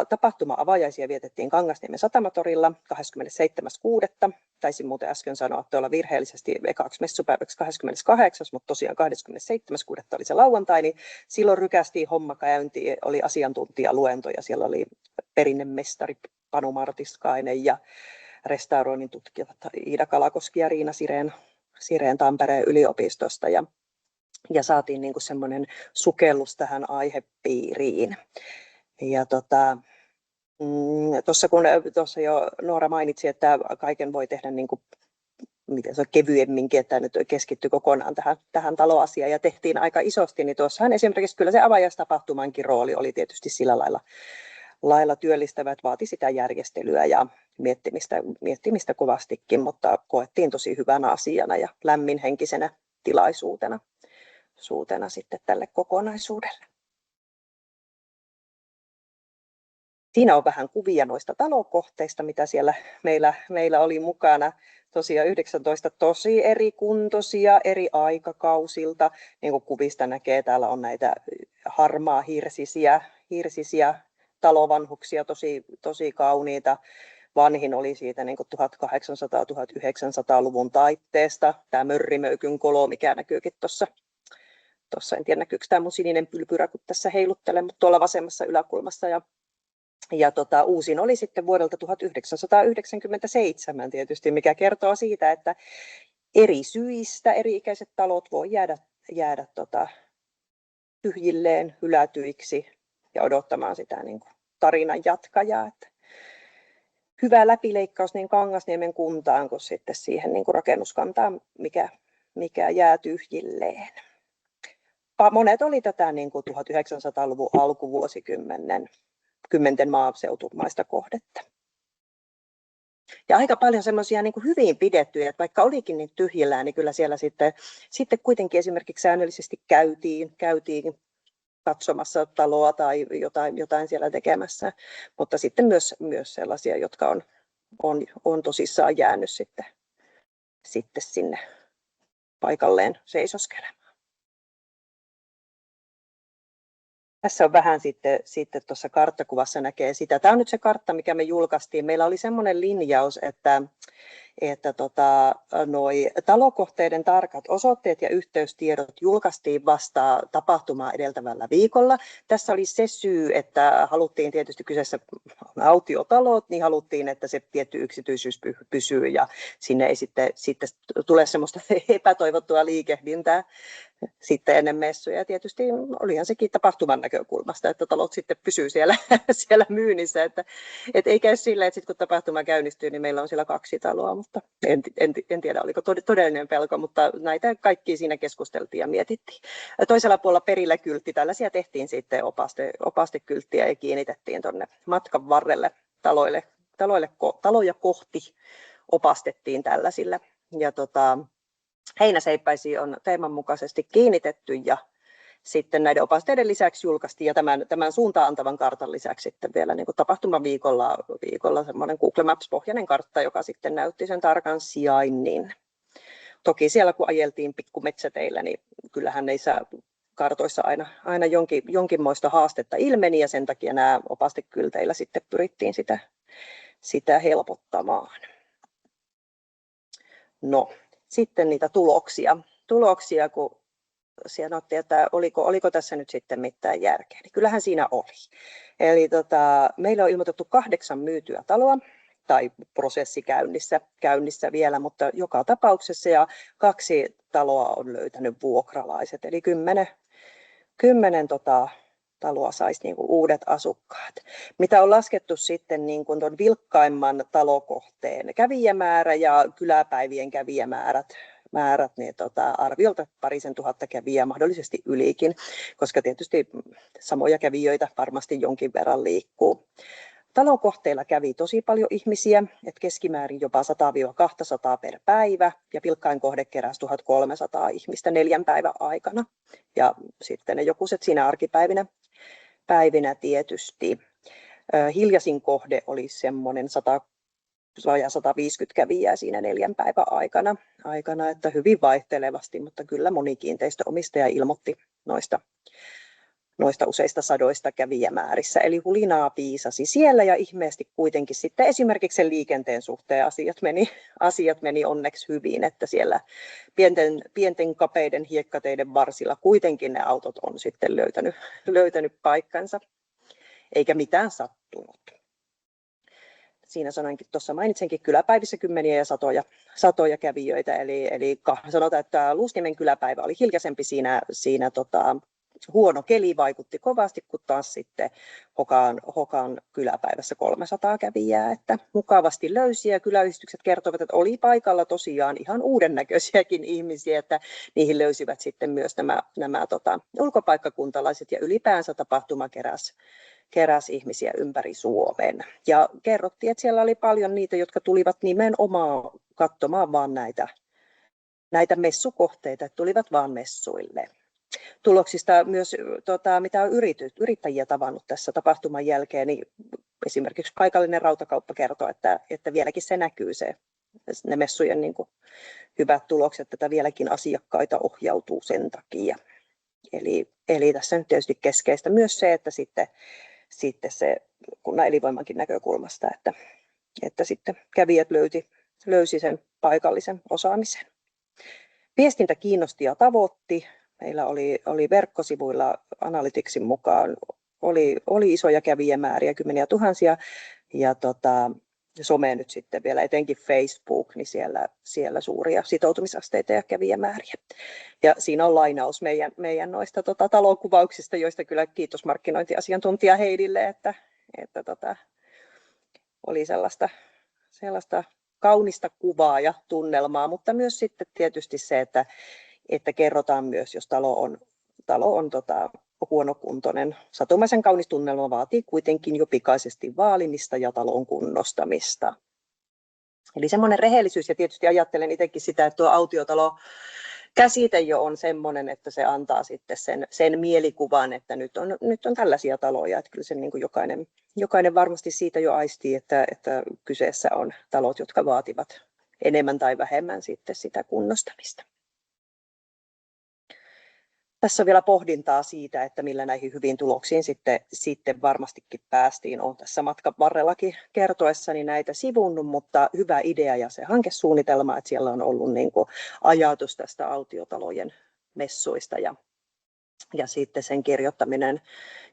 tapahtuma-avajaisia vietettiin Kangasniemen satamatorilla 27.6. Taisin muuten äsken sanoa, että olla virheellisesti ekaksi messupäiväksi 28. mutta tosiaan 27.6. oli se lauantai, niin silloin rykästiin homma käyntiin, oli asiantuntijaluentoja, siellä oli perinnemestari Panu Martiskainen ja restauroinnin tutkijat Iida Kalakoski ja Riina Sireen Tampereen yliopistosta ja saatiin niin kuin semmoinen sukellus tähän aihepiiriin. Ja tuossa jo Noora mainitsi, että kaiken voi tehdä niin kuin, miten se on kevyemminkin, että nyt keskittyi kokonaan tähän taloasiaan ja tehtiin aika isosti, niin tuossahan esimerkiksi kyllä se avajaistapahtumankin rooli oli tietysti sillä lailla työllistävä, että vaati sitä järjestelyä ja miettimistä kovastikin, mutta koettiin tosi hyvänä asiana ja lämminhenkisenä tilaisuutena sitten tälle kokonaisuudelle. Siinä on vähän kuvia noista talokohteista, mitä siellä meillä oli mukana. Tosiaan 19 tosi eri kuntoisia, eri aikakausilta. Niin kuin kuvista näkee, täällä on näitä harmaa hirsisiä talovanhuksia, tosi kauniita. Vanhin oli siitä niin kuin 1800-1900-luvun taitteesta. Tämä Mörrimöykyn kolo, mikä näkyykin tuossa. En tiedä, näkyykö tämä mun sininen pylpyrä, kun tässä heiluttelen, mutta tuolla vasemmassa yläkulmassa. Ja uusin oli sitten vuodelta 1997 tietysti, mikä kertoo siitä, että eri syistä eri-ikäiset talot voi jäädä tyhjilleen, hylätyiksi ja odottamaan sitä niin kuin tarinan jatkajaa. Että hyvä läpileikkaus niin Kangasniemen kuntaan kuin sitten siihen niin kuin rakennuskantaan, mikä jää tyhjilleen. Monet oli tätä niin kuin 1900-luvun alkuvuosikymmenen maaseutumaista kohdetta. Ja aika paljon semmoisia niin kuin hyvin pidettyjä, että vaikka olikin niin tyhjillään, niin kyllä siellä sitten kuitenkin esimerkiksi säännöllisesti käytiin katsomassa taloa tai jotain siellä tekemässä, mutta sitten myös sellaisia, jotka on tosissaan jäänyt sitten sinne paikalleen seisoskelemaan. Tässä on vähän sitten tuossa karttakuvassa näkee sitä. Tämä on nyt se kartta, mikä me julkaistiin. Meillä oli semmoinen linjaus, että noi talokohteiden tarkat osoitteet ja yhteystiedot julkaistiin vasta tapahtumaa edeltävällä viikolla. Tässä oli se syy, että haluttiin tietysti kyseessä autiotalot, niin haluttiin, että se tietty yksityisyys pysyy ja sinne ei sitten tule semmoista epätoivottua liikehdintää sitten ennen messuja. Ja tietysti olihan sekin tapahtuman näkökulmasta, että talot sitten pysyy siellä myynnissä, että ei käy silleen, että sitten kun tapahtuma käynnistyy, niin meillä on siellä 2 taloa, mutta en tiedä, oliko todellinen pelko, mutta näitä kaikkia siinä keskusteltiin ja mietittiin. Toisella puolella perillä kyltti, tällaisia tehtiin sitten opastekylttiä ja kiinnitettiin tuonne matkan varrelle taloja kohti opastettiin tällaisilla. Ja heinäseippäisiä on teeman mukaisesti kiinnitetty ja sitten näiden opasteiden lisäksi julkaistiin ja tämän suuntaan antavan kartan lisäksi sitten vielä niin kuin tapahtuman viikolla semmoinen Google Maps-pohjainen kartta, joka sitten näytti sen tarkan sijainnin. Toki siellä kun ajeltiin pikkumetsäteillä, niin kyllähän niissä kartoissa aina jonkinmoista haastetta ilmeni ja sen takia nämä opastekylteillä sitten pyrittiin sitä helpottamaan. No, sitten niitä tuloksia, kun sanottiin, että oliko tässä nyt sitten mitään järkeä, niin kyllähän siinä oli. Eli meillä on ilmoitettu 8 myytyä taloa tai prosessi käynnissä vielä, mutta joka tapauksessa ja 2 taloa on löytänyt vuokralaiset, eli 10 taloa saisi niin kuin uudet asukkaat. Mitä on laskettu sitten niin kuin tuon vilkkaimman talokohteen kävijämäärä ja kyläpäivien kävijämäärät, niin arviolta 2,000 kävijää, mahdollisesti ylikin, koska tietysti samoja kävijöitä varmasti jonkin verran liikkuu. Talokohteilla kävi tosi paljon ihmisiä, että keskimäärin jopa 100-200 per päivä ja vilkkain kohde keräsi 1300 ihmistä 4 päivän aikana. Ja sitten ne jokuset siinä arkipäivinä tietysti. Hiljaisin kohde oli semmoinen 150 kävijää siinä 4 päivän aikana, että hyvin vaihtelevasti, mutta kyllä moni kiinteistöomistaja ilmoitti noista useista sadoista kävijämäärissä. Eli hulinaa piisasi siellä ja ihmeesti kuitenkin sitten esimerkiksi sen liikenteen suhteen asiat meni onneksi hyvin, että siellä pienten kapeiden hiekkateiden varsilla kuitenkin ne autot on sitten löytänyt paikkansa, eikä mitään sattunut. Siinä tuossa mainitsenkin kyläpäivissä kymmeniä ja satoja kävijöitä, eli sanotaan, että Luusniemen kyläpäivä oli hiljaisempi siinä huono keli vaikutti kovasti, kun taas sitten Hokan kyläpäivässä 300 kävijää, että mukavasti löysiä. Kyläyhdistykset kertovat, että oli paikalla tosiaan ihan uuden näköisiäkin ihmisiä, että niihin löysivät sitten myös nämä ulkopaikkakuntalaiset ja ylipäänsä tapahtuma keräsi ihmisiä ympäri Suomen. Ja kerrottiin, että siellä oli paljon niitä, jotka tulivat nimenomaan katsomaan vaan näitä messukohteita, että tulivat vaan messuille. Tuloksista myös, mitä on yrittäjiä tavannut tässä tapahtuman jälkeen, niin esimerkiksi paikallinen rautakauppa kertoo, että vieläkin se näkyy, ne messujen niin kuin hyvät tulokset, että vieläkin asiakkaita ohjautuu sen takia. Eli tässä on tietysti keskeistä myös se, että sitten se kunnan elinvoimankin näkökulmasta, että sitten kävijät löysi sen paikallisen osaamisen. Viestintä kiinnosti ja tavoitti. Meillä oli verkkosivuilla Analyticsin mukaan oli isoja kävijämääriä, kymmeniä tuhansia, ja some nyt sitten vielä, etenkin Facebook, niin siellä suuria sitoutumisasteita ja kävijämääriä. Ja siinä on lainaus meidän noista talokuvauksista, joista kyllä kiitos markkinointiasiantuntija Heidille, että oli sellaista kaunista kuvaa ja tunnelmaa, mutta myös sitten tietysti se, että kerrotaan myös, jos talo on huonokuntoinen. Satumaisen kaunis tunnelma vaatii kuitenkin jo pikaisesti vaalimista ja talon kunnostamista. Eli semmoinen rehellisyys, ja tietysti ajattelen itsekin sitä, että tuo autiotalo käsite jo on semmoinen, että se antaa sitten sen mielikuvan, että nyt on tällaisia taloja, että kyllä se niin kuin jokainen varmasti siitä jo aistii, että kyseessä on talot, jotka vaativat enemmän tai vähemmän sitten sitä kunnostamista. Tässä on vielä pohdintaa siitä, että millä näihin hyviin tuloksiin sitten varmastikin päästiin. Olen tässä matkan varrellakin kertoessani näitä sivunnut, mutta hyvä idea ja se hankesuunnitelma, että siellä on ollut niin kuin ajatus tästä autiotalojen messuista ja sitten sen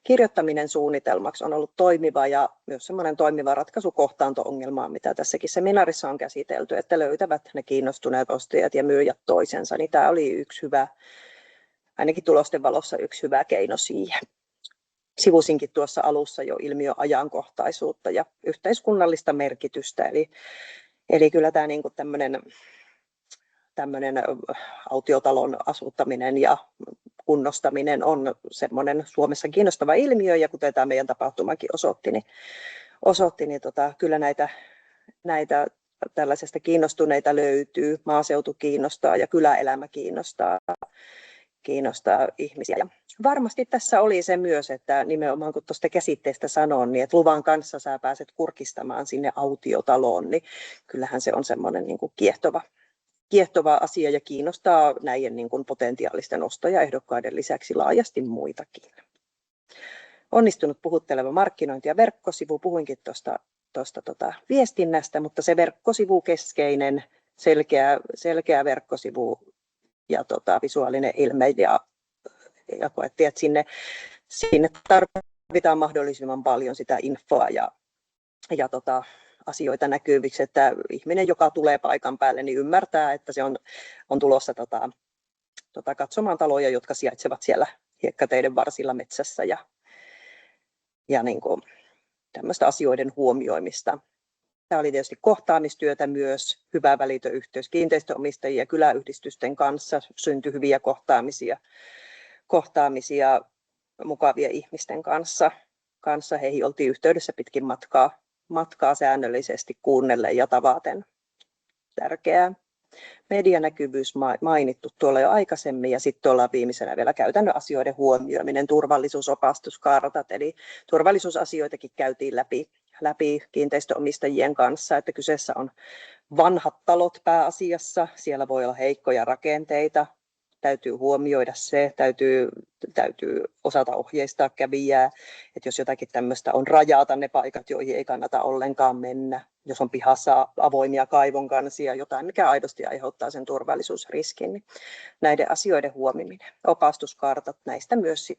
kirjoittaminen suunnitelmaksi on ollut toimiva ja myös semmoinen toimiva ratkaisu kohtaanto-ongelmaan, mitä tässäkin seminaarissa on käsitelty, että löytävät ne kiinnostuneet ostajat ja myyjät toisensa, niin tämä oli yksi hyvä, ainakin tulosten valossa yksi hyvä keino siihen. Sivusinkin tuossa alussa jo ilmiön ajankohtaisuutta ja yhteiskunnallista merkitystä, eli kyllä tämä niin kuin tämmöinen autiotalon asuttaminen ja kunnostaminen on semmoinen Suomessa kiinnostava ilmiö, ja kuten tämä meidän tapahtumakin osoitti, niin kyllä näitä tällaisesta kiinnostuneita löytyy, maaseutu kiinnostaa ja kyläelämä kiinnostaa ihmisiä. Ja varmasti tässä oli se myös, että nimenomaan kun tuosta käsitteestä sanon, niin että luvan kanssa sä pääset kurkistamaan sinne autiotaloon, niin kyllähän se on semmoinen niin kuin kiehtova asia ja kiinnostaa näiden niin kuin potentiaalisten ostajaehdokkaiden lisäksi laajasti muitakin. Onnistunut puhutteleva markkinointi ja verkkosivu, puhuinkin tuosta viestinnästä, mutta se verkkosivukeskeinen, selkeä verkkosivu ja visuaalinen ilme ja koettiin, että sinne tarvitaan mahdollisimman paljon sitä infoa ja asioita näkyviksi, että ihminen, joka tulee paikan päälle, niin ymmärtää, että se on tulossa katsomaan taloja, jotka sijaitsevat siellä hiekkateiden varsilla metsässä ja niin kuin tämmöistä asioiden huomioimista. Tämä oli tietysti kohtaamistyötä myös, hyvä välitöyhteys kiinteistöomistajien ja kyläyhdistysten kanssa, syntyi hyviä kohtaamisia mukavia ihmisten kanssa. Heihin oltiin yhteydessä pitkin matkaa säännöllisesti kuunnellen ja tavaten. Tärkeää. Medianäkyvyys mainittu tuolla jo aikaisemmin, ja sitten ollaan viimeisenä vielä käytännön asioiden huomioiminen, turvallisuusopastuskartat, eli turvallisuusasioitakin käytiin läpi kiinteistöomistajien kanssa, että kyseessä on vanhat talot pääasiassa, siellä voi olla heikkoja rakenteita, täytyy huomioida se, täytyy osata ohjeistaa kävijää, että jos jotakin tämmöistä on, rajata ne paikat, joihin ei kannata ollenkaan mennä. Jos on pihassa avoimia kaivonkansia, jotain, mikä aidosti aiheuttaa sen turvallisuusriskin, niin näiden asioiden huomiminen. Opastuskartat, näistä myös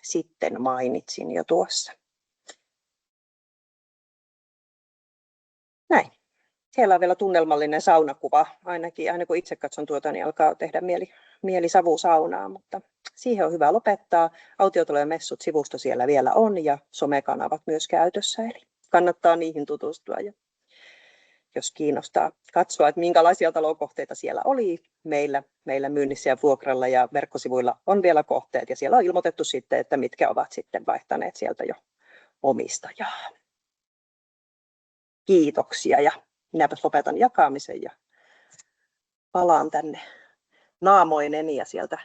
sitten mainitsin jo tuossa. Näin. Siellä on vielä tunnelmallinen saunakuva. Ainakin aina kun itse katson tuota, niin alkaa tehdä mieli savusaunaa, mutta siihen on hyvä lopettaa. Autiotalojen messut sivusto siellä vielä on ja somekanavat myös käytössä, eli kannattaa niihin tutustua. Ja jos kiinnostaa katsoa, että minkälaisia talokohteita siellä oli meillä myynnissä ja vuokralla ja verkkosivuilla on vielä kohteet ja siellä on ilmoitettu sitten, että mitkä ovat sitten vaihtaneet sieltä jo omistajaa. Kiitoksia ja minäpäs lopetan jakamisen ja palaan tänne naamoineni ja sieltä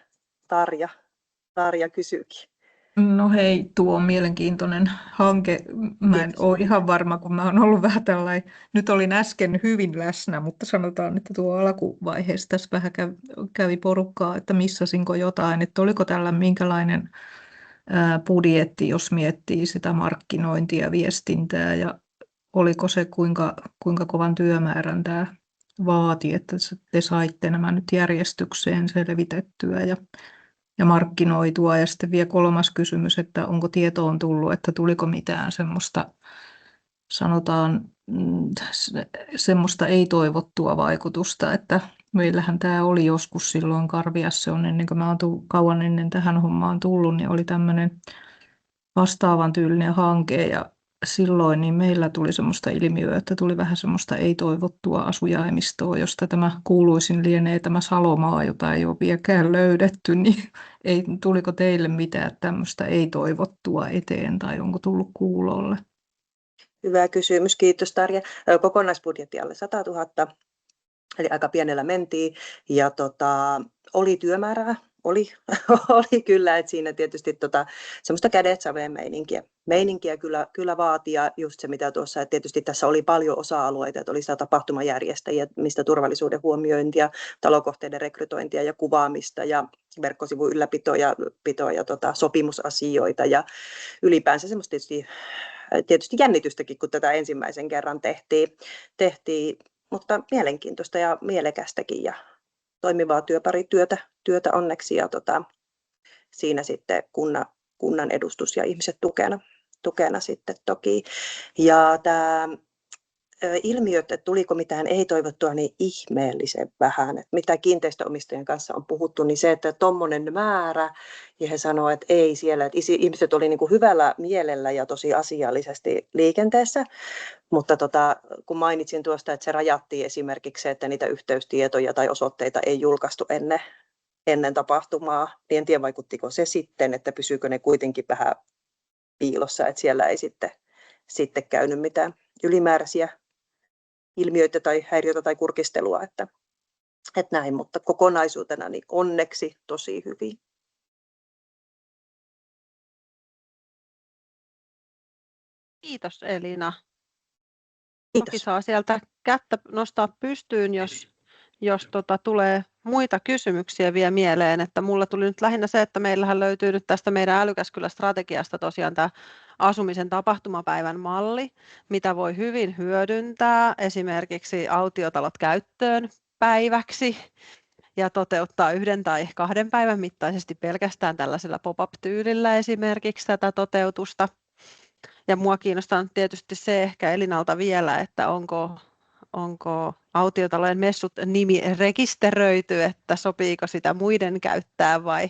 Tarja kysyykin. No hei, tuo on mielenkiintoinen hanke. Mä en ole ihan varma, kun mä oon ollut vähän tällainen, nyt olin äsken hyvin läsnä, mutta sanotaan, että tuo alkuvaiheessa tässä vähän kävi porukkaa, että missasinko jotain, että oliko tällä minkälainen budjetti, jos miettii sitä markkinointia ja viestintää ja oliko se kuinka kovan työmäärän tämä vaati, että te saitte nämä nyt järjestykseen selvitettyä ja markkinoitua. Ja sitten vielä kolmas kysymys, että onko tietoon tullut, että tuliko mitään semmoista, sanotaan, semmoista ei-toivottua vaikutusta, että meillähän tämä oli joskus silloin Karviassa on ennen kuin mä oon kauan ennen tähän hommaan tullut, niin oli tämmöinen vastaavan tyylinen hanke ja silloin niin meillä tuli semmoista ilmiöä, että tuli vähän semmoista ei-toivottua asujaimistoa, josta tämä kuuluisin lienee tämä Salomaa, jota ei ole vieläkään löydetty, niin tuliko teille mitään tämmöistä ei-toivottua eteen tai onko tullut kuulolle? Hyvä kysymys, kiitos Tarja. Kokonaisbudjetti alle 100 000, eli aika pienellä mentiin ja oli työmäärää. Oli kyllä, että siinä tietysti semmoista kädet saveen meininkiä kyllä vaatii ja just se mitä tuossa, että tietysti tässä oli paljon osa-alueita, että oli sitä tapahtumajärjestäjiä, mistä turvallisuuden huomiointia, talokohteiden rekrytointia ja kuvaamista ja verkkosivun ylläpitoa ja sopimusasioita ja ylipäänsä semmoista tietysti jännitystäkin, kun tätä ensimmäisen kerran tehtiin mutta mielenkiintoista ja mielekästäkin ja toimivaa työtä onneksi ja siinä sitten kunnan edustus ja ihmiset tukena sitten toki. Ja tämä ilmiö, että tuliko mitään ei-toivottua, niin ihmeellisen vähän. Että mitä kiinteistöomistajien kanssa on puhuttu, niin se, että tuommoinen määrä, ja he sanoivat, että ei siellä, että ihmiset oli niin kuin hyvällä mielellä ja tosi asiallisesti liikenteessä, mutta kun mainitsin tuosta, että se rajattiin esimerkiksi se, että niitä yhteystietoja tai osoitteita ei julkaistu ennen tapahtumaa, niin en tiedä vaikuttiko se sitten, että pysyykö ne kuitenkin vähän piilossa, että siellä ei sitten käynyt mitään ylimääräisiä ilmiöitä tai häiriötä tai kurkistelua, että näin, mutta kokonaisuutena niin onneksi tosi hyvin. Kiitos Elina. Kiitos. Toki saa sieltä kättä nostaa pystyyn, jos tulee muita kysymyksiä vielä mieleen, että mulla tuli nyt lähinnä se, että meillähän löytyy nyt tästä meidän Älykäskylä-strategiasta tosiaan tämä asumisen tapahtumapäivän malli, mitä voi hyvin hyödyntää esimerkiksi autiotalot käyttöön päiväksi ja toteuttaa 1 tai 2 päivän mittaisesti pelkästään tällaisella pop-up-tyylillä esimerkiksi tätä toteutusta. Ja mua kiinnostaa tietysti se ehkä Elinalta vielä, että onko autiotalojen messut nimi rekisteröity, että sopiiko sitä muiden käyttää vai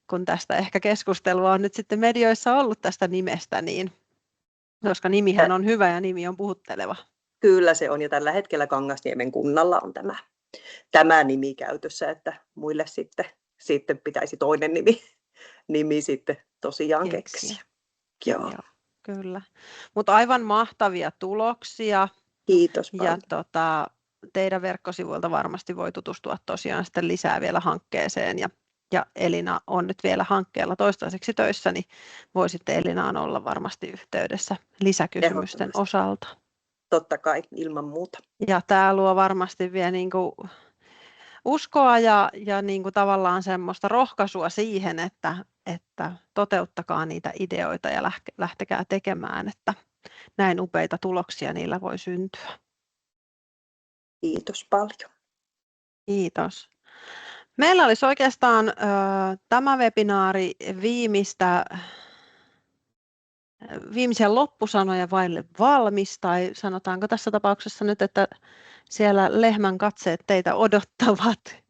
kun tästä ehkä keskustelua on nyt sitten medioissa ollut tästä nimestä, niin koska nimihän on hyvä ja nimi on puhutteleva. Kyllä se on ja tällä hetkellä Kangasniemen kunnalla on tämä nimi käytössä, että muille sitten pitäisi toinen nimi sitten tosiaan keksiä. Joo. Kyllä, mutta aivan mahtavia tuloksia. Kiitos paljon. Ja teidän verkkosivuilta varmasti voi tutustua tosiaan sitten lisää vielä hankkeeseen ja Elina on nyt vielä hankkeella toistaiseksi töissä, niin voi sitten Elinaan olla varmasti yhteydessä lisäkysymysten osalta. Totta kai, ilman muuta. Ja tämä luo varmasti vielä niin kuin uskoa ja niin kuin tavallaan semmoista rohkaisua siihen, että toteuttakaa niitä ideoita ja lähtekää tekemään, että näin upeita tuloksia niillä voi syntyä. Kiitos paljon. Kiitos. Meillä olisi oikeastaan tämä webinaari viimeisiä loppusanoja vaille valmis, tai sanotaanko tässä tapauksessa nyt, että siellä lehmän katseet teitä odottavat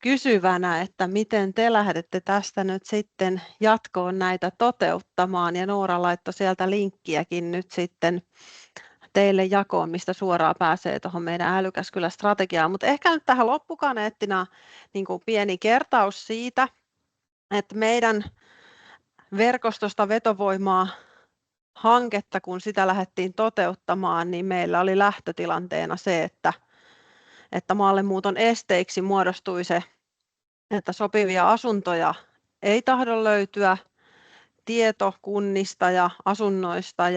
kysyvänä, että miten te lähdette tästä nyt sitten jatkoon näitä toteuttamaan, ja Noora laittoi sieltä linkkiäkin nyt sitten teille jakoon, mistä suoraan pääsee tuohon meidän Älykäs-kylä-strategiaan, mutta ehkä nyt tähän loppukaneettina niin kuin pieni kertaus siitä, että meidän verkostosta vetovoimaa hanketta, kun sitä lähdettiin toteuttamaan, niin meillä oli lähtötilanteena se, että maallemuuton esteiksi muodostui se, että sopivia asuntoja ei tahdo löytyä, tieto kunnista ja asunnoista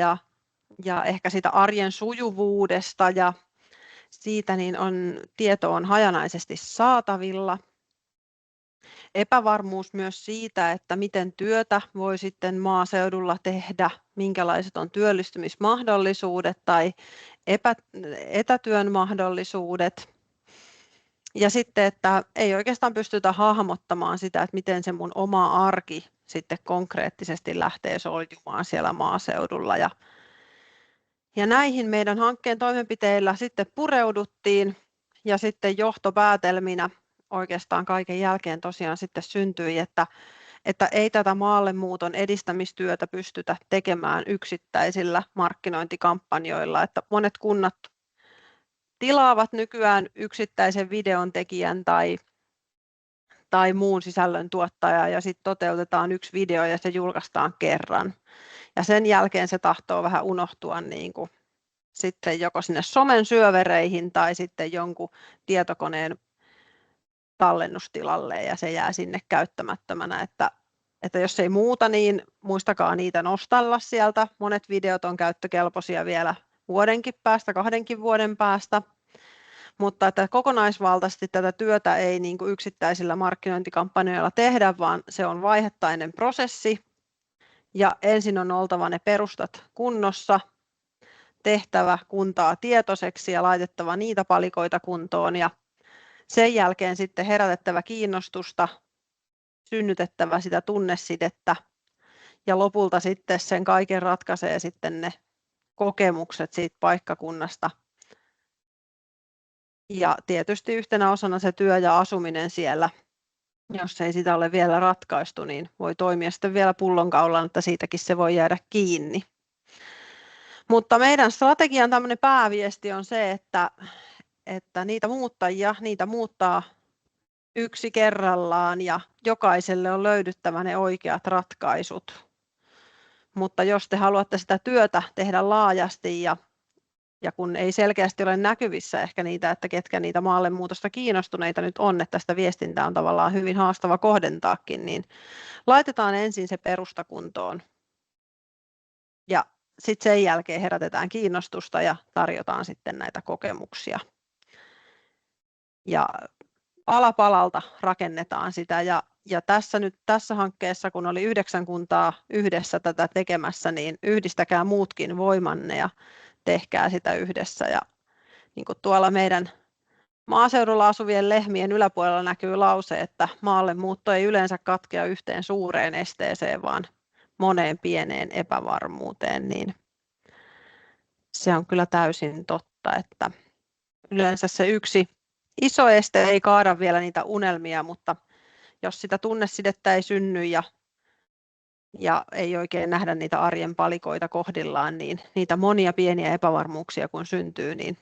ja ehkä sitä arjen sujuvuudesta ja siitä niin tieto on hajanaisesti saatavilla. Epävarmuus myös siitä, että miten työtä voi sitten maaseudulla tehdä, minkälaiset on työllistymismahdollisuudet tai etätyön mahdollisuudet. Ja sitten, että ei oikeastaan pystytä hahmottamaan sitä, että miten se mun oma arki sitten konkreettisesti lähtee soljumaan siellä maaseudulla. Ja näihin meidän hankkeen toimenpiteillä sitten pureuduttiin ja sitten johtopäätelminä oikeastaan kaiken jälkeen tosiaan sitten syntyi, että ei tätä maallemuuton edistämistyötä pystytä tekemään yksittäisillä markkinointikampanjoilla, että monet kunnat tilaavat nykyään yksittäisen videontekijän tai muun sisällön tuottaja ja sitten toteutetaan yksi video ja se julkaistaan kerran. Ja sen jälkeen se tahtoo vähän unohtua niin kuin sitten joko sinne somen syövereihin tai sitten jonkun tietokoneen tallennustilalle ja se jää sinne käyttämättömänä, että jos ei muuta, niin muistakaa niitä nostella sieltä. Monet videot on käyttökelpoisia vielä vuodenkin päästä, 2 vuoden päästä, mutta että kokonaisvaltaisesti tätä työtä ei niin kuin yksittäisillä markkinointikampanjoilla tehdä, vaan se on vaiheittainen prosessi ja ensin on oltava ne perustat kunnossa, tehtävä kuntaa tietoiseksi ja laitettava niitä palikoita kuntoon ja sen jälkeen sitten herätettävä kiinnostusta, synnytettävä sitä tunnesidettä ja lopulta sitten sen kaiken ratkaisee sitten ne kokemukset siitä paikkakunnasta. Ja tietysti yhtenä osana se työ ja asuminen siellä, jos ei sitä ole vielä ratkaistu, niin voi toimia sitten vielä pullonkaulana, että siitäkin se voi jäädä kiinni. Mutta meidän strategian tämmöinen pääviesti on se, että niitä muuttajia, niitä muuttaa yksi kerrallaan ja jokaiselle on löydyttävä ne oikeat ratkaisut. Mutta jos te haluatte sitä työtä tehdä laajasti ja kun ei selkeästi ole näkyvissä ehkä niitä, että ketkä niitä maallemuutosta kiinnostuneita nyt on, että tästä viestintää on tavallaan hyvin haastava kohdentaakin, niin laitetaan ensin se perusta kuntoon. Ja sitten sen jälkeen herätetään kiinnostusta ja tarjotaan sitten näitä kokemuksia. Ja pala palalta rakennetaan sitä ja tässä hankkeessa, kun oli 9 kuntaa yhdessä tätä tekemässä, niin yhdistäkää muutkin voimanne ja tehkää sitä yhdessä. Ja niin kuin tuolla meidän maaseudulla asuvien lehmien yläpuolella näkyy lause, että maallemuutto ei yleensä katkea yhteen suureen esteeseen, vaan moneen pieneen epävarmuuteen, niin se on kyllä täysin totta, että yleensä se yksi iso este ei kaada vielä niitä unelmia, mutta jos sitä tunnesidettä ei synny ja ei oikein nähdä niitä arjen palikoita kohdillaan, niin niitä monia pieniä epävarmuuksia kun syntyy, niin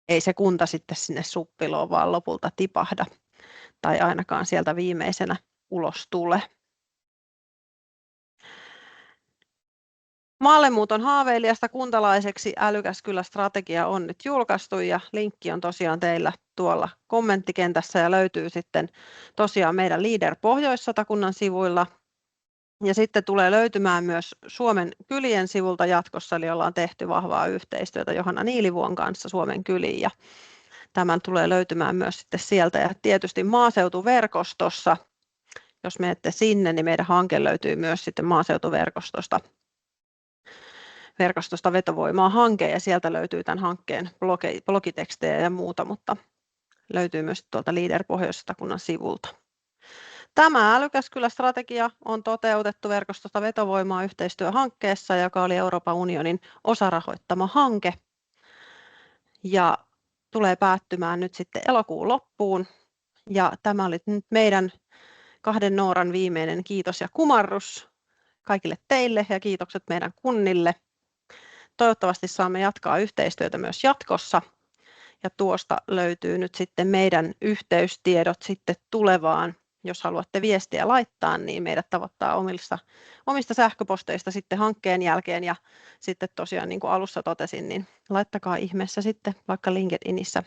ei se kunta sitten sinne suppiloon vaan lopulta tipahda tai ainakaan sieltä viimeisenä ulos tule. Maallemuuton haaveilijasta kuntalaiseksi Älykäs-kylä-strategia on nyt julkaistu ja linkki on tosiaan teillä tuolla kommenttikentässä ja löytyy sitten tosiaan meidän Leader Pohjois-Satakunnan sivuilla. Ja sitten tulee löytymään myös Suomen kylien sivulta jatkossa, eli ollaan tehty vahvaa yhteistyötä Johanna Niilivuon kanssa Suomen kyliin. Ja Tämän tulee löytymään myös sitten sieltä ja tietysti maaseutuverkostossa, jos menette sinne, niin meidän hanke löytyy myös sitten maaseutuverkostosta Vetovoimaa hanke ja sieltä löytyy tämän hankkeen blogitekstejä ja muuta, mutta löytyy myös tuolta Leader Pohjois-Satakunnan sivulta. Tämä Älykäs kylä-strategia on toteutettu verkostosta Vetovoimaa yhteistyöhankkeessa, joka oli Euroopan unionin osarahoittama hanke ja tulee päättymään nyt sitten elokuun loppuun. Ja tämä oli nyt meidän 2 Nooran viimeinen kiitos ja kumarrus kaikille teille ja kiitokset meidän kunnille. Toivottavasti saamme jatkaa yhteistyötä myös jatkossa. Ja tuosta löytyy nyt sitten meidän yhteystiedot sitten tulevaan. Jos haluatte viestiä laittaa, niin meidät tavoittaa omista sähköposteista sitten hankkeen jälkeen. Ja sitten tosiaan niin kuin alussa totesin, niin laittakaa ihmeessä sitten vaikka LinkedInissä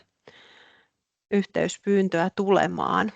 yhteyspyyntöä tulemaan.